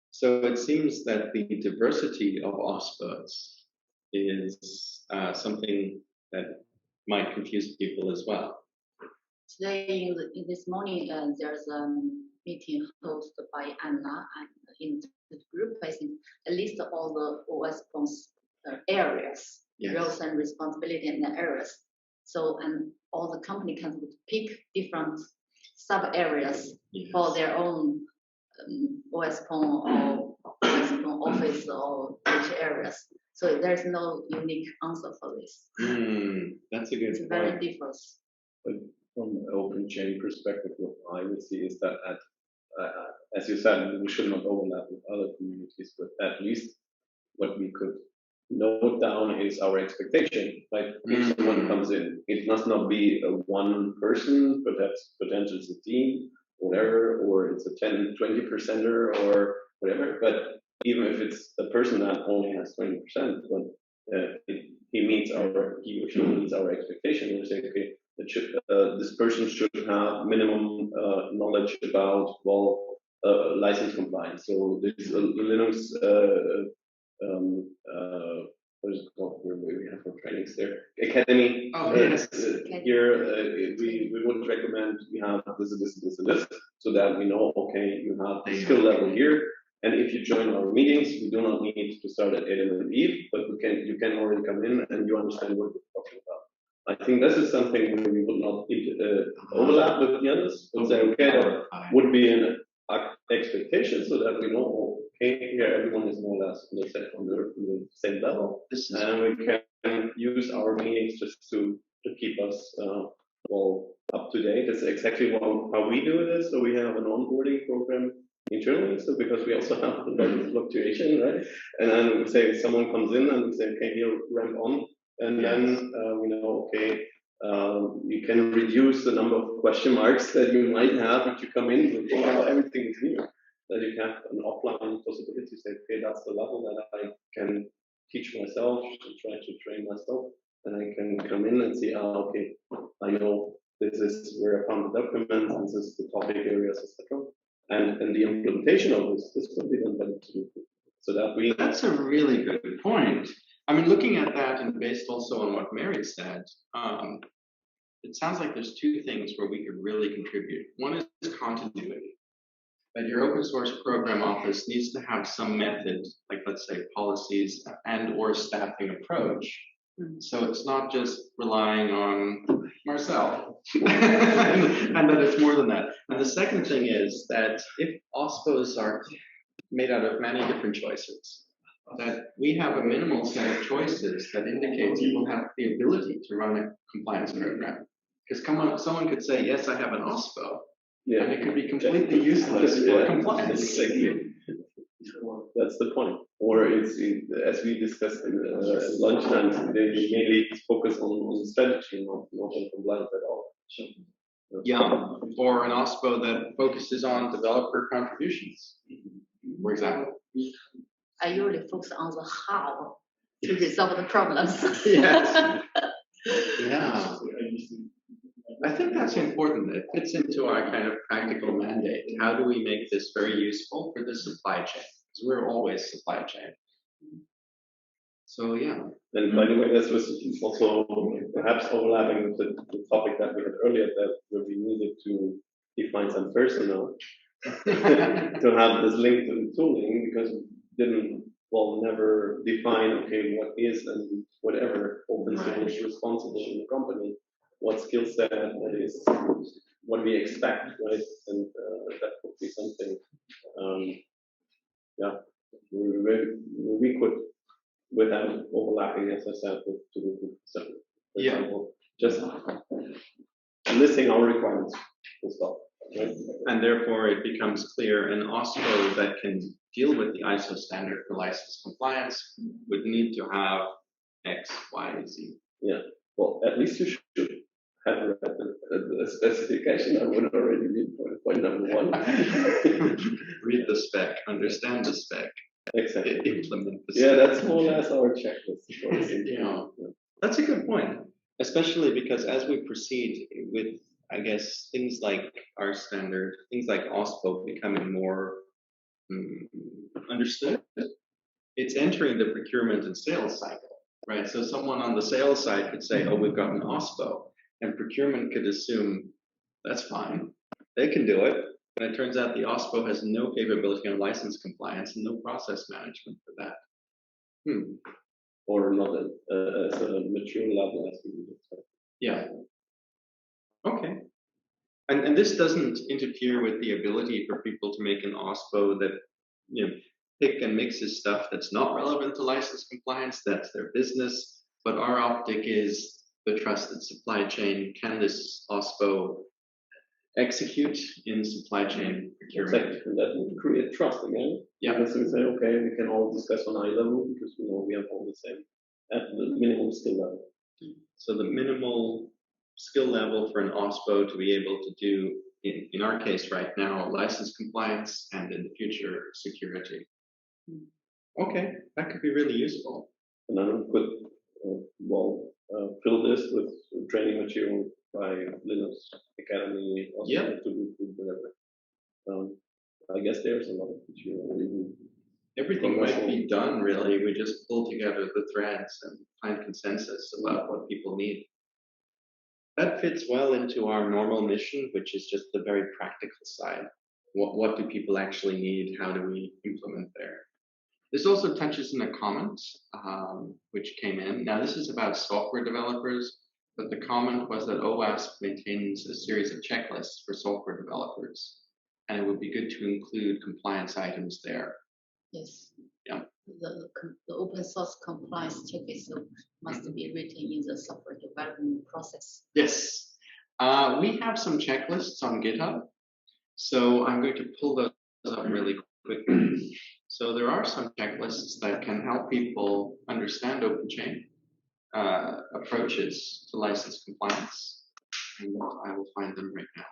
So it seems that the diversity of OSPOs is something that might confuse people as well. Today, in this morning, there's a meeting hosted by Anna, and in the group, I think at least all the OSPOs areas, roles and responsibility in the areas. So, and all the company can pick different sub areas for their own OSPON or OSPON office or which areas. So there's no unique answer for this. That's a good point. It's very different. But from an OpenChain perspective, what I would see is that, as you said, we should not overlap with other communities, but at least what we could note down is our expectation. Like if someone comes in, it must not be a one person, but that's potentially it's a team, whatever, or it's a 10-20%er or whatever. But even if it's a person that only has 20%, but he or she meets our expectation, we say, okay, this person should have minimum knowledge about license compliance. So this Linux what is it called? We have some trainings there. Academy. Here we would recommend we have this, so that we know, okay, you have the skill level here, and if you join our meetings, we do not need to start at Adam and Eve, but you can already come in and you understand what we're talking about. I think this is something where we would not overlap with the others, but say, okay, that would be an expectation, so that we know, okay, here everyone is more or less on the same level, and we can use our meetings just to keep us up to date. That's exactly how we do this. So we have an onboarding program internally. So because we also have a lot of fluctuation, right? And then we say someone comes in and we say, okay, here ramp on, and then we know, okay, you can reduce the number of question marks that you might have if you come in. Everything is new. That you have an offline possibility to say, okay, that's the level that I can teach myself, try to train myself, and I can come in and see, okay, I know this is where I found the document, this is the topic areas, etc. And the implementation of this will be done by the team. So that That's a really good point. I mean, looking at that and based also on what Mary said, it sounds like there's two things where we could really contribute. One is continuity. That your open source program office needs to have some method, like let's say policies and or staffing approach. So it's not just relying on Marcel, and that it's more than that. And the second thing is that if OSPOs are made out of many different choices, that we have a minimal set of choices that indicates people have the ability to run a compliance program. Because someone could say, yes, I have an OSPO, and it could be completely useless for compliance. Exactly. That's the point. Or it's, as we discussed in lunchtime, they mainly focus on strategy, not on compliance at all. Yeah, or an OSPO that focuses on developer contributions, for example. I usually focus on the how to resolve the problems. Yes. Yeah. I think that's important. It fits into our kind of practical mandate. How do we make this very useful for the supply chain? Because we're always supply chain. So yeah. And by the way, this was also perhaps overlapping with the topic that we had earlier, that we needed to define some personnel to have this link to the tooling, because we didn't, never define, okay, what is and whatever open source responsible in the company, what skill set that is, what we expect, right? And that would be something, we could, without overlapping, as I said, with to the for example, just listing our requirements and stuff. Right? And therefore, it becomes clear an OSPO that can deal with the ISO standard for license compliance would need to have X, Y, Z. Yeah. Well, at least you should have read the specification. I would already be point number one. Read the spec, understand the spec. Exactly. Implement the spec. Yeah, that's more or less our checklist. Yeah. That's a good point, especially because as we proceed with, I guess, things like our standard, things like OSPO becoming more understood, it's entering the procurement and sales cycle, right? So someone on the sales side could say, oh, we've got an OSPO, and procurement could assume that's fine, they can do it. And it turns out the OSPO has no capability on license compliance and no process management for that. Or not as a mature level as we would expect. Yeah. Okay. And this doesn't interfere with the ability for people to make an OSPO that, pick and mixes stuff that's not relevant to license compliance. That's their business. But our optic is the trusted supply chain. Can this OSPO execute in supply chain procurement? Exactly. And that would create trust again. Yeah. Because we say, okay, we can all discuss on eye level because we have all the same at the minimum skill level. So the minimal skill level for an OSPO to be able to do, in our case right now, license compliance, and in the future, security. Okay, that could be really useful. And then we could, fill this with training material by Linux Academy, also to do whatever. I guess there's a lot of material. Everything might be done, really. We just pull together the threads and find consensus about what people need. That fits well into our normal mission, which is just the very practical side. What do people actually need? How do we implement there? This also touches on a comment which came in. Now, this is about software developers, but the comment was that OWASP maintains a series of checklists for software developers, and it would be good to include compliance items there. Yes. Yeah. The open source compliance checklist must be written in the software development process. Yes. We have some checklists on GitHub, so I'm going to pull those up really quickly. So there are some checklists that can help people understand OpenChain approaches to license compliance, and I will find them right now.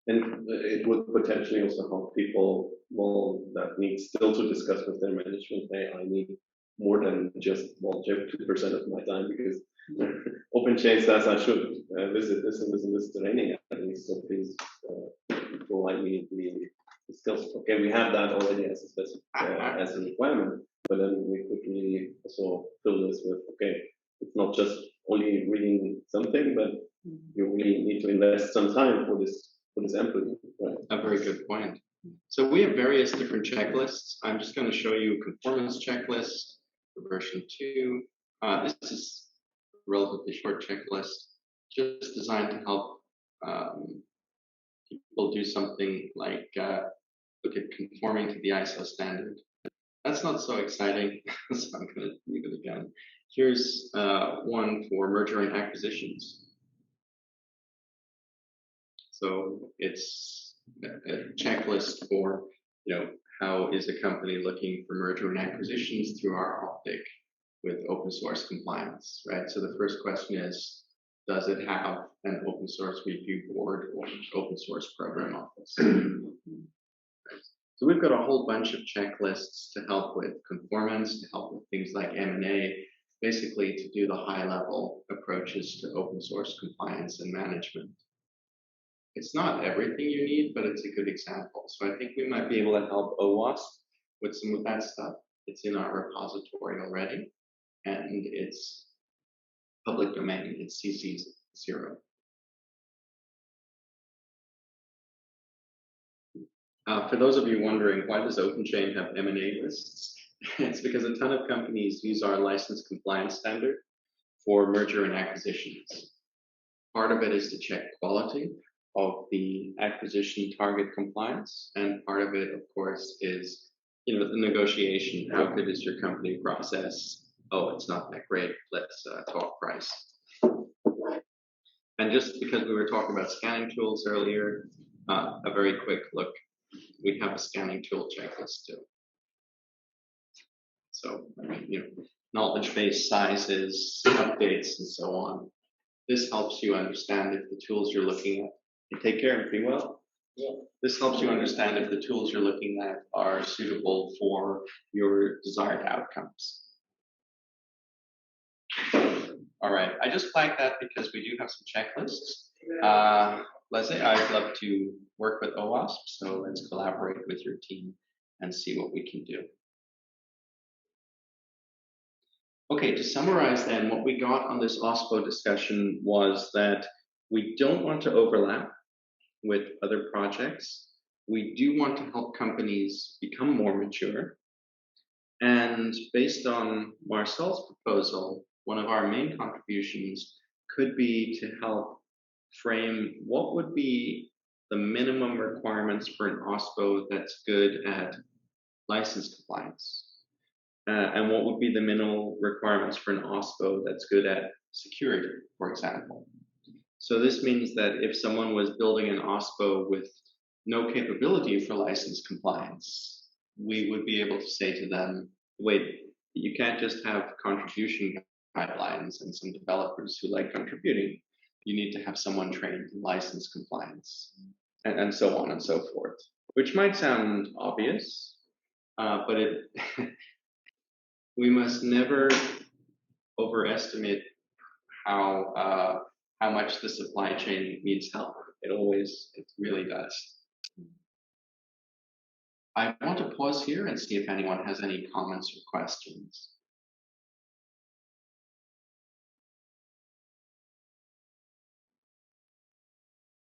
And it would potentially also help people, that need still to discuss with their management, hey, I need more than just, 2% of my time, because OpenChain says I should visit this and this and this training, at least, so please provide me the skills. Okay, we have that already as a requirement, but then we could really also fill this with, okay, It's not just only reading something, but you really need to invest some time for this empathy. Right? A very good point. So we have various different checklists. I'm just going to show you a conformance checklist for version 2. This is a relatively short checklist, just designed to help people do something like look at conforming to the ISO standard. That's not so exciting, so I'm going to leave it again. Here's one for merger and acquisitions. So it's a checklist for, how is a company looking for merger and acquisitions through our optic with open source compliance, right? So the first question is, does it have an open source review board or open source program office? Right. So we've got a whole bunch of checklists to help with conformance, to help with things like M&A, basically to do the high level approaches to open source compliance and management. It's not everything you need, but it's a good example. So I think we might be able to help OWASP with some of that stuff. It's in our repository already, and it's public domain. It's CC0. For those of you wondering, why does OpenChain have M&A lists? It's because a ton of companies use our license compliance standard for merger and acquisitions. Part of it is to check quality of the acquisition target compliance, and part of it, of course, is the negotiation. How good is your company process? Oh, it's not that great. Let's talk price. And just because we were talking about scanning tools earlier, a very quick look. We have a scanning tool checklist too. So, knowledge base sizes, updates, and so on. This helps you understand if the tools you're looking at, and take care and be well. Yeah. This helps you understand if the tools you're looking at are suitable for your desired outcomes. All right, I just flagged that because we do have some checklists. Leslie, I'd love to work with OWASP, so let's collaborate with your team and see what we can do. Okay, to summarize then, what we got on this OSPO discussion was that we don't want to overlap with other projects. We do want to help companies become more mature. And based on Marcel's proposal, one of our main contributions could be to help frame what would be the minimum requirements for an OSPO that's good at license compliance. And what would be the minimal requirements for an OSPO that's good at security, for example. So this means that if someone was building an OSPO with no capability for license compliance, we would be able to say to them, wait, you can't just have contribution guidelines and some developers who like contributing. You need to have someone trained in license compliance, and so on and so forth, which might sound obvious, but we must never overestimate how much the supply chain needs help. It really does. I want to pause here and see if anyone has any comments or questions.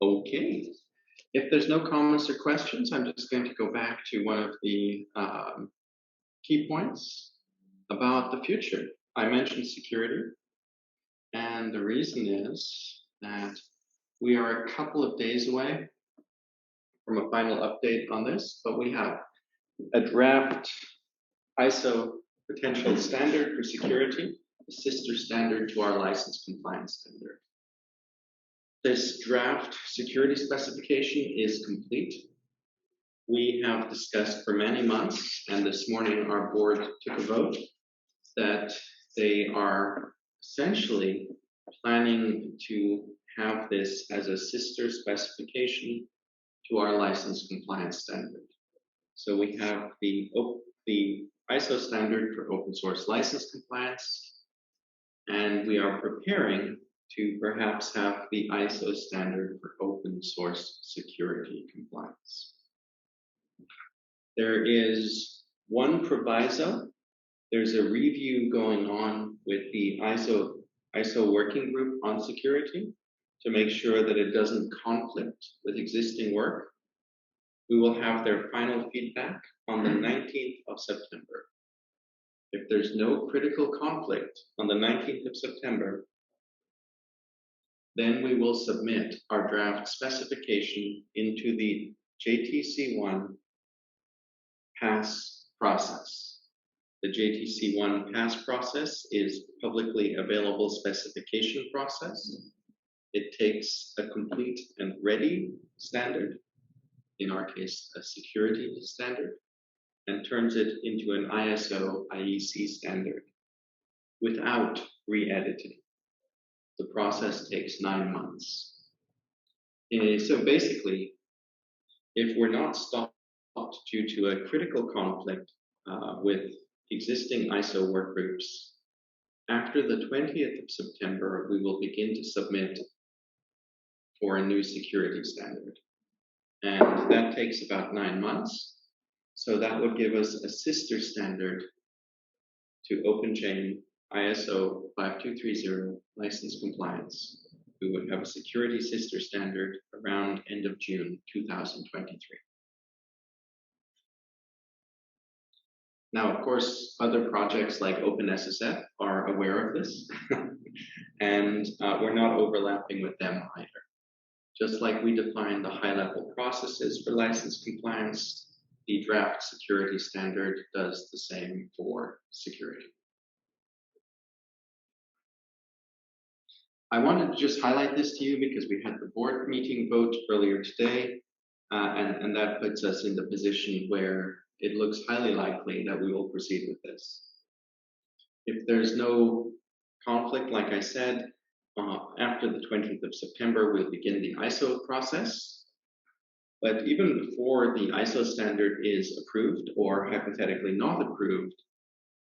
Okay. If there's no comments or questions, I'm just going to go back to one of the key points about the future. I mentioned security, and the reason is that we are a couple of days away from a final update on this, but we have a draft ISO potential standard for security, a sister standard to our license compliance standard. This draft security specification is complete. We have discussed for many months, and this morning our board took a vote that they are essentially planning to have this as a sister specification to our license compliance standard. So we have the ISO standard for open source license compliance, and we are preparing to perhaps have the ISO standard for open source security compliance. There is one proviso. There's a review going on with the ISO ISO working group on security to make sure that it doesn't conflict with existing work. We will have their final feedback on the 19th of September. If there's no critical conflict on the 19th of September, then we will submit our draft specification into the JTC1 pass process. The JTC1 pass process is publicly available specification process. It takes a complete and ready standard, in our case, a security standard, and turns it into an ISO IEC standard without re-editing. The process takes 9 months. So basically, if we're not stopped due to a critical conflict with existing ISO work groups, after the 20th of September, we will begin to submit for a new security standard. And that takes about 9 months. So that would give us a sister standard to OpenChain ISO 5230 license compliance. We would have a security sister standard around end of June 2023. Now, of course, other projects like OpenSSF are aware of this, and we're not overlapping with them either. Just like we define the high-level processes for license compliance, the draft security standard does the same for security. I wanted to just highlight this to you because we had the board meeting vote earlier today, and that puts us in the position where it looks highly likely that we will proceed with this. If there's no conflict, like I said, after the 20th of September, we'll begin the ISO process. But even before the ISO standard is approved or hypothetically not approved,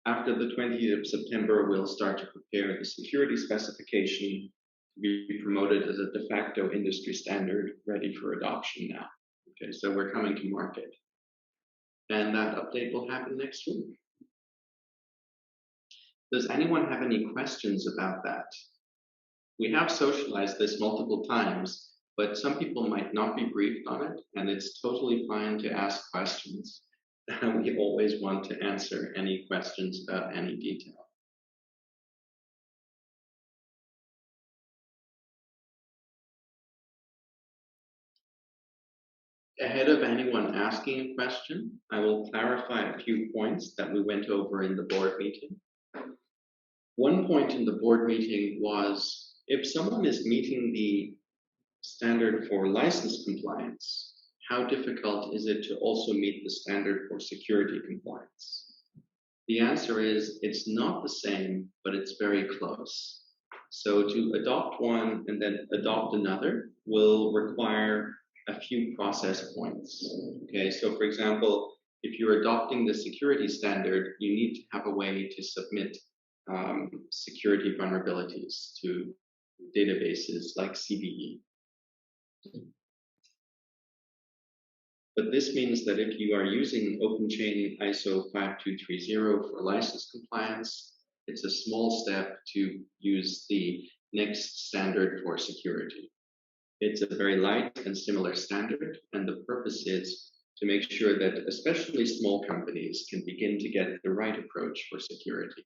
after the 20th of September, we'll start to prepare the security specification to be promoted as a de facto industry standard ready for adoption now. Okay, so we're coming to market. And that update will happen next week. Does anyone have any questions about that? We have socialized this multiple times, but some people might not be briefed on it, and it's totally fine to ask questions. We always want to answer any questions about any detail. Ahead of anyone asking a question, I will clarify a few points that we went over in the board meeting. One point in the board meeting was, if someone is meeting the standard for license compliance, how difficult is it to also meet the standard for security compliance? The answer is, it's not the same, but it's very close. So to adopt one and then adopt another will require a few process points. Okay, so for example, if you're adopting the security standard, you need to have a way to submit security vulnerabilities to databases like CVE. But this means that if you are using OpenChain ISO 5230 for license compliance, it's a small step to use the next standard for security. It's a very light and similar standard, and the purpose is to make sure that especially small companies can begin to get the right approach for security.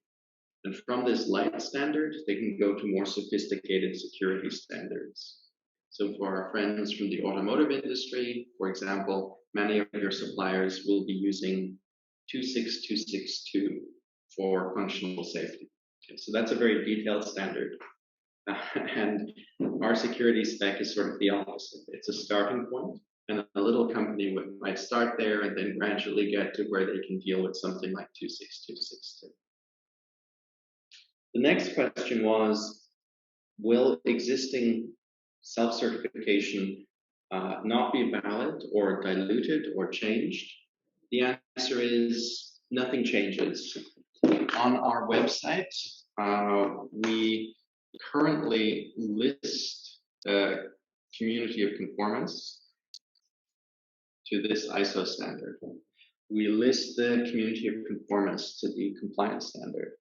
And from this light standard, they can go to more sophisticated security standards. So for our friends from the automotive industry, for example, many of your suppliers will be using 26262 for functional safety. Okay, so that's a very detailed standard. And our security spec is sort of the opposite. It's a starting point, and a little company might start there and then gradually get to where they can deal with something like 26262. The next question was, will existing self-certification not be valid or diluted or changed? The answer is nothing changes. On our website, we currently list the community of conformance to this ISO standard. We list the community of conformance to the compliance standard.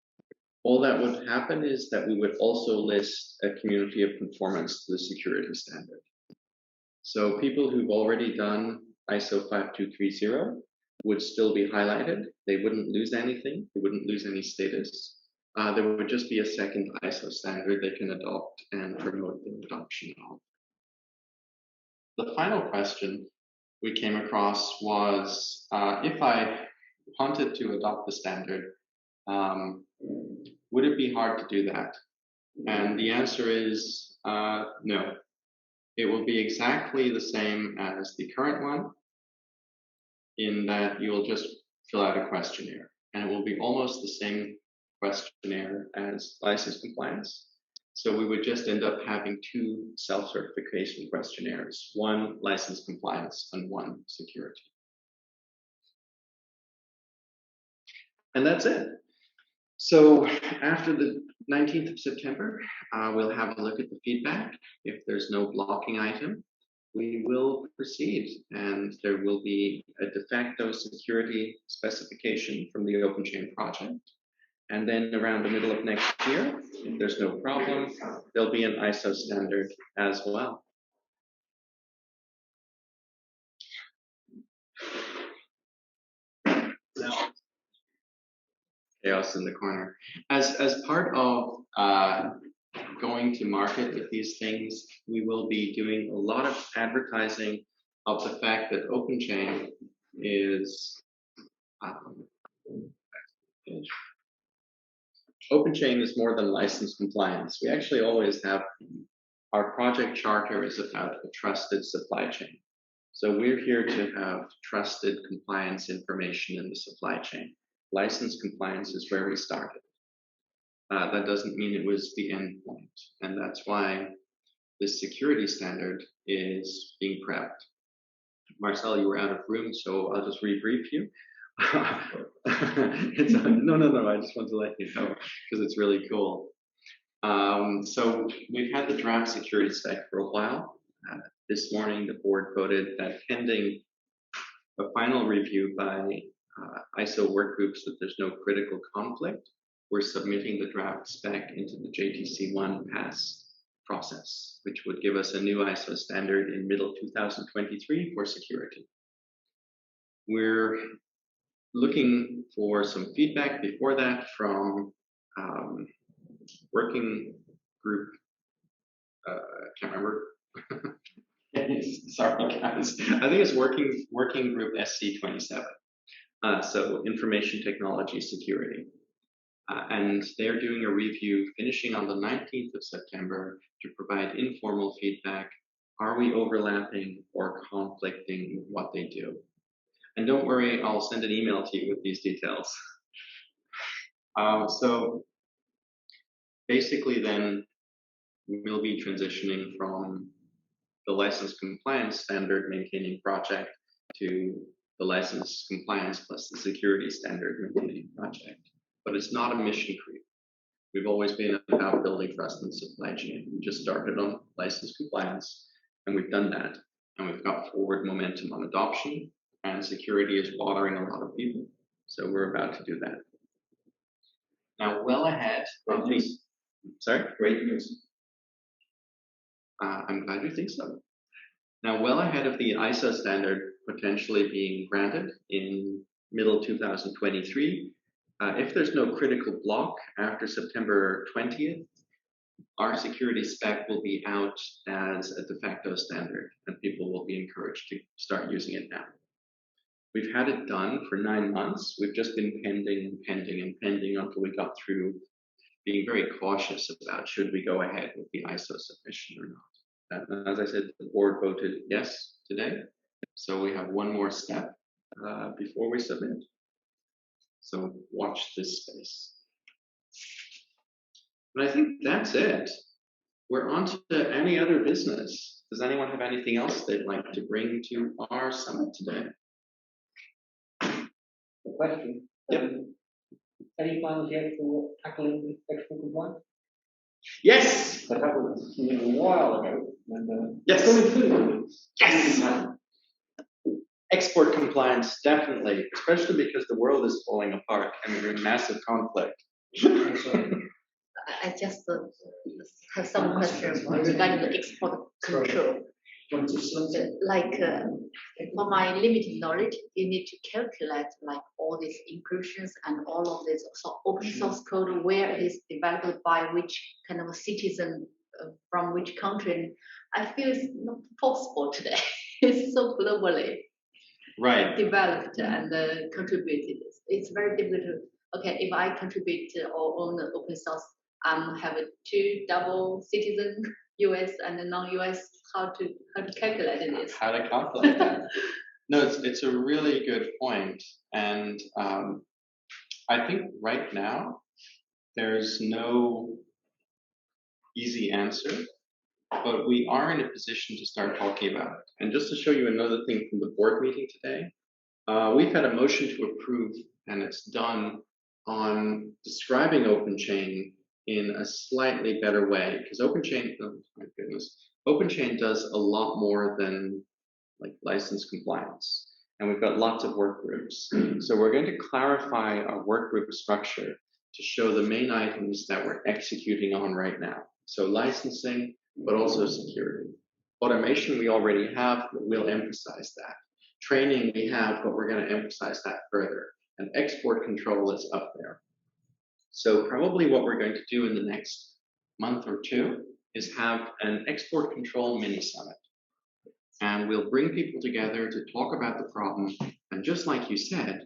All that would happen is that we would also list a community of conformance to the security standard. So people who've already done ISO 5230 would still be highlighted. They wouldn't lose anything. They wouldn't lose any status. There would just be a second ISO standard they can adopt and promote the adoption of. The final question we came across was, if I wanted to adopt the standard, would it be hard to do that? And the answer is no. It will be exactly the same as the current one, in that you will just fill out a questionnaire. And it will be almost the same questionnaire as license compliance. So we would just end up having two self-certification questionnaires, one license compliance and one security. And that's it. So after the 19th of September, we'll have a look at the feedback. If there's no blocking item, we will proceed, and there will be a de facto security specification from the OpenChain project. And then around the middle of next year, if there's no problem, there'll be an ISO standard as well. Chaos in the corner. As part of going to market with these things, we will be doing a lot of advertising of the fact that OpenChain is OpenChain is more than license compliance. We actually always have, our project charter is about a trusted supply chain. So we're here to have trusted compliance information in the supply chain. License compliance is where we started. That doesn't mean it was the end point. And that's why this security standard is being prepped. Marcel, you were out of room, so I'll just rebrief you. No, I just want to let you know because it's really cool. So we've had the draft security spec for a while. This morning, the board voted that pending a final review by ISO work groups that there's no critical conflict, we're submitting the draft spec into the JTC1 pass process, which would give us a new ISO standard in middle 2023 for security. We're looking for some feedback before that from working group, can't remember. Sorry guys, I think it's working group SC27. So information technology security. And they're doing a review finishing on the 19th of September to provide informal feedback. Are we overlapping or conflicting with what they do? And don't worry, I'll send an email to you with these details. So basically then we'll be transitioning from the license compliance standard maintaining project to the license compliance plus the security standard maintaining project. But it's not a mission creep. We've always been about building trust in the supply chain. We just started on license compliance, and we've done that. And we've got forward momentum on adoption, and security is bothering a lot of people. So we're about to do that. Now, well ahead of these. Sorry? Great news. I'm glad you think so. Now, well ahead of the ISO standard potentially being granted in middle 2023, if there's no critical block after September 20th, our security spec will be out as a de facto standard, and people will be encouraged to start using it now. We've had it done for 9 months. We've just been pending until we got through being very cautious about should we go ahead with the ISO submission or not. And as I said, the board voted yes today. So we have one more step before we submit. So watch this space. And I think that's it. We're on to any other business. Does anyone have anything else they'd like to bring to our summit today? A question. Yep. Any plans yet for tackling export compliance? Yes! That happened a while ago. And, yes! Yes! Export compliance, definitely, especially because the world is falling apart and we're in massive conflict. I just have some questions regarding the export control. Like for my limited knowledge, you need to calculate like all these inclusions and all of this so open source code, where it is developed by which kind of a citizen from which country. I feel it's not possible today. It's so globally developed and contributed. It's very difficult. Okay, if I contribute or own the open source, have a two double citizen, US and non-US. How to calculate this? How to calculate that? No, it's a really good point, and I think right now there's no easy answer, but we are in a position to start talking about it. And just to show you another thing from the board meeting today, we've had a motion to approve, and it's done on describing OpenChain in a slightly better way, because OpenChain, oh my goodness, OpenChain does a lot more than like license compliance, and we've got lots of work groups. So we're going to clarify our work group structure to show the main items that we're executing on right now. So licensing, but also security. Automation we already have, but we'll emphasize that. Training we have, but we're going to emphasize that further. And export control is up there. So probably what we're going to do in the next month or two is have an export control mini summit. And we'll bring people together to talk about the problem. And just like you said,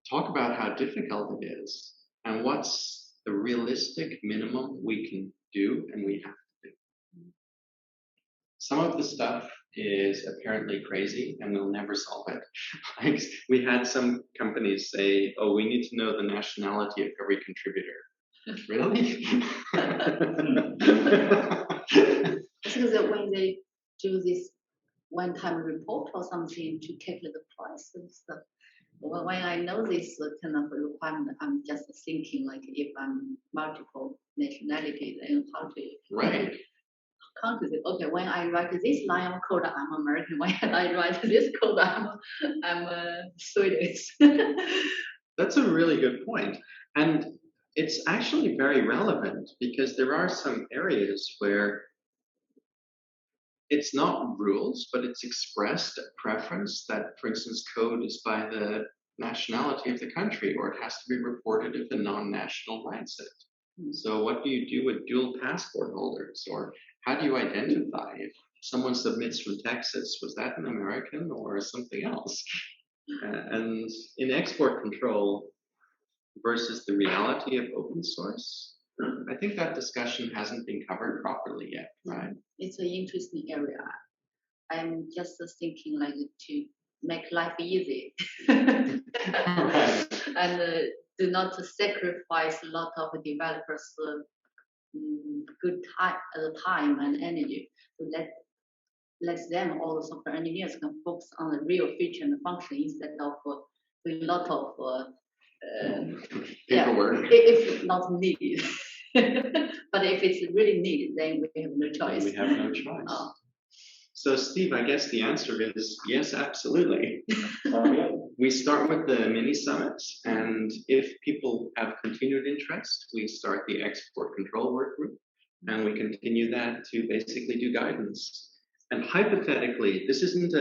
talk about how difficult it is and what's the realistic minimum we can do and we have to do. Some of the stuff is apparently crazy and we'll never solve it. Like we had some companies say, oh, we need to know the nationality of every contributor. Really? Because when they do this one-time report or something to calculate the price and stuff, when I know this kind of requirement, I'm just thinking like if I'm multiple nationality, then how to right. Can't do it. Okay, when I write this line of code, I'm American. When I write this code, I'm Swedish. That's a really good point. And it's actually very relevant because there are some areas where it's not rules, but it's expressed a preference that, for instance, code is by the nationality of the country, or it has to be reported if a non-national writes it. So what do you do with dual passport holders? Or how do you identify if someone submits from Texas, was that an American or something else? And in export control versus the reality of open source, I think that discussion hasn't been covered properly yet, right? It's an interesting area. I'm just thinking like to make life easy. Right. And do not sacrifice a lot of developers' good time and energy. So let them, all the software engineers, can focus on the real feature and function instead of doing a lot of paperwork. If not needed. But if it's really needed, then we have no choice. We have no choice. So Steve, I guess the answer is yes, absolutely. We start with the mini summits, and if people have continued interest, we start the export control work group, and we continue that to basically do guidance. And hypothetically, this isn't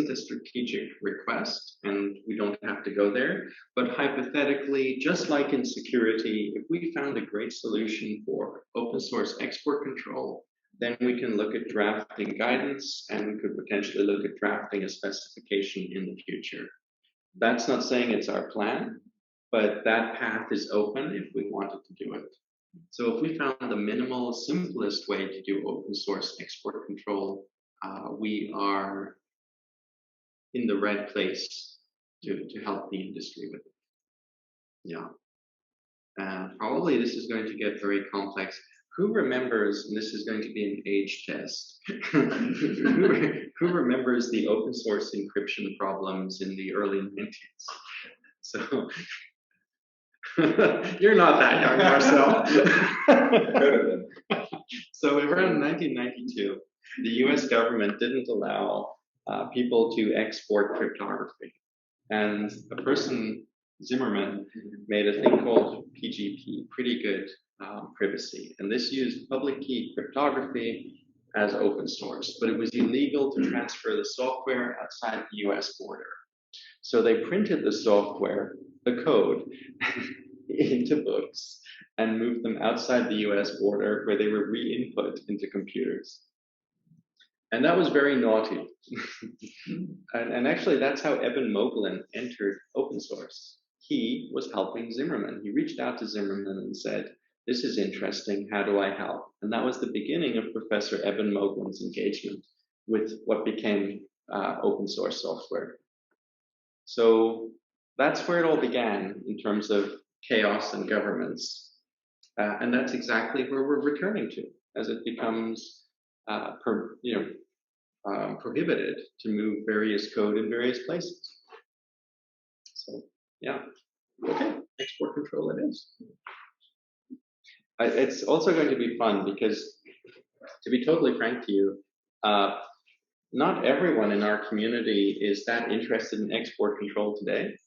a strategic request, and we don't have to go there, but hypothetically, just like in security, if we found a great solution for open source export control, then we can look at drafting guidance, and we could potentially look at drafting a specification in the future. That's not saying it's our plan, but that path is open if we wanted to do it. So if we found the minimal, simplest way to do open source export control, we are in the right place to help the industry with it. Yeah. Probably this is going to get very complex. Who remembers, and this is going to be an age test, who remembers the open source encryption problems in the early 90s? So, you're not that young, Marcel. So around 1992, the US government didn't allow people to export cryptography. And a person Zimmerman made a thing called PGP, pretty good privacy. And this used public key cryptography as open source, but it was illegal to transfer the software outside the US border. So they printed the software, the code, into books and moved them outside the US border where they were re-input into computers. And that was very naughty. and actually that's how Eben Moglen entered open source. He was helping Zimmerman. He reached out to Zimmerman and said, this is interesting, how do I help? And that was the beginning of Professor Eben Moglen's engagement with what became open source software. So that's where it all began in terms of chaos and governments. And that's exactly where we're returning to as it becomes prohibited to move various code in various places. So yeah, okay, export control it is. It's also going to be fun because, to be totally frank to you, not everyone in our community is that interested in export control today.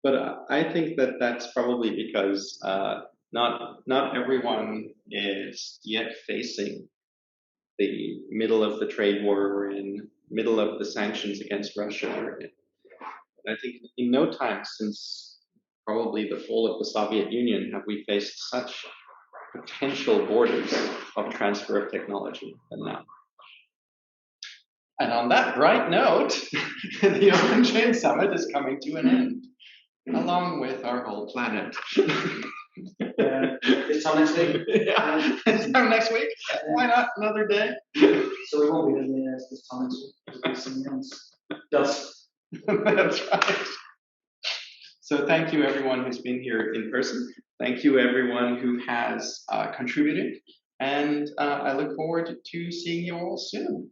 But I think that that's probably because not everyone is yet facing the middle of the trade war we're in, middle of the sanctions against Russia we're in. And I think in no time since probably the fall of the Soviet Union have we faced such potential borders of transfer of technology than now. And on that bright note, the OpenChain Summit is coming to an end, along with our whole planet. This time next week? Yeah, this time next week? Why not another day? So we won't be doing this time next week. It'll be something else. Dust. That's right. So thank you everyone who's been here in person. Thank you everyone who has contributed. And I look forward to seeing you all soon.